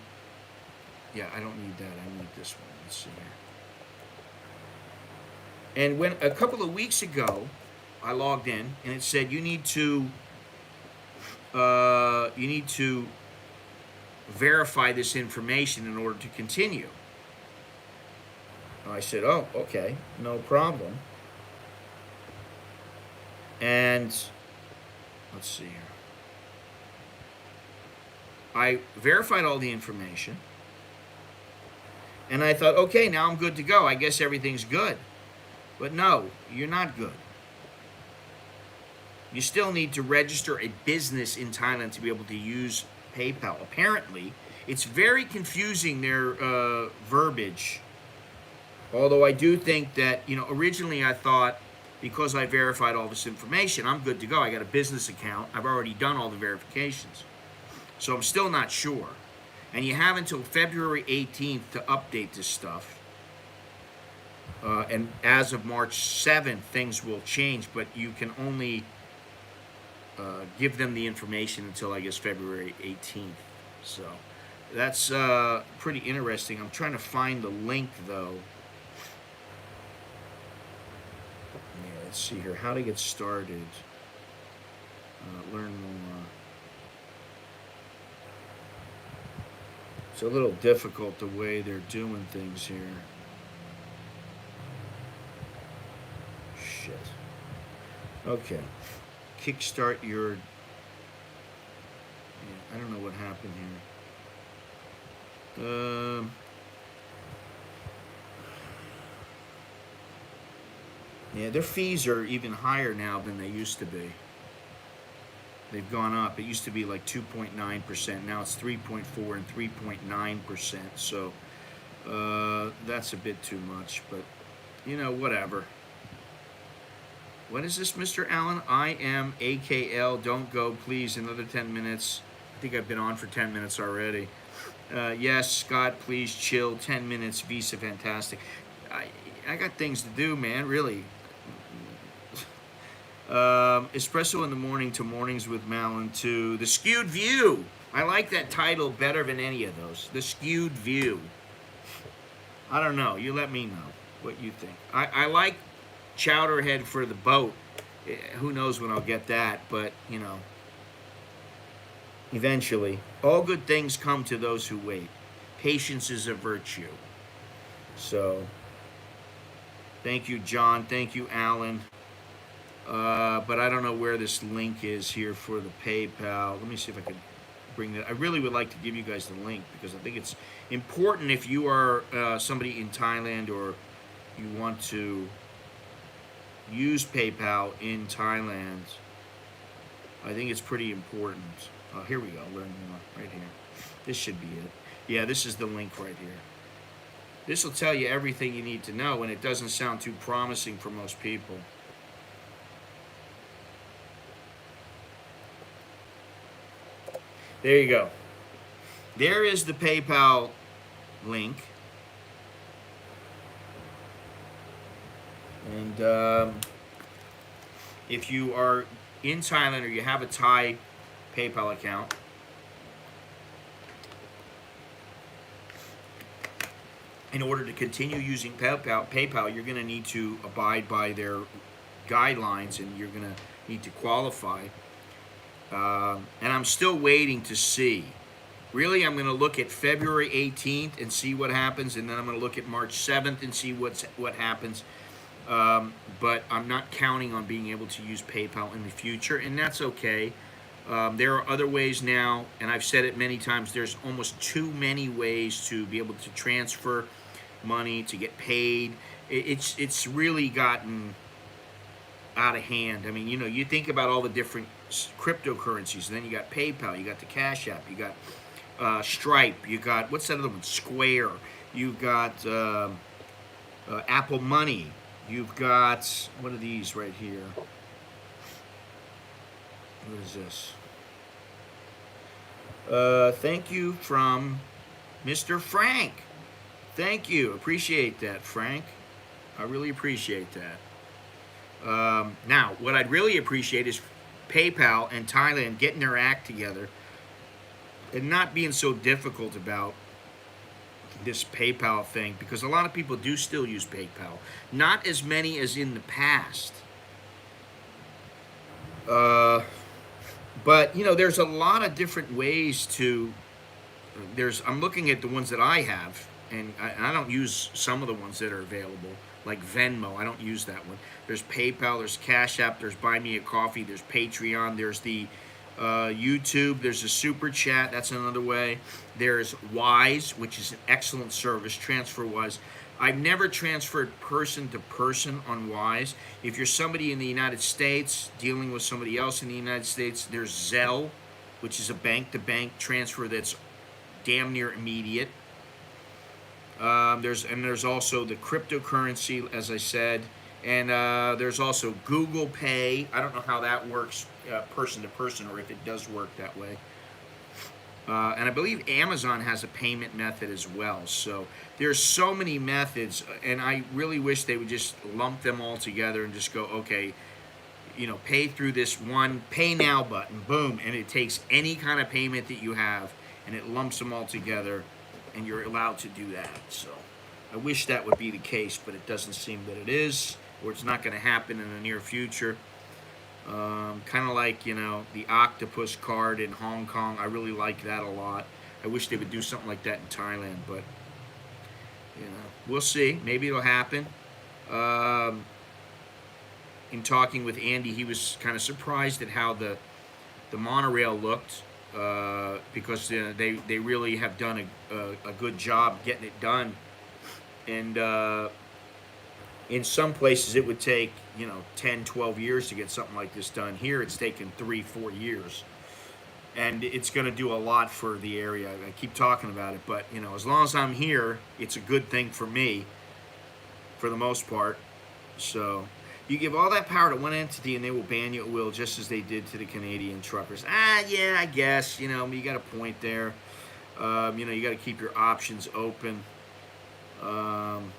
I don't need that. I need this one. Let's see here. And when a couple of weeks ago, I logged in, and it said you need to verify this information in order to continue. I said, oh, okay, no problem. And let's see here. I verified all the information. And I thought, okay, now I'm good to go. I guess everything's good. But no, you're not good. You still need to register a business in Thailand to be able to use PayPal. Apparently, it's very confusing, their verbiage. Although I do think that, originally I thought because I verified all this information, I'm good to go. I got a business account. I've already done all the verifications. So I'm still not sure. And you have until February 18th to update this stuff. And as of March 7th, things will change, but you can only give them the information until, I guess, February 18th. So that's pretty interesting. I'm trying to find the link, though. Yeah, let's see here. How to get started. Learn more. It's a little difficult the way they're doing things here. Shit. Okay. Kickstart your... I don't know what happened here. Yeah, their fees are even higher now than they used to be. They've gone up. It used to be like 2.9%. Now it's 3.4 and 3.9%. So that's a bit too much, but whatever. What is this, Mr. Allen? I am AKL. Don't go, please. Another 10 minutes. I think I've been on for 10 minutes already. Yes, Scott, please chill. 10 minutes. Visa, fantastic. I got things to do, man, really. Espresso in the morning to mornings with Malin to the Skewed View. I like that title better than any of those. The Skewed View. I don't know. You let me know what you think. I like Chowderhead for the boat. Who knows when I'll get that, but, eventually. All good things come to those who wait. Patience is a virtue. So, thank you, John. Thank you, Alan. But I don't know where this link is here for the PayPal. Let me see if I can bring that. I really would like to give you guys the link because I think it's important if you are somebody in Thailand or you want to use PayPal in Thailand. I think it's pretty important. Here we go. Learn more right here. This should be it. Yeah, this is the link right here. This will tell you everything you need to know, and it doesn't sound too promising for most people. There you go. There is the PayPal link. And if you are in Thailand or you have a Thai PayPal account, in order to continue using PayPal, you're going to need to abide by their guidelines, and you're going to need to qualify. And I'm still waiting to see. Really, I'm going to look at February 18th and see what happens, and then I'm going to look at March 7th and see what happens. But I'm not counting on being able to use PayPal in the future, and that's okay. There are other ways now, and I've said it many times, there's almost too many ways to be able to transfer money, to get paid. It's really gotten out of hand. I mean, you think about all the different cryptocurrencies, and then you got PayPal, you got the Cash App, you got Stripe, you got, what's that other one, Square, you got Apple Money, you've got, what are these right here? What is this? Thank you from Mr. Frank. Thank you. Appreciate that, Frank. I really appreciate that. Now, what I'd really appreciate is PayPal and Thailand getting their act together and not being so difficult about this PayPal thing, because a lot of people do still use PayPal. Not as many as in the past. But, there's a lot of different ways to... I'm looking at the ones that I have, and I don't use some of the ones that are available, like Venmo. I don't use that one. There's PayPal, there's Cash App, there's Buy Me a Coffee, there's Patreon, there's the YouTube, there's a Super Chat, that's another way. There's Wise, which is an excellent service, TransferWise. I've never transferred person to person on Wise. If you're somebody in the United States dealing with somebody else in the United States, there's Zelle, which is a bank-to-bank transfer that's damn near immediate. There's also the cryptocurrency, as I said, and there's also Google Pay. I don't know how that works person to person, or if it does work that way. And I believe Amazon has a payment method as well. So there's so many methods, and I really wish they would just lump them all together and just go, okay, pay through this one Pay Now button, boom, and it takes any kind of payment that you have, and it lumps them all together, and you're allowed to do that. So I wish that would be the case, but it doesn't seem that it is, or it's not going to happen in the near future. Kind of like, the octopus card in Hong Kong. I really like that a lot. I wish they would do something like that in Thailand, but, we'll see. Maybe it'll happen. In talking with Andy, he was kind of surprised at how the monorail looked, because they really have done a good job getting it done. And in some places it would take 10, 12 years to get something like this done. Here it's taken 3, 4 years, and it's going to do a lot for the area. I keep talking about it, but as long as I'm here, it's a good thing for me for the most part. So you give all that power to one entity and they will ban you at will, just as they did to the Canadian truckers. Yeah, I guess you got a point there. You got to keep your options open. I'm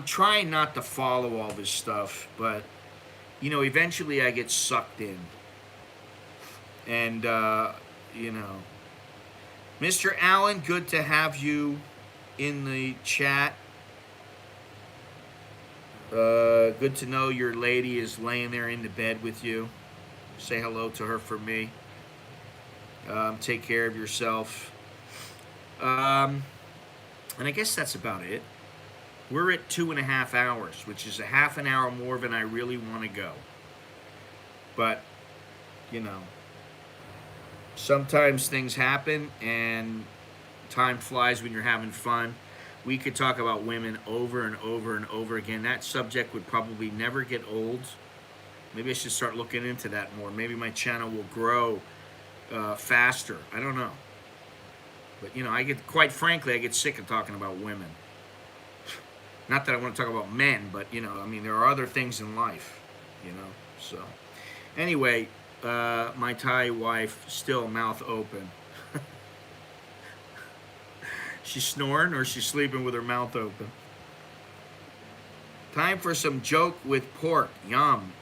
trying not to follow all this stuff, but, eventually I get sucked in. And, Mr. Allen, good to have you in the chat. Good to know your lady is laying there in the bed with you. Say hello to her for me. Take care of yourself. And I guess that's about it. We're at 2.5 hours, which is a half an hour more than I really want to go. But, sometimes things happen and time flies when you're having fun. We could talk about women over and over and over again. That subject would probably never get old. Maybe I should start looking into that more. Maybe my channel will grow faster. I don't know. But, quite frankly, I get sick of talking about women. Not that I want to talk about men, but, there are other things in life, so. Anyway, my Thai wife still mouth open. She's snoring or she's sleeping with her mouth open. Time for some joke with pork. Yum.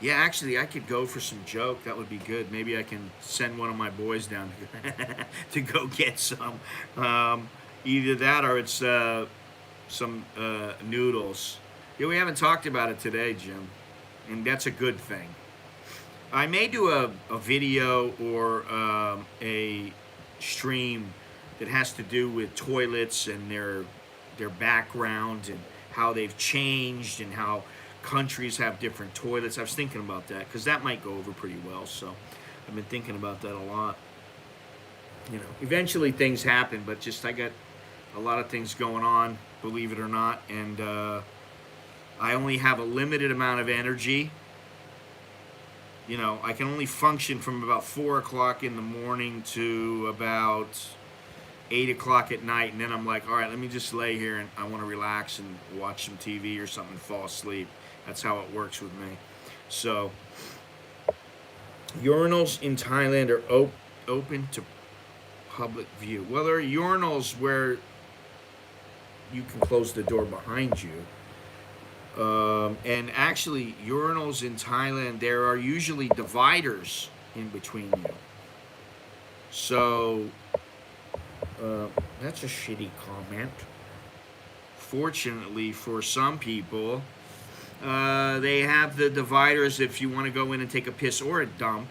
Yeah, actually, I could go for some joke. That would be good. Maybe I can send one of my boys down to go get some. Either that or it's some noodles. Yeah, we haven't talked about it today, Jim, and that's a good thing. I may do a video or a stream that has to do with toilets and their background and how they've changed and how countries have different toilets. I was thinking about that because that might go over pretty well. So I've been thinking about that a lot. You know, eventually things happen, but just I got a lot of things going on, believe it or not, and I only have a limited amount of energy. You know, I can only function from about 4 o'clock in the morning to about 8 o'clock at night, and then I'm like, all right, let me just lay here and I want to relax and watch some TV or something and fall asleep. That's how it works with me. So, urinals in Thailand are open to public view. Well, there are urinals where you can close the door behind you. And actually, urinals in Thailand, there are usually dividers in between you. So, that's a shitty comment. Fortunately, for some people, they have the dividers if you want to go in and take a piss or a dump.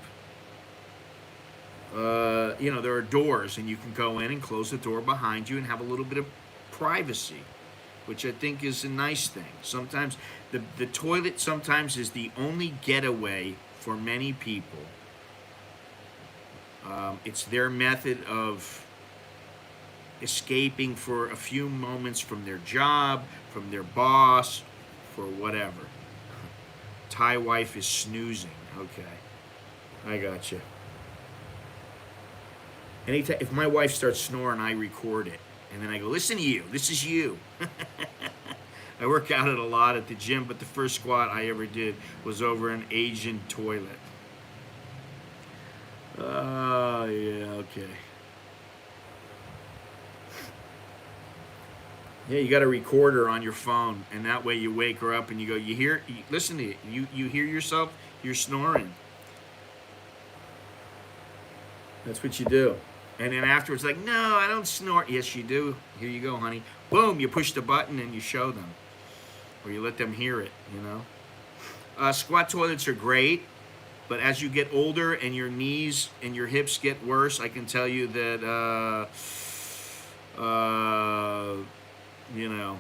You know, there are doors, and you can go in and close the door behind you and have a little bit of privacy, which I think is a nice thing. Sometimes the toilet sometimes is the only getaway for many people. It's their method of escaping for a few moments from their job, from their boss, for whatever. Thai wife is snoozing. Okay, I got you. Anytime if my wife starts snoring, I record it, and then I go, "Listen to you. This is you." I work out at a lot at the gym, but the first squat I ever did was over an Asian toilet. Oh, yeah, okay. Yeah, you got a recorder on your phone, and that way you wake her up and you go, listen to it. You hear yourself, you're snoring. That's what you do. And then afterwards, like, no, I don't snore. Yes, you do. Here you go, honey. Boom, you push the button and you show them. Or you let them hear it, you know. Squat toilets are great, but as you get older and your knees and your hips get worse, I can tell you that, you know,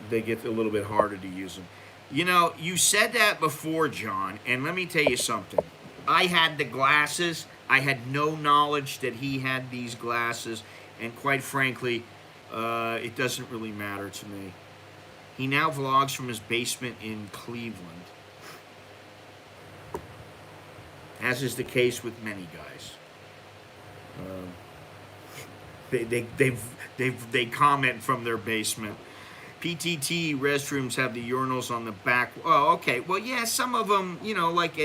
they get a little bit harder to use them. You know, you said that before, John, and let me tell you something. I had the glasses. I had no knowledge that he had these glasses, and quite frankly, it doesn't really matter to me. He now vlogs from his basement in Cleveland, as is the case with many guys. They comment from their basement. PTT restrooms have the urinals on the back. Oh, okay. Well, yeah, some of them, you know, like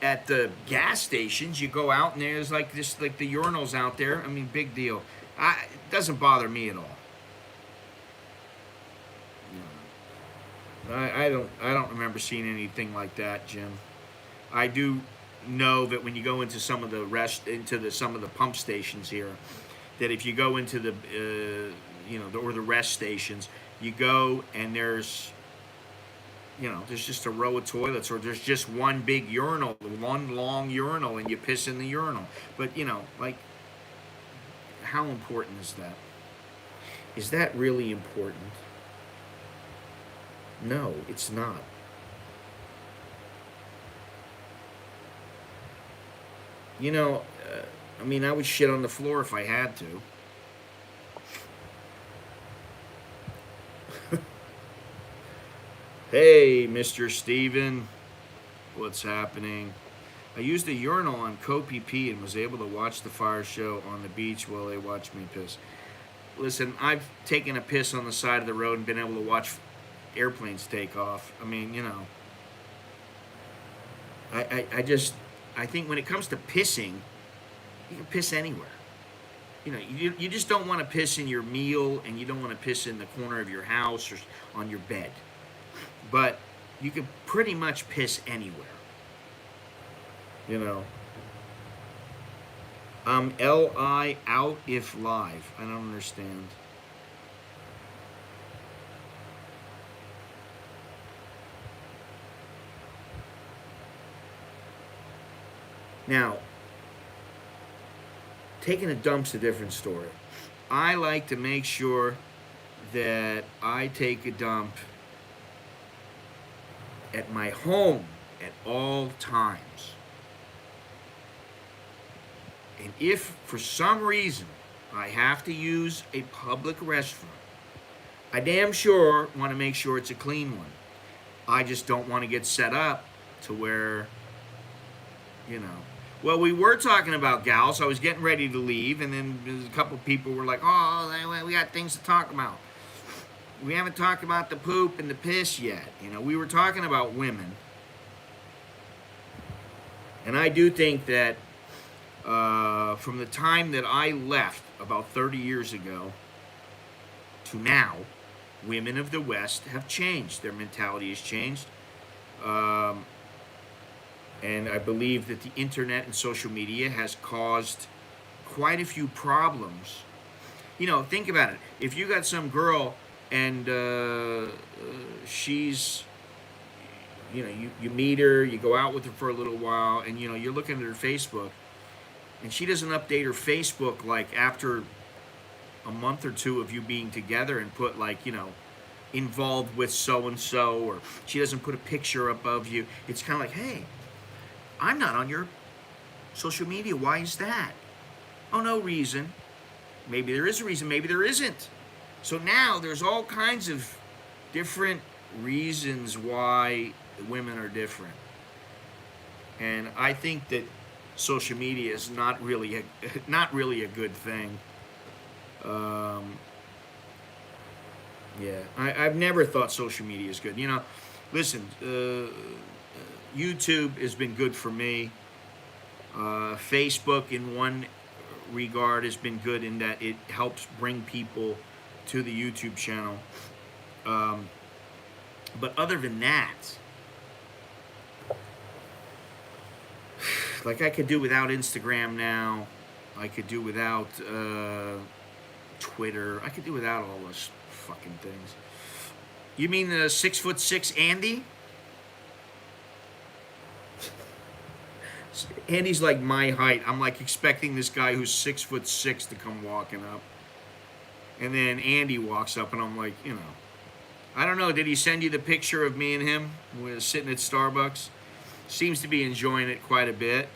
at the gas stations, you go out and there's like this, like the urinals out there. I mean, big deal. It doesn't bother me at all. I don't remember seeing anything like that, Jim. I do know that when you go into some of the pump stations here, that if you go into the or the rest stations, you go and there's just a row of toilets, or there's just one big urinal, one long urinal, and you piss in the urinal. But like, how important is that? Is that really important? No, it's not. I mean, I would shit on the floor if I had to. Hey, Mr. Steven. What's happening? I used a urinal on Koh Phi Phi and was able to watch the fire show on the beach while they watched me piss. Listen, I've taken a piss on the side of the road and been able to watch airplanes take off. I mean, I think when it comes to pissing, you can piss anywhere. You just don't want to piss in your meal, and you don't want to piss in the corner of your house or on your bed. But you can pretty much piss anywhere. L-I out if live. I don't understand. Now, taking a dump's a different story. I like to make sure that I take a dump at my home at all times. And if for some reason I have to use a public restroom, I damn sure want to make sure it's a clean one. I just don't want to get set up to where, you know. Well, we were talking about gals. I was getting ready to leave, and then a couple people were like, "Oh, we got things to talk about. We haven't talked about the poop and the piss yet." You know, we were talking about women, and I do think that from the time that I left about 30 years ago to now, women of the West have changed. Their mentality has changed. And I believe that the internet and social media has caused quite a few problems. You know, think about it. If you got some girl and she's, you know, you meet her, you go out with her for a little while, and, you know, you're looking at her Facebook, and she doesn't update her Facebook like after a month or two of you being together and put like, you know, involved with so and so, or she doesn't put a picture up of you. It's kind of like, hey, I'm not on your social media. Why is that? Oh, no reason. Maybe there is a reason, maybe there isn't. So now there's all kinds of different reasons why women are different. And I think that social media is not really a good thing. Yeah, I've never thought social media is good. You know, listen, YouTube has been good for me. Facebook, in one regard, has been good in that it helps bring people to the YouTube channel. But other than that, like I could do without Instagram now. I could do without Twitter. I could do without all those fucking things. You mean the 6'6" Andy? Andy's like my height. I'm like expecting this guy who's 6'6" to come walking up. And then Andy walks up and I'm like, you know, I don't know, did he send you the picture of me and him? We're sitting at Starbucks. Seems to be enjoying it quite a bit.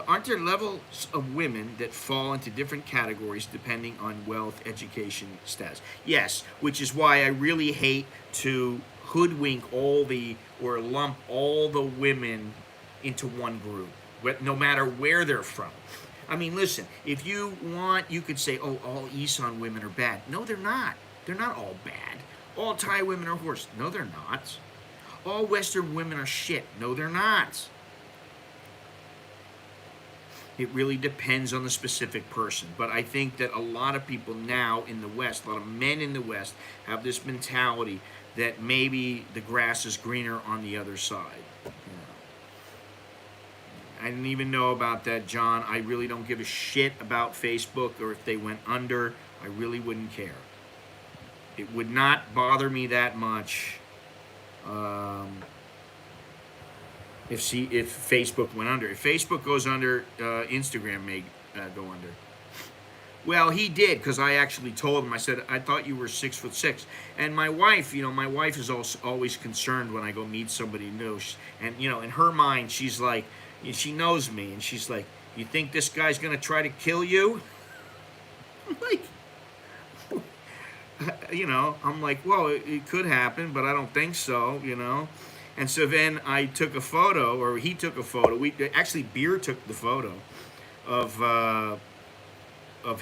Aren't there levels of women that fall into different categories depending on wealth, education, status? Yes, which is why I really hate to hoodwink or lump all the women into one group, no matter where they're from. I mean, listen, if you want, you could say, oh, all Isan women are bad. No, they're not. They're not all bad. All Thai women are horse. No, they're not. All Western women are shit. No, they're not. It really depends on the specific person. But I think that a lot of people now in the West, a lot of men in the West, have this mentality that maybe the grass is greener on the other side. You know. I didn't even know about that, John. I really don't give a shit about Facebook, or if they went under, I really wouldn't care. It would not bother me that much if Facebook went under. If Facebook goes under, Instagram may go under. Well, he did, because I actually told him. I said, I thought you were 6'6". And my wife, you know, my wife is also always concerned when I go meet somebody new. And, you know, in her mind, she's like, she knows me, and she's like, you think this guy's going to try to kill you? I'm like, you know, I'm like, well, it could happen, but I don't think so, you know. And so then I took a photo, or he took a photo. Actually, Beer took the photo of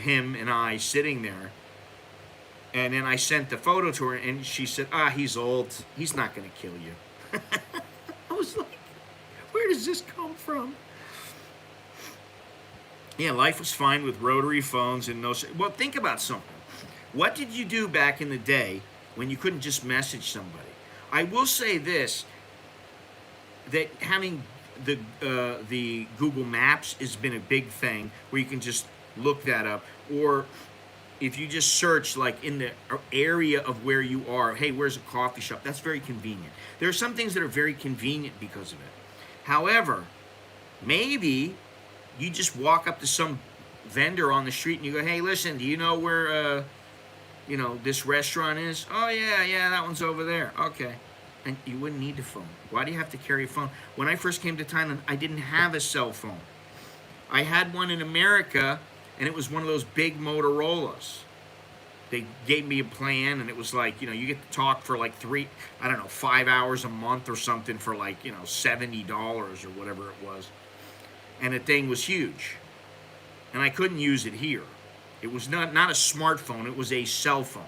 him and I sitting there. And then I sent the photo to her, and she said, he's old. He's not going to kill you. I was like, where does this come from? Yeah, life was fine with rotary phones and no... Well, think about something. What did you do back in the day when you couldn't just message somebody? I will say this, that having the Google Maps has been a big thing where you can just look that up, or if you just search like in the area of where you are, hey, where's a coffee shop? That's very convenient. There are some things that are very convenient because of it. However, maybe you just walk up to some vendor on the street and you go, hey, listen, do you know where this restaurant is? Oh yeah, that one's over there. Okay. And you wouldn't need a phone. Why do you have to carry a phone? When I first came to Thailand, I didn't have a cell phone. I had one in America, and it was one of those big Motorola's. They gave me a plan, and it was like, you get to talk for like 5 hours a month or something for like, $70 or whatever it was. And the thing was huge. And I couldn't use it here. It was not a smartphone, it was a cell phone.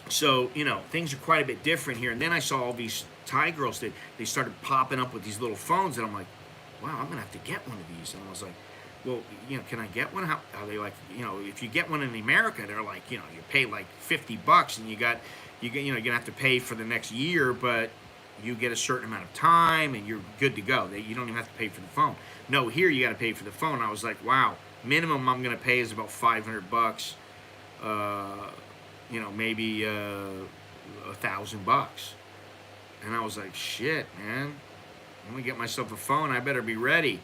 So, things are quite a bit different here. And then I saw all these Thai girls that they started popping up with these little phones, and I'm like, wow, I'm gonna have to get one of these. And I was like, well, can I get one? How are they like, if you get one in America, they're like, you pay like $50 and you're gonna have to pay for the next year, but you get a certain amount of time and you're good to go. You don't even have to pay for the phone. No, here you got to pay for the phone. I was like, wow, minimum I'm gonna pay is about $500. Maybe $1,000. And I was like, shit, man, I'm gonna get myself a phone. I better be ready,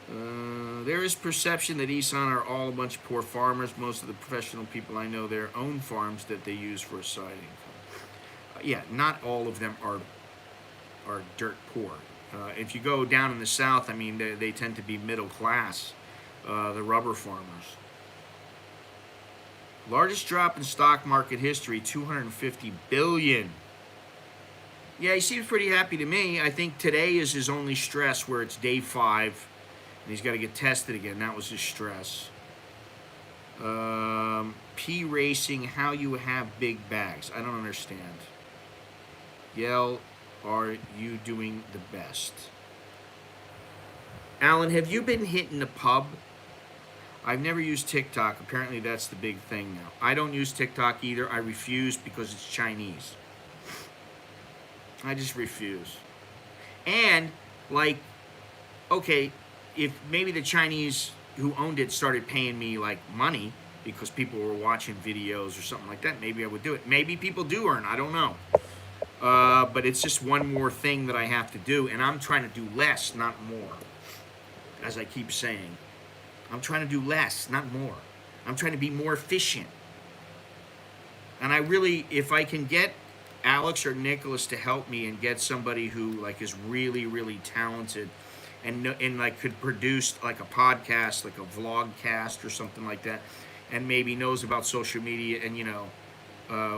There is perception that Isan are all a bunch of poor farmers. Most of the professional people I know there own farms that they use for a side income. Yeah, not all of them are dirt poor. If you go down in the south, I mean, they tend to be middle class, the rubber farmers. Largest drop in stock market history, 250 billion. Yeah, he seems pretty happy to me. I think today is his only stress, where it's day 5, and he's got to get tested again. That was his stress. P Racing, how you have big bags. I don't understand. Yell, are you doing the best? Alan, have you been hitting the pub? I've never used TikTok. Apparently that's the big thing now. I don't use TikTok either. I refuse because it's Chinese. I just refuse. And, like, okay, if maybe the Chinese who owned it started paying me, like, money because people were watching videos or something like that, maybe I would do it. Maybe people do earn. I don't know. But it's just one more thing that I have to do, and I'm trying to do less, not more, as I keep saying. I'm trying to do less, not more. I'm trying to be more efficient. And I really, if I can get Alex or Nicholas to help me and get somebody who like is really, really talented and like could produce like a podcast, like a vlog cast or something like that, and maybe knows about social media, and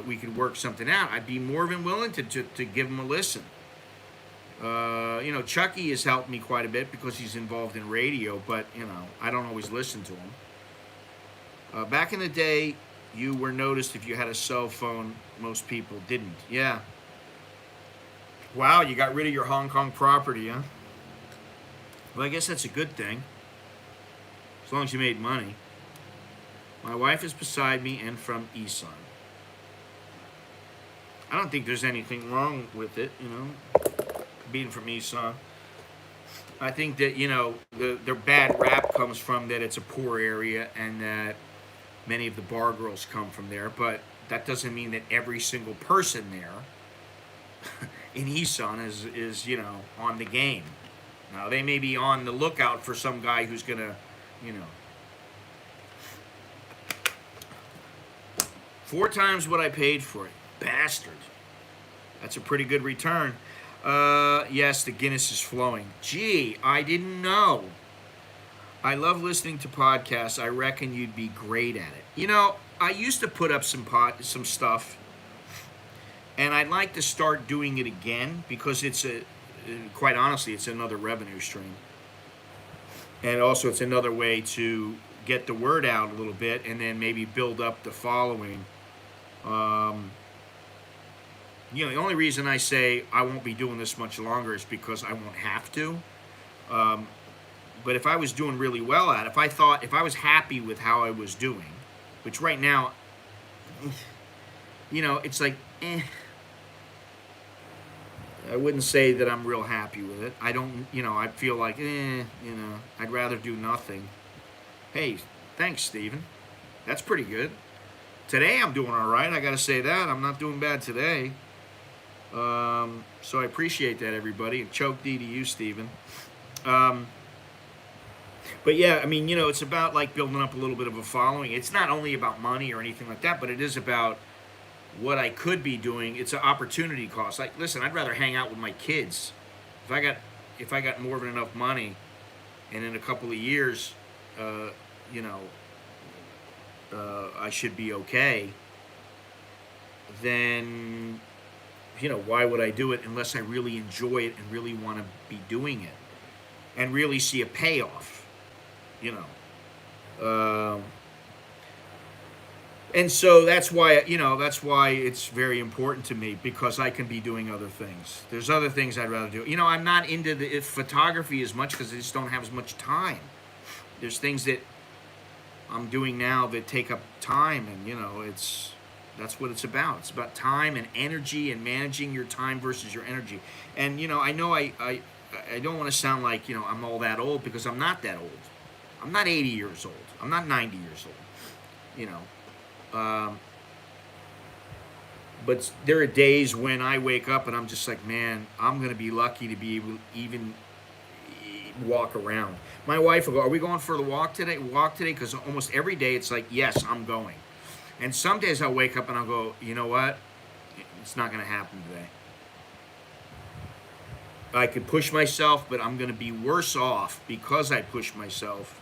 we could work something out, I'd be more than willing to give them a listen. Chucky has helped me quite a bit because he's involved in radio, but, I don't always listen to him. Back in the day, you were noticed if you had a cell phone. Most people didn't. Yeah. Wow, you got rid of your Hong Kong property, huh? Well, I guess that's a good thing. As long as you made money. My wife is beside me and from Isan. I don't think there's anything wrong with it, being from Isan. I think that, their bad rap comes from that it's a poor area and that many of the bar girls come from there, but that doesn't mean that every single person there in Isan is on the game. Now, they may be on the lookout for some guy who's going to, 4 times what I paid for it. Bastard. That's a pretty good return. Yes, the Guinness is flowing. Gee, I didn't know. I love listening to podcasts. I reckon you'd be great at it. I used to put up some stuff, and I'd like to start doing it again because quite honestly, it's another revenue stream. And also it's another way to get the word out a little bit and then maybe build up the following. The only reason I say I won't be doing this much longer is because I won't have to. But if I was doing really well at it, if I was happy with how I was doing, which right now, it's like, I wouldn't say that I'm real happy with it. I don't, I feel like, I'd rather do nothing. Hey, thanks, Steven. That's pretty good. Today I'm doing all right. I got to say that. I'm not doing bad today. So I appreciate that, everybody. And choke D to you, Steven. But yeah, I mean, it's about like building up a little bit of a following. It's not only about money or anything like that, but it is about what I could be doing. It's an opportunity cost. Like, listen, I'd rather hang out with my kids. If I got more than enough money, and in a couple of years, you know, I should be okay, then, why would I do it unless I really enjoy it and really want to be doing it and really see a payoff, and so that's why, it's very important to me, because I can be doing other things. There's other things I'd rather do. I'm not into the photography as much because I just don't have as much time. There's things that I'm doing now that take up time, and that's what it's about. It's about time and energy and managing your time versus your energy. And I know I don't want to sound like I'm all that old, because I'm not that old. I'm not 80 years old. I'm not 90 years old. But there are days when I wake up and I'm just like, man, I'm gonna be lucky to be able to even walk around. My wife will go, "Are we going for the walk today?" Because almost every day it's like, yes, I'm going. And some days I'll wake up and I'll go, you know what? It's not gonna happen today. I could push myself, but I'm gonna be worse off because I push myself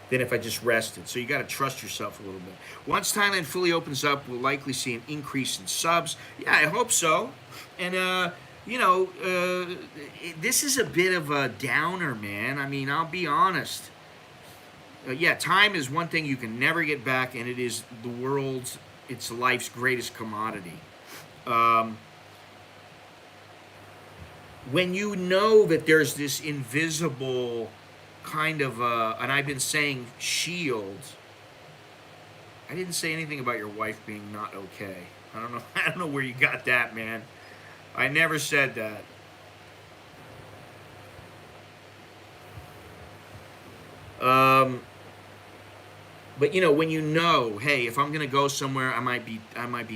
than if I just rested. So you got to trust yourself a little bit. Once Thailand fully opens up, we'll likely see an increase in subs. Yeah, I hope so. And this is a bit of a downer, man. I mean, I'll be honest. Yeah, time is one thing you can never get back, and it is it's life's greatest commodity. When you know that there's this invisible kind of and I've been saying shield. I didn't say anything about your wife being not okay. I don't know where you got that, man. I never said that. But when hey, if I'm gonna go somewhere, I might be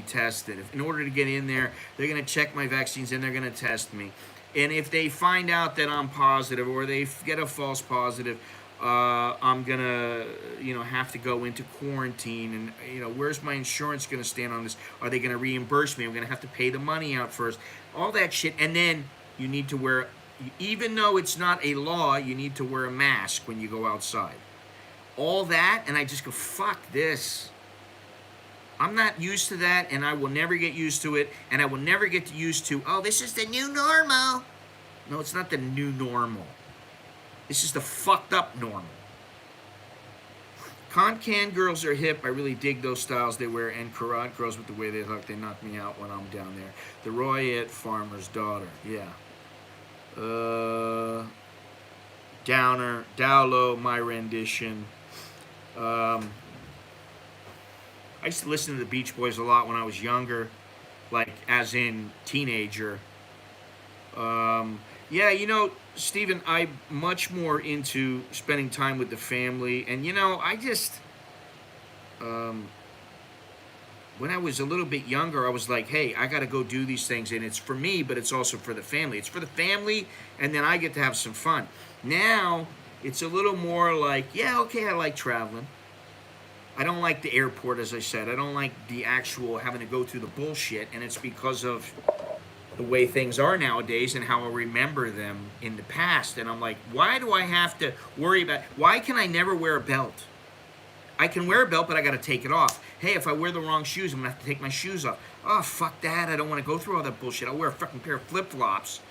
tested. If in order to get in there, they're gonna check my vaccines and they're gonna test me. And if they find out that I'm positive, or they get a false positive, I'm gonna, have to go into quarantine. And where's my insurance gonna stand on this? Are they gonna reimburse me? I'm gonna have to pay the money out first. All that shit. And then you need to wear, even though it's not a law, you need to wear a mask when you go outside. All that, and I just go, fuck this. I'm not used to that, and I will never get used to it, and I will never get used to, oh, this is the new normal. No, it's not the new normal. This is the fucked up normal. Can girls are hip. I really dig those styles they wear, and Karat girls with the way they look. They knock me out when I'm down there. The Royette Farmer's Daughter. Yeah. Downer. Dowlow, my rendition. I used to listen to the Beach Boys a lot when I was younger, like as in teenager. Yeah, Stephen, I'm much more into spending time with the family. And, I just, when I was a little bit younger, I was like, hey, I got to go do these things. And it's for me, but it's also for the family. It's for the family, and then I get to have some fun. Now, it's a little more like, yeah, okay, I like traveling. I don't like the airport, as I said. I don't like the actual having to go through the bullshit, and it's because of the way things are nowadays and how I remember them in the past. And I'm like, why do I have to worry about, why can I never wear a belt? I can wear a belt, but I got to take it off. Hey, if I wear the wrong shoes, I'm going to have to take my shoes off. Oh, fuck that. I don't want to go through all that bullshit. I'll wear a fucking pair of flip-flops.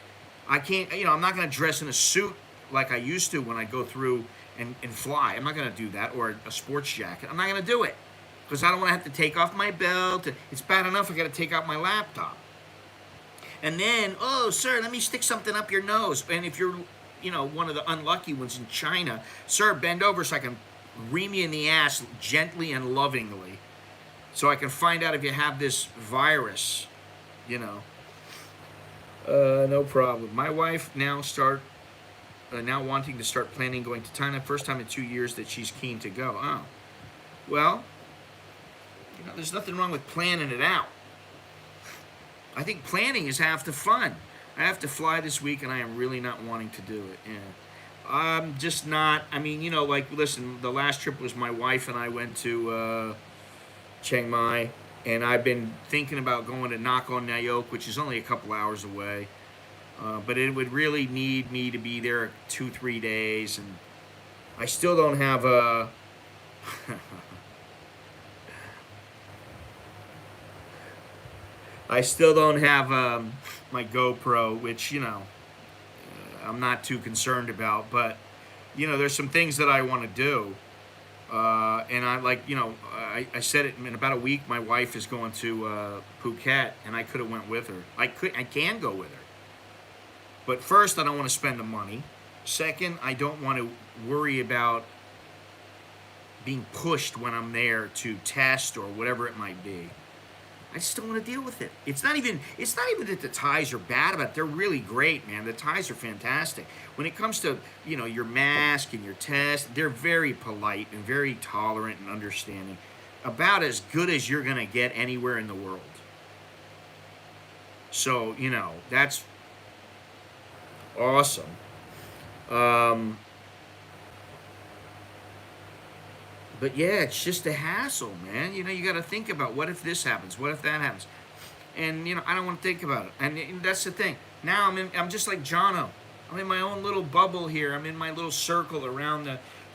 I can't, I'm not going to dress in a suit like I used to when I go through and fly. I'm not going to do that, or a sports jacket. I'm not going to do it because I don't want to have to take off my belt. It's bad enough I got to take out my laptop. And then, oh, sir, let me stick something up your nose. And if you're, one of the unlucky ones in China, sir, bend over so I can ream you in the ass gently and lovingly, so I can find out if you have this virus, No problem. My wife now wanting to start planning going to Thailand. First time in 2 years that she's keen to go. Oh, well, there's nothing wrong with planning it out. I think planning is half the fun. I have to fly this week, and I am really not wanting to do it. Yeah. I'm just not. I mean, like, listen, the last trip was my wife and I went to Chiang Mai, and I've been thinking about going to Nakhon Nayok, which is only a couple hours away. But it would really need me to be there 2, 3 days, and I still don't have a. I still don't have my GoPro, which I'm not too concerned about. But there's some things that I want to do, and I like I said it in about a week. My wife is going to Phuket, and I could have went with her. I can go with her. But first, I don't want to spend the money. Second, I don't want to worry about being pushed when I'm there to test or whatever it might be. I just don't want to deal with it. It's not even that the Thais are bad about it. They're really great, man. The Thais are fantastic. When it comes to, your mask and your test, they're very polite and very tolerant and understanding. About as good as you're going to get anywhere in the world. So, that's awesome. But yeah, it's just a hassle, man. You got to think about what if this happens, what if that happens, and I don't want to think about it. And that's the thing. Now I'm just like Jono. I'm in my own little bubble here. I'm in my little circle around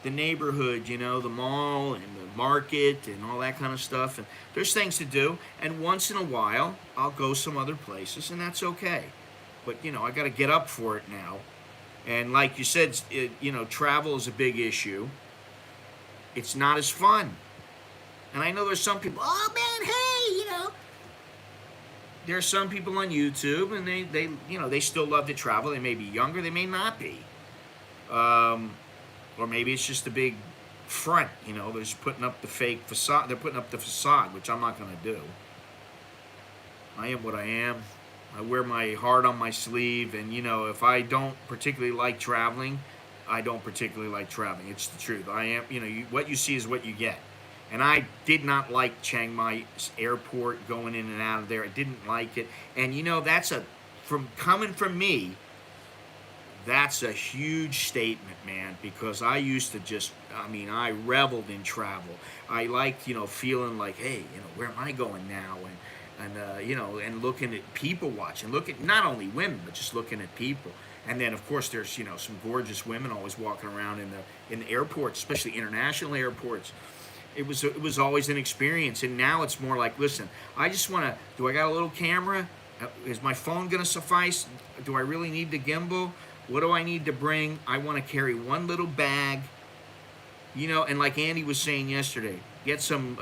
the neighborhood, the mall and the market and all that kind of stuff. And there's things to do. And once in a while, I'll go some other places, and that's okay. But I got to get up for it now. And like you said, travel is a big issue. It's not as fun. And I know there's some people, oh man, hey, there are some people on YouTube, and they still love to travel. They may be younger, they may not be. Or maybe it's just a big front, they're just putting up the fake facade. They're putting up the facade, which I'm not going to do. I am what I am. I wear my heart on my sleeve, and if I don't particularly like traveling, I don't particularly like traveling. It's the truth. I am, what you see is what you get. And I did not like Chiang Mai airport, going in and out of there. I didn't like it. And coming from me, that's a huge statement, man, because I used to I reveled in travel. I liked, feeling like, hey, where am I going now? And looking at people watching, not only women, but just looking at people. And then, of course, there's some gorgeous women always walking around in the airports, especially international airports. It was always an experience, and now it's more like, listen, I just want to. Do I got a little camera? Is my phone gonna suffice? Do I really need the gimbal? What do I need to bring? I want to carry one little bag, And like Andy was saying yesterday, get some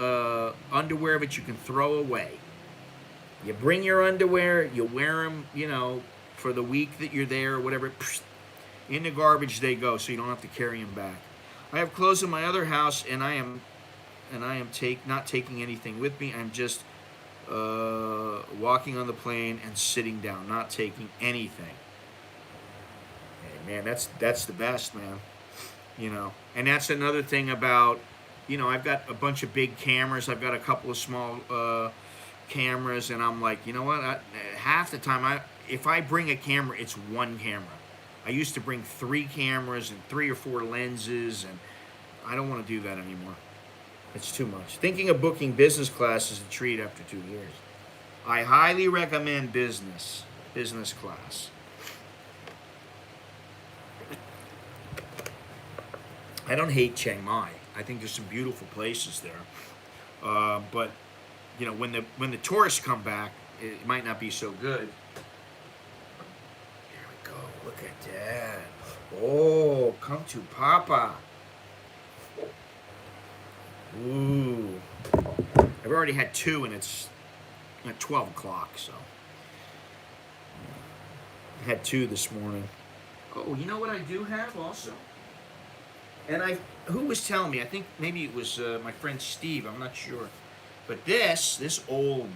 underwear that you can throw away. You bring your underwear, you wear them, for the week that you're there or whatever. In the garbage they go, so you don't have to carry them back. I have clothes in my other house, and I am not taking anything with me. I'm just walking on the plane and sitting down, not taking anything. Hey, man, that's the best, man. And that's another thing about, I've got a bunch of big cameras. I've got a couple of small cameras, and I'm like, half the time if I bring a camera, it's one camera. I used to bring 3 cameras and 3 or 4 lenses, and I don't want to do that anymore. It's too much. Thinking of booking business class is a treat after 2 years. I highly recommend business class. I don't hate Chiang Mai. I think there's some beautiful places there. But when the tourists come back, it might not be so good. Here we go. Look at that. Oh, come to Papa. Ooh. I've already had 2, and it's at 12 o'clock, so. I had 2 this morning. Oh, you know what I do have also? And who was telling me? I think maybe it was my friend Steve. I'm not sure. But this old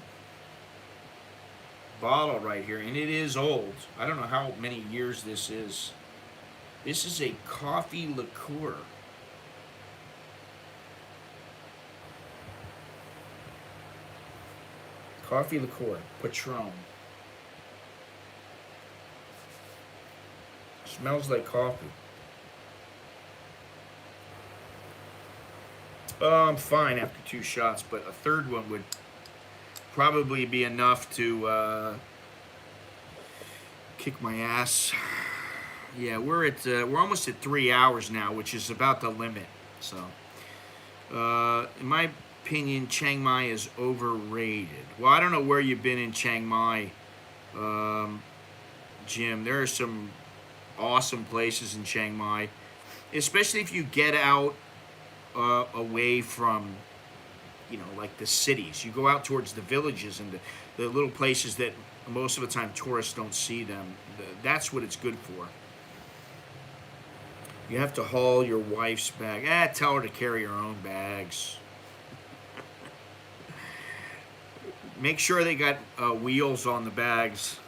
bottle right here, and it is old. I don't know how many years this is. This is a coffee liqueur. Coffee liqueur, Patron. Smells like coffee. I'm fine after 2 shots, but a third one would probably be enough to kick my ass. Yeah, we're almost at 3 hours now, which is about the limit. So, in my opinion, Chiang Mai is overrated. Well, I don't know where you've been in Chiang Mai, Jim. There are some awesome places in Chiang Mai, especially if you get out away from, like the cities. You go out towards the villages and the little places that most of the time tourists don't see them. That's what it's good for. You have to haul your wife's bag. Tell her to carry her own bags. Make sure they got wheels on the bags.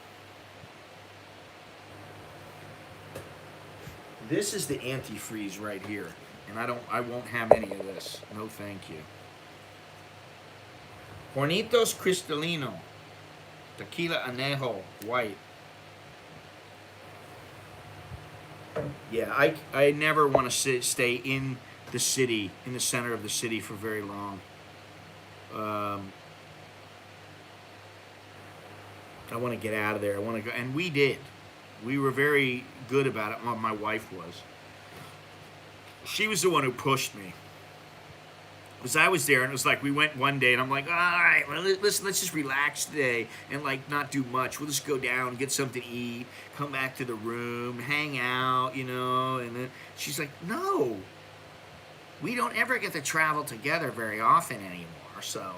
This is the antifreeze right here, and I won't have any of this. No, thank you. Hornitos Cristalino, Tequila Anejo, white. Yeah, I never want to stay in the city, in the center of the city for very long. I want to get out of there. I want to go, and we did. We were very good about it. Well, my wife was. She was the one who pushed me. Because I was there, and it was like we went one day, and I'm like, all right, well, listen, let's just relax today and like not do much. We'll just go down, get something to eat, come back to the room, hang out, And then she's like, no, we don't ever get to travel together very often anymore. So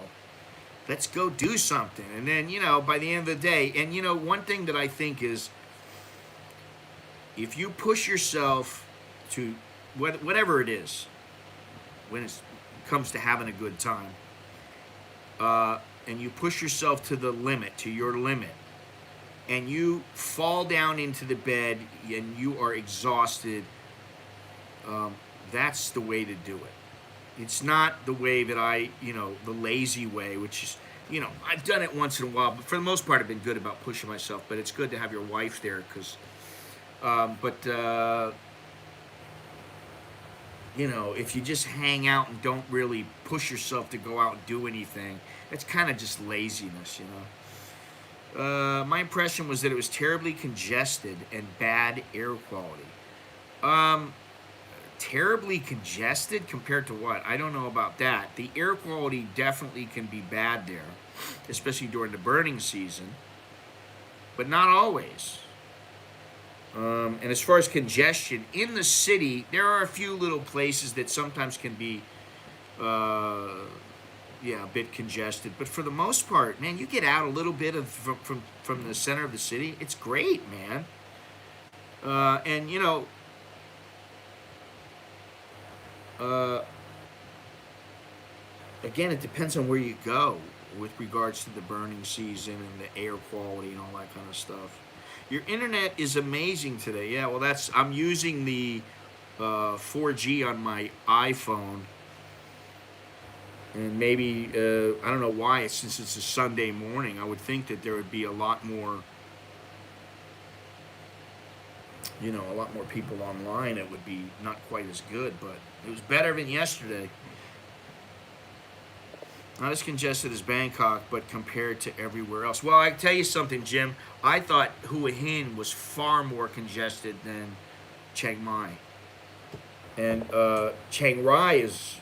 let's go do something. And then by the end of the day, and one thing that I think is, if you push yourself to whatever it is, when it comes to having a good time, and you push yourself to the limit, to your limit, and you fall down into the bed and you are exhausted, that's the way to do it. It's not the way that the lazy way, which is, I've done it once in a while, but for the most part I've been good about pushing myself, but it's good to have your wife there, because if you just hang out and don't really push yourself to go out and do anything, it's kind of just laziness, My impression was that it was terribly congested and bad air quality. Terribly congested compared to what? I don't know about that. The air quality definitely can be bad there, especially during the burning season, but not always. And as far as congestion in the city, there are a few little places that sometimes can be, a bit congested. But for the most part, man, you get out a little bit from the center of the city, it's great, man. And again, it depends on where you go with regards to the burning season and the air quality and all that kind of stuff. Your internet is amazing today. Yeah, well, I'm using the 4G on my iPhone, and maybe I don't know why. Since it's a Sunday morning, I would think that there would be a lot more, a lot more people online. It would be not quite as good, but it was better than yesterday. Not as congested as Bangkok, but compared to everywhere else. Well, I tell you something, Jim. I thought Hua Hin was far more congested than Chiang Mai. And Chiang Rai is,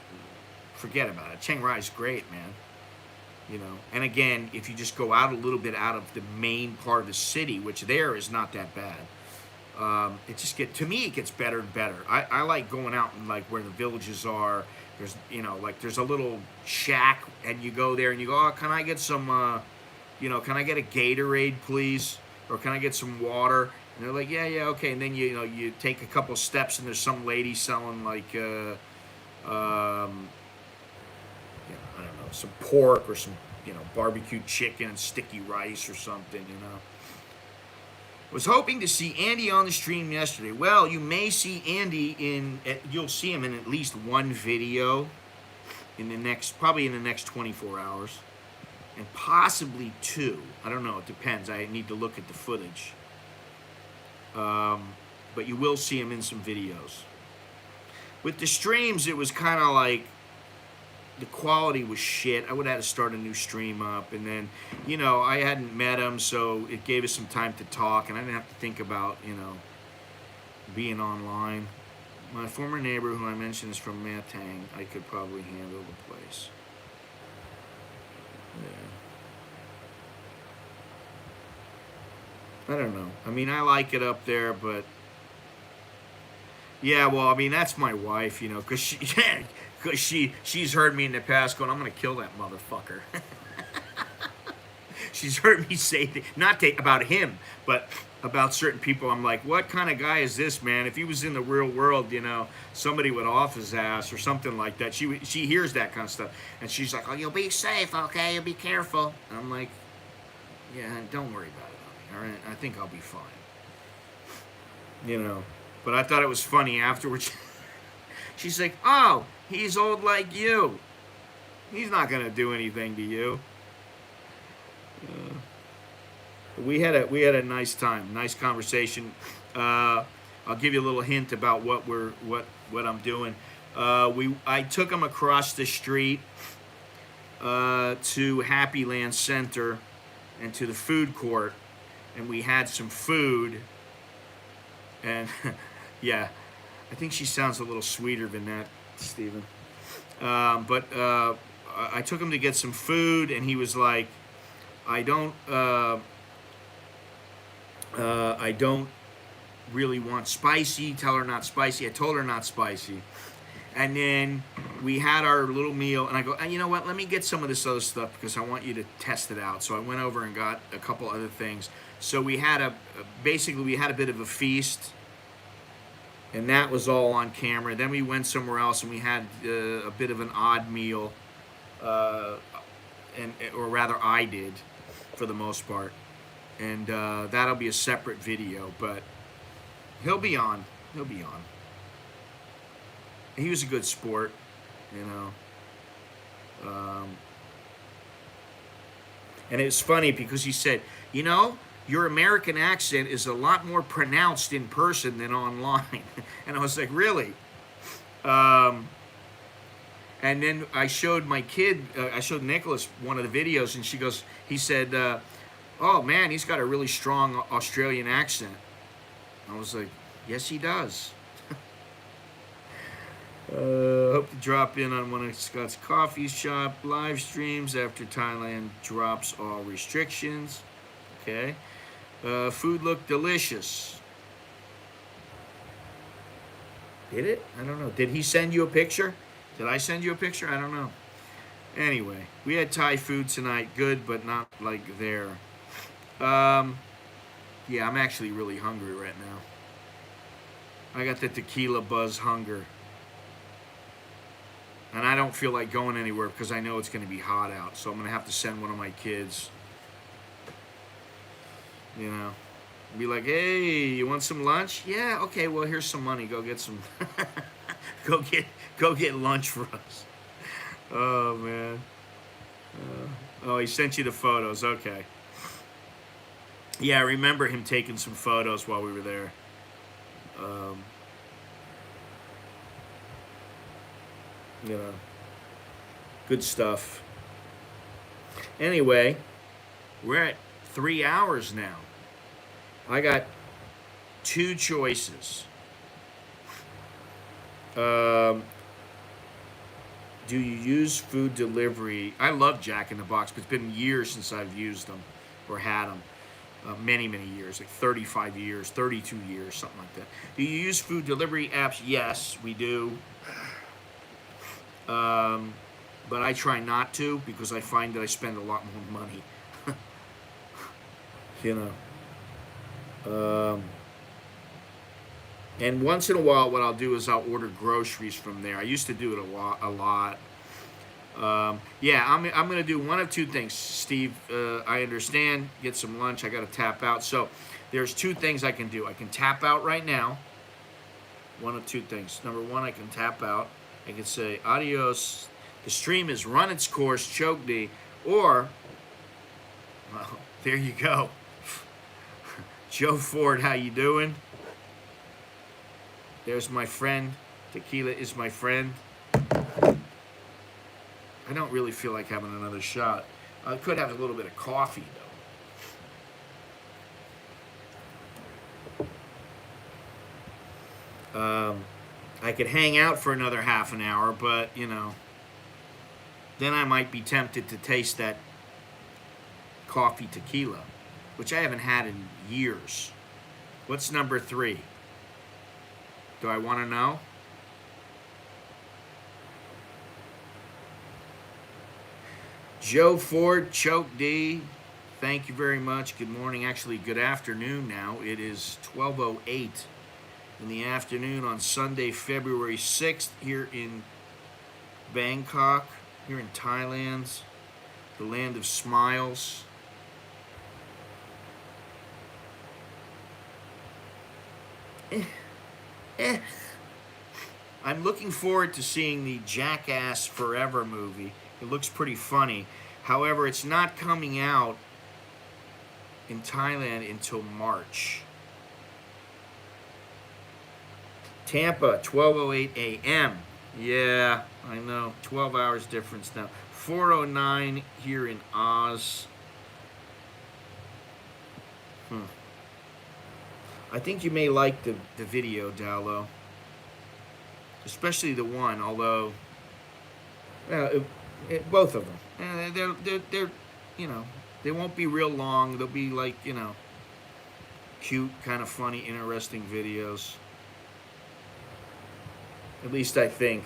forget about it. Chiang Rai is great, man. And again, if you just go out a little bit out of the main part of the city, which there is not that bad, to me, it gets better and better. I like going out and like where the villages are. There's, there's a little shack, and you go there and you go, oh, can I get some, can I get a Gatorade, please? Or can I get some water? And they're like, yeah, okay. And then, you take a couple steps, and there's some lady selling, like, I don't know, some pork or some barbecued chicken and sticky rice or something, Was hoping to see Andy on the stream yesterday. Well, you may see Andy you'll see him in at least one video probably in the next 24 hours. And possibly two. I don't know, it depends. I need to look at the footage. But you will see him in some videos. With the streams, it was kind of like the quality was shit. I would have had to start a new stream up, and then, I hadn't met him, so it gave us some time to talk, and I didn't have to think about, being online. My former neighbor, who I mentioned, is from Matang. I could probably handle the place. Yeah. I don't know. I mean, I like it up there, but yeah, well, I mean, that's my wife, because she's heard me in the past going, I'm going to kill that motherfucker. She's heard me say, not about him, but about certain people. I'm like, what kind of guy is this, man? If he was in the real world, somebody would off his ass or something like that. She hears that kind of stuff. And she's like, oh, you'll be safe, okay? You'll be careful. And I'm like, yeah, don't worry about it, all right? I think I'll be fine. But I thought it was funny afterwards. She's like, oh, he's old like you. He's not going to do anything to you. We had a nice time, nice conversation. I'll give you a little hint about what I'm doing. I took him across the street to Happy Land Center and to the food court, and we had some food. And yeah, I think she sounds a little sweeter than that, Stephen. But I took him to get some food, and he was like, I don't really want spicy. Tell her not spicy. I told her not spicy. And then we had our little meal, and I go, you know what? Let me get some of this other stuff because I want you to test it out. So I went over and got a couple other things. So we had basically we had a bit of a feast, and that was all on camera. Then we went somewhere else, and we had a bit of an odd meal, or rather I did, for the most part. And that'll be a separate video, but he'll be on. He'll be on. He was a good sport, and it's funny because he said, your American accent is a lot more pronounced in person than online. And I was like, really? And then I showed my kid, I showed Nicholas one of the videos, and he said, oh man, he's got a really strong Australian accent. I was like, yes, he does. Hope to drop in on one of Scott's coffee shop live streams after Thailand drops all restrictions. Okay. Food looked delicious. Did it? I don't know. Did he send you a picture? Did I send you a picture? I don't know. Anyway, we had Thai food tonight. Good, but not like there. Yeah, I'm actually really hungry right now. I got the tequila buzz hunger. And I don't feel like going anywhere because I know it's going to be hot out. So I'm going to have to send one of my kids. Be like, hey, you want some lunch? Yeah, okay, well, here's some money. Go get some. go get lunch for us. Oh, man. He sent you the photos. Okay. Yeah, I remember him taking some photos while we were there. Good stuff. Anyway, we're at 3 hours now. I got two choices. Do you use food delivery? I love Jack in the Box, but it's been years since I've used them or had them. Many years, like 35 years, 32 years, something like that. Do you use food delivery apps? Yes, we do. But I try not to because I find that I spend a lot more money. And once in a while, what I'll do is I'll order groceries from there. I used to do it a lot. Yeah, I'm going to do one of two things, Steve. I understand. Get some lunch. I got to tap out. So there's two things I can do. I can tap out right now. One of two things. Number one, I can tap out. I can say, adios. The stream has run its course. Choke D. Or, well, there you go. Joe Ford, how you doing? There's my friend. Tequila is my friend. I don't really feel like having another shot. I could have a little bit of coffee, though. I could hang out for another half an hour, but, you know, then I might be tempted to taste that coffee tequila, which I haven't had in years. What's number 3? Do I want to know? Joe Ford, Choke D, thank you very much. Good morning. Actually, good afternoon now. It is 12:08 in the afternoon on Sunday, February 6th, here in Bangkok, here in Thailand, the land of smiles. I'm looking forward to seeing the Jackass Forever movie. It looks pretty funny. However, it's not coming out in Thailand until March. Tampa, 12:08 a.m. Yeah, I know. 12 hours difference now. 4:09 here in Oz. I think you may like the video, Dowlow. Especially the one, although both of them. They're you know, they won't be real long. They'll be like, you know, cute, kind of funny, interesting videos. At least I think.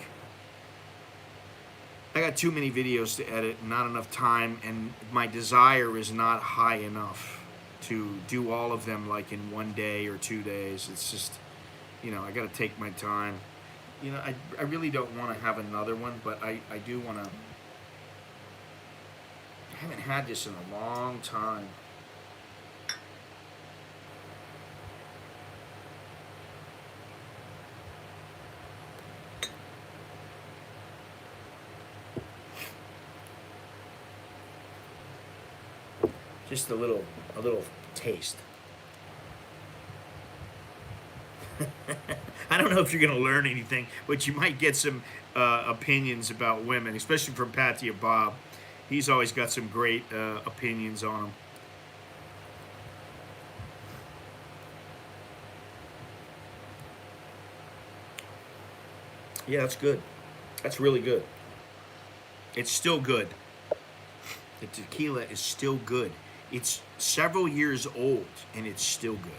I got too many videos to edit, not enough time, and my desire is not high enough to do all of them like in 1 day or 2 days. It's just, you know, I got to take my time. You know, I really don't want to have another one, but I do want to. I haven't had this in a long time. Just a little taste. I don't know if you're going to learn anything, but you might get some opinions about women, especially from Patty or Bob. He's always got some great opinions on them. Yeah, that's good. That's really good. It's still good. The tequila is still good. It's several years old, and it's still good.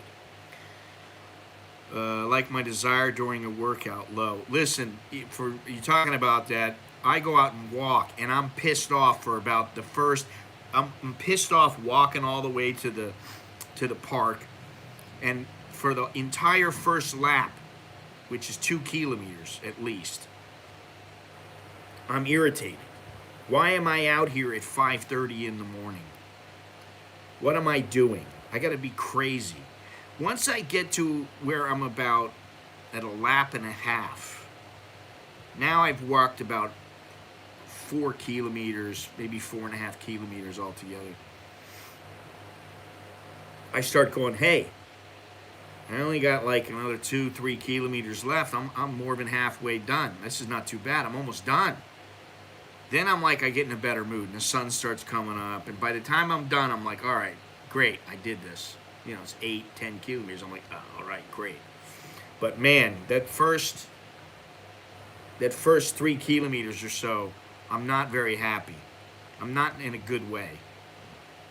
Like my desire during a workout low. Listen, for you talking about that, I go out and walk, and I'm pissed off for about the first. I'm pissed off walking all the way to the park, and for the entire first lap, which is 2 kilometers at least, I'm irritated. Why am I out here at 5:30 in the morning? What am I doing? I got to be crazy. Once I get to where I'm about at a lap and a half, now I've walked about 4 kilometers, maybe 4.5 kilometers altogether. I start going, hey, I only got like another 2-3 kilometers left. I'm more than halfway done. This is not too bad. I'm almost done. Then I'm like, I get in a better mood, and the sun starts coming up. And by the time I'm done, I'm like, all right, great, I did this. You know, it's 8-10 kilometers. I'm like, oh, all right, great. But man, that first 3 kilometers or so, I'm not very happy. I'm not in a good way,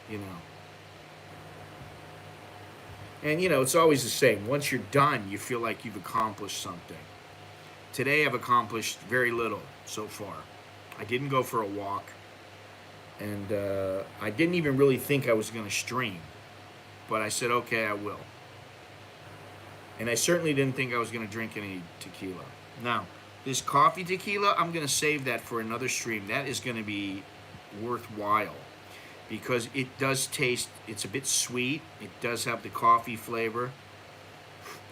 you know. And, you know, it's always the same. Once you're done, you feel like you've accomplished something. Today, I've accomplished very little so far. I didn't go for a walk, and I didn't even really think I was going to stream. But I said, okay, I will. And I certainly didn't think I was going to drink any tequila. Now, This coffee tequila, I'm going to save that for another stream. That is going to be worthwhile because it does taste, it's a bit sweet. It does have the coffee flavor.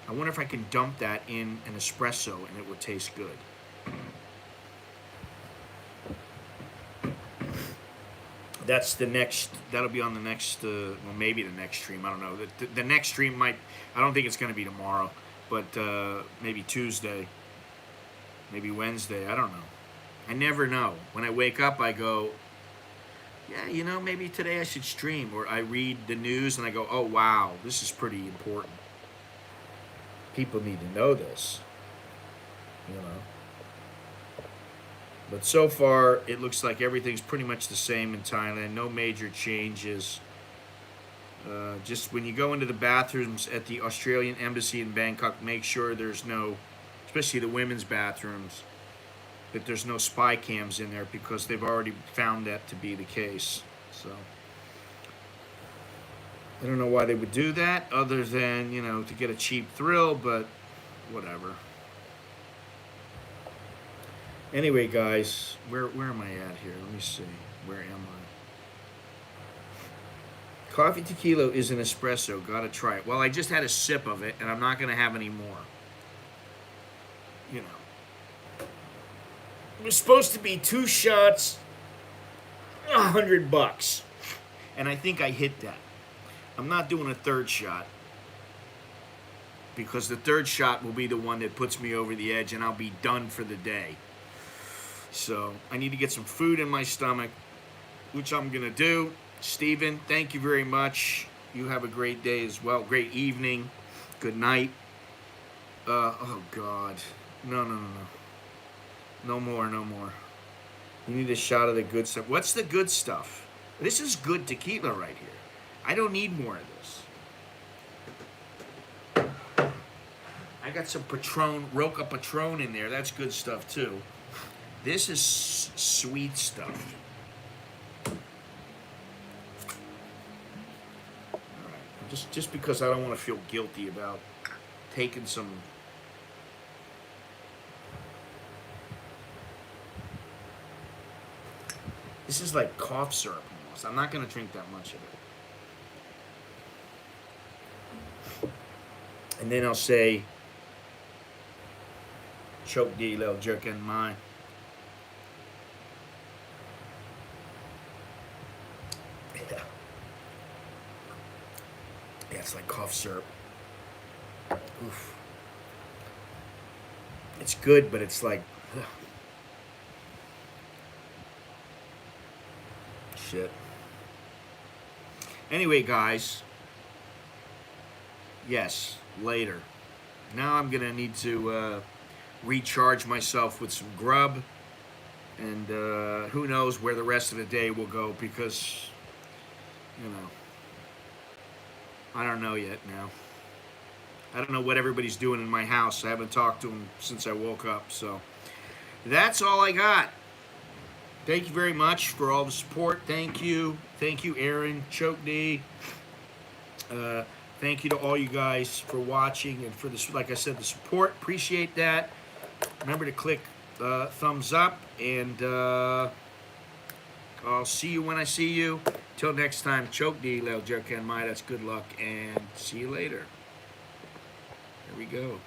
I wonder if I can dump that in an espresso and it would taste good. That's the next, that'll be on the next, well, maybe the next stream. I don't know. The next stream might, I don't think it's going to be tomorrow, but maybe Tuesday, maybe Wednesday. I don't know. I never know. When I wake up, I go, yeah, you know, maybe today I should stream. Or I read the news and I go, oh, wow, this is pretty important. People need to know this, you know. But so far, it looks like everything's pretty much the same in Thailand. No major changes. Just when you go into the bathrooms at the Australian Embassy in Bangkok, make sure there's no, especially the women's bathrooms, that there's no spy cams in there because they've already found that to be the case. So I don't know why they would do that other than, you know, to get a cheap thrill, but whatever. Anyway, guys, where am I at here? Let me see. Where am I? Coffee tequila is an espresso. Gotta try it. Well, I just had a sip of it, and I'm not gonna have any more. You know, it was supposed to be 2 shots, $100, and I think I hit that. I'm not doing a third shot because the third shot will be the one that puts me over the edge, and I'll be done for the day. So I need to get some food in my stomach, which I'm going to do. Steven, thank you very much. You have a great day as well. Great evening. Good night. Oh, God. No. No more. You need a shot of the good stuff. What's the good stuff? This is good tequila right here. I don't need more of this. I got some Patron, Roca Patron in there. That's good stuff, too. This is sweet stuff. All right. Just because I don't want to feel guilty about taking some. This is like cough syrup almost. I'm not going to drink that much of it. And then I'll say, choke the little jerk in mine. Yeah, it's like cough syrup. Oof. It's good, but it's like, ugh. Shit. Anyway, guys. Yes, later. Now I'm gonna need to recharge myself with some grub, and who knows where the rest of the day will go because, you know, I don't know yet now. I don't know what everybody's doing in my house. I haven't talked to them since I woke up. So that's all I got. Thank you very much for all the support. Thank you. Thank you, Aaron, Choke D. Thank you to all you guys for watching and for this, like I said, the support. Appreciate that. Remember to click thumbs up, and I'll see you when I see you. Till next time, choke D, Lel Jerk and Mai. That's good luck, and see you later. There we go.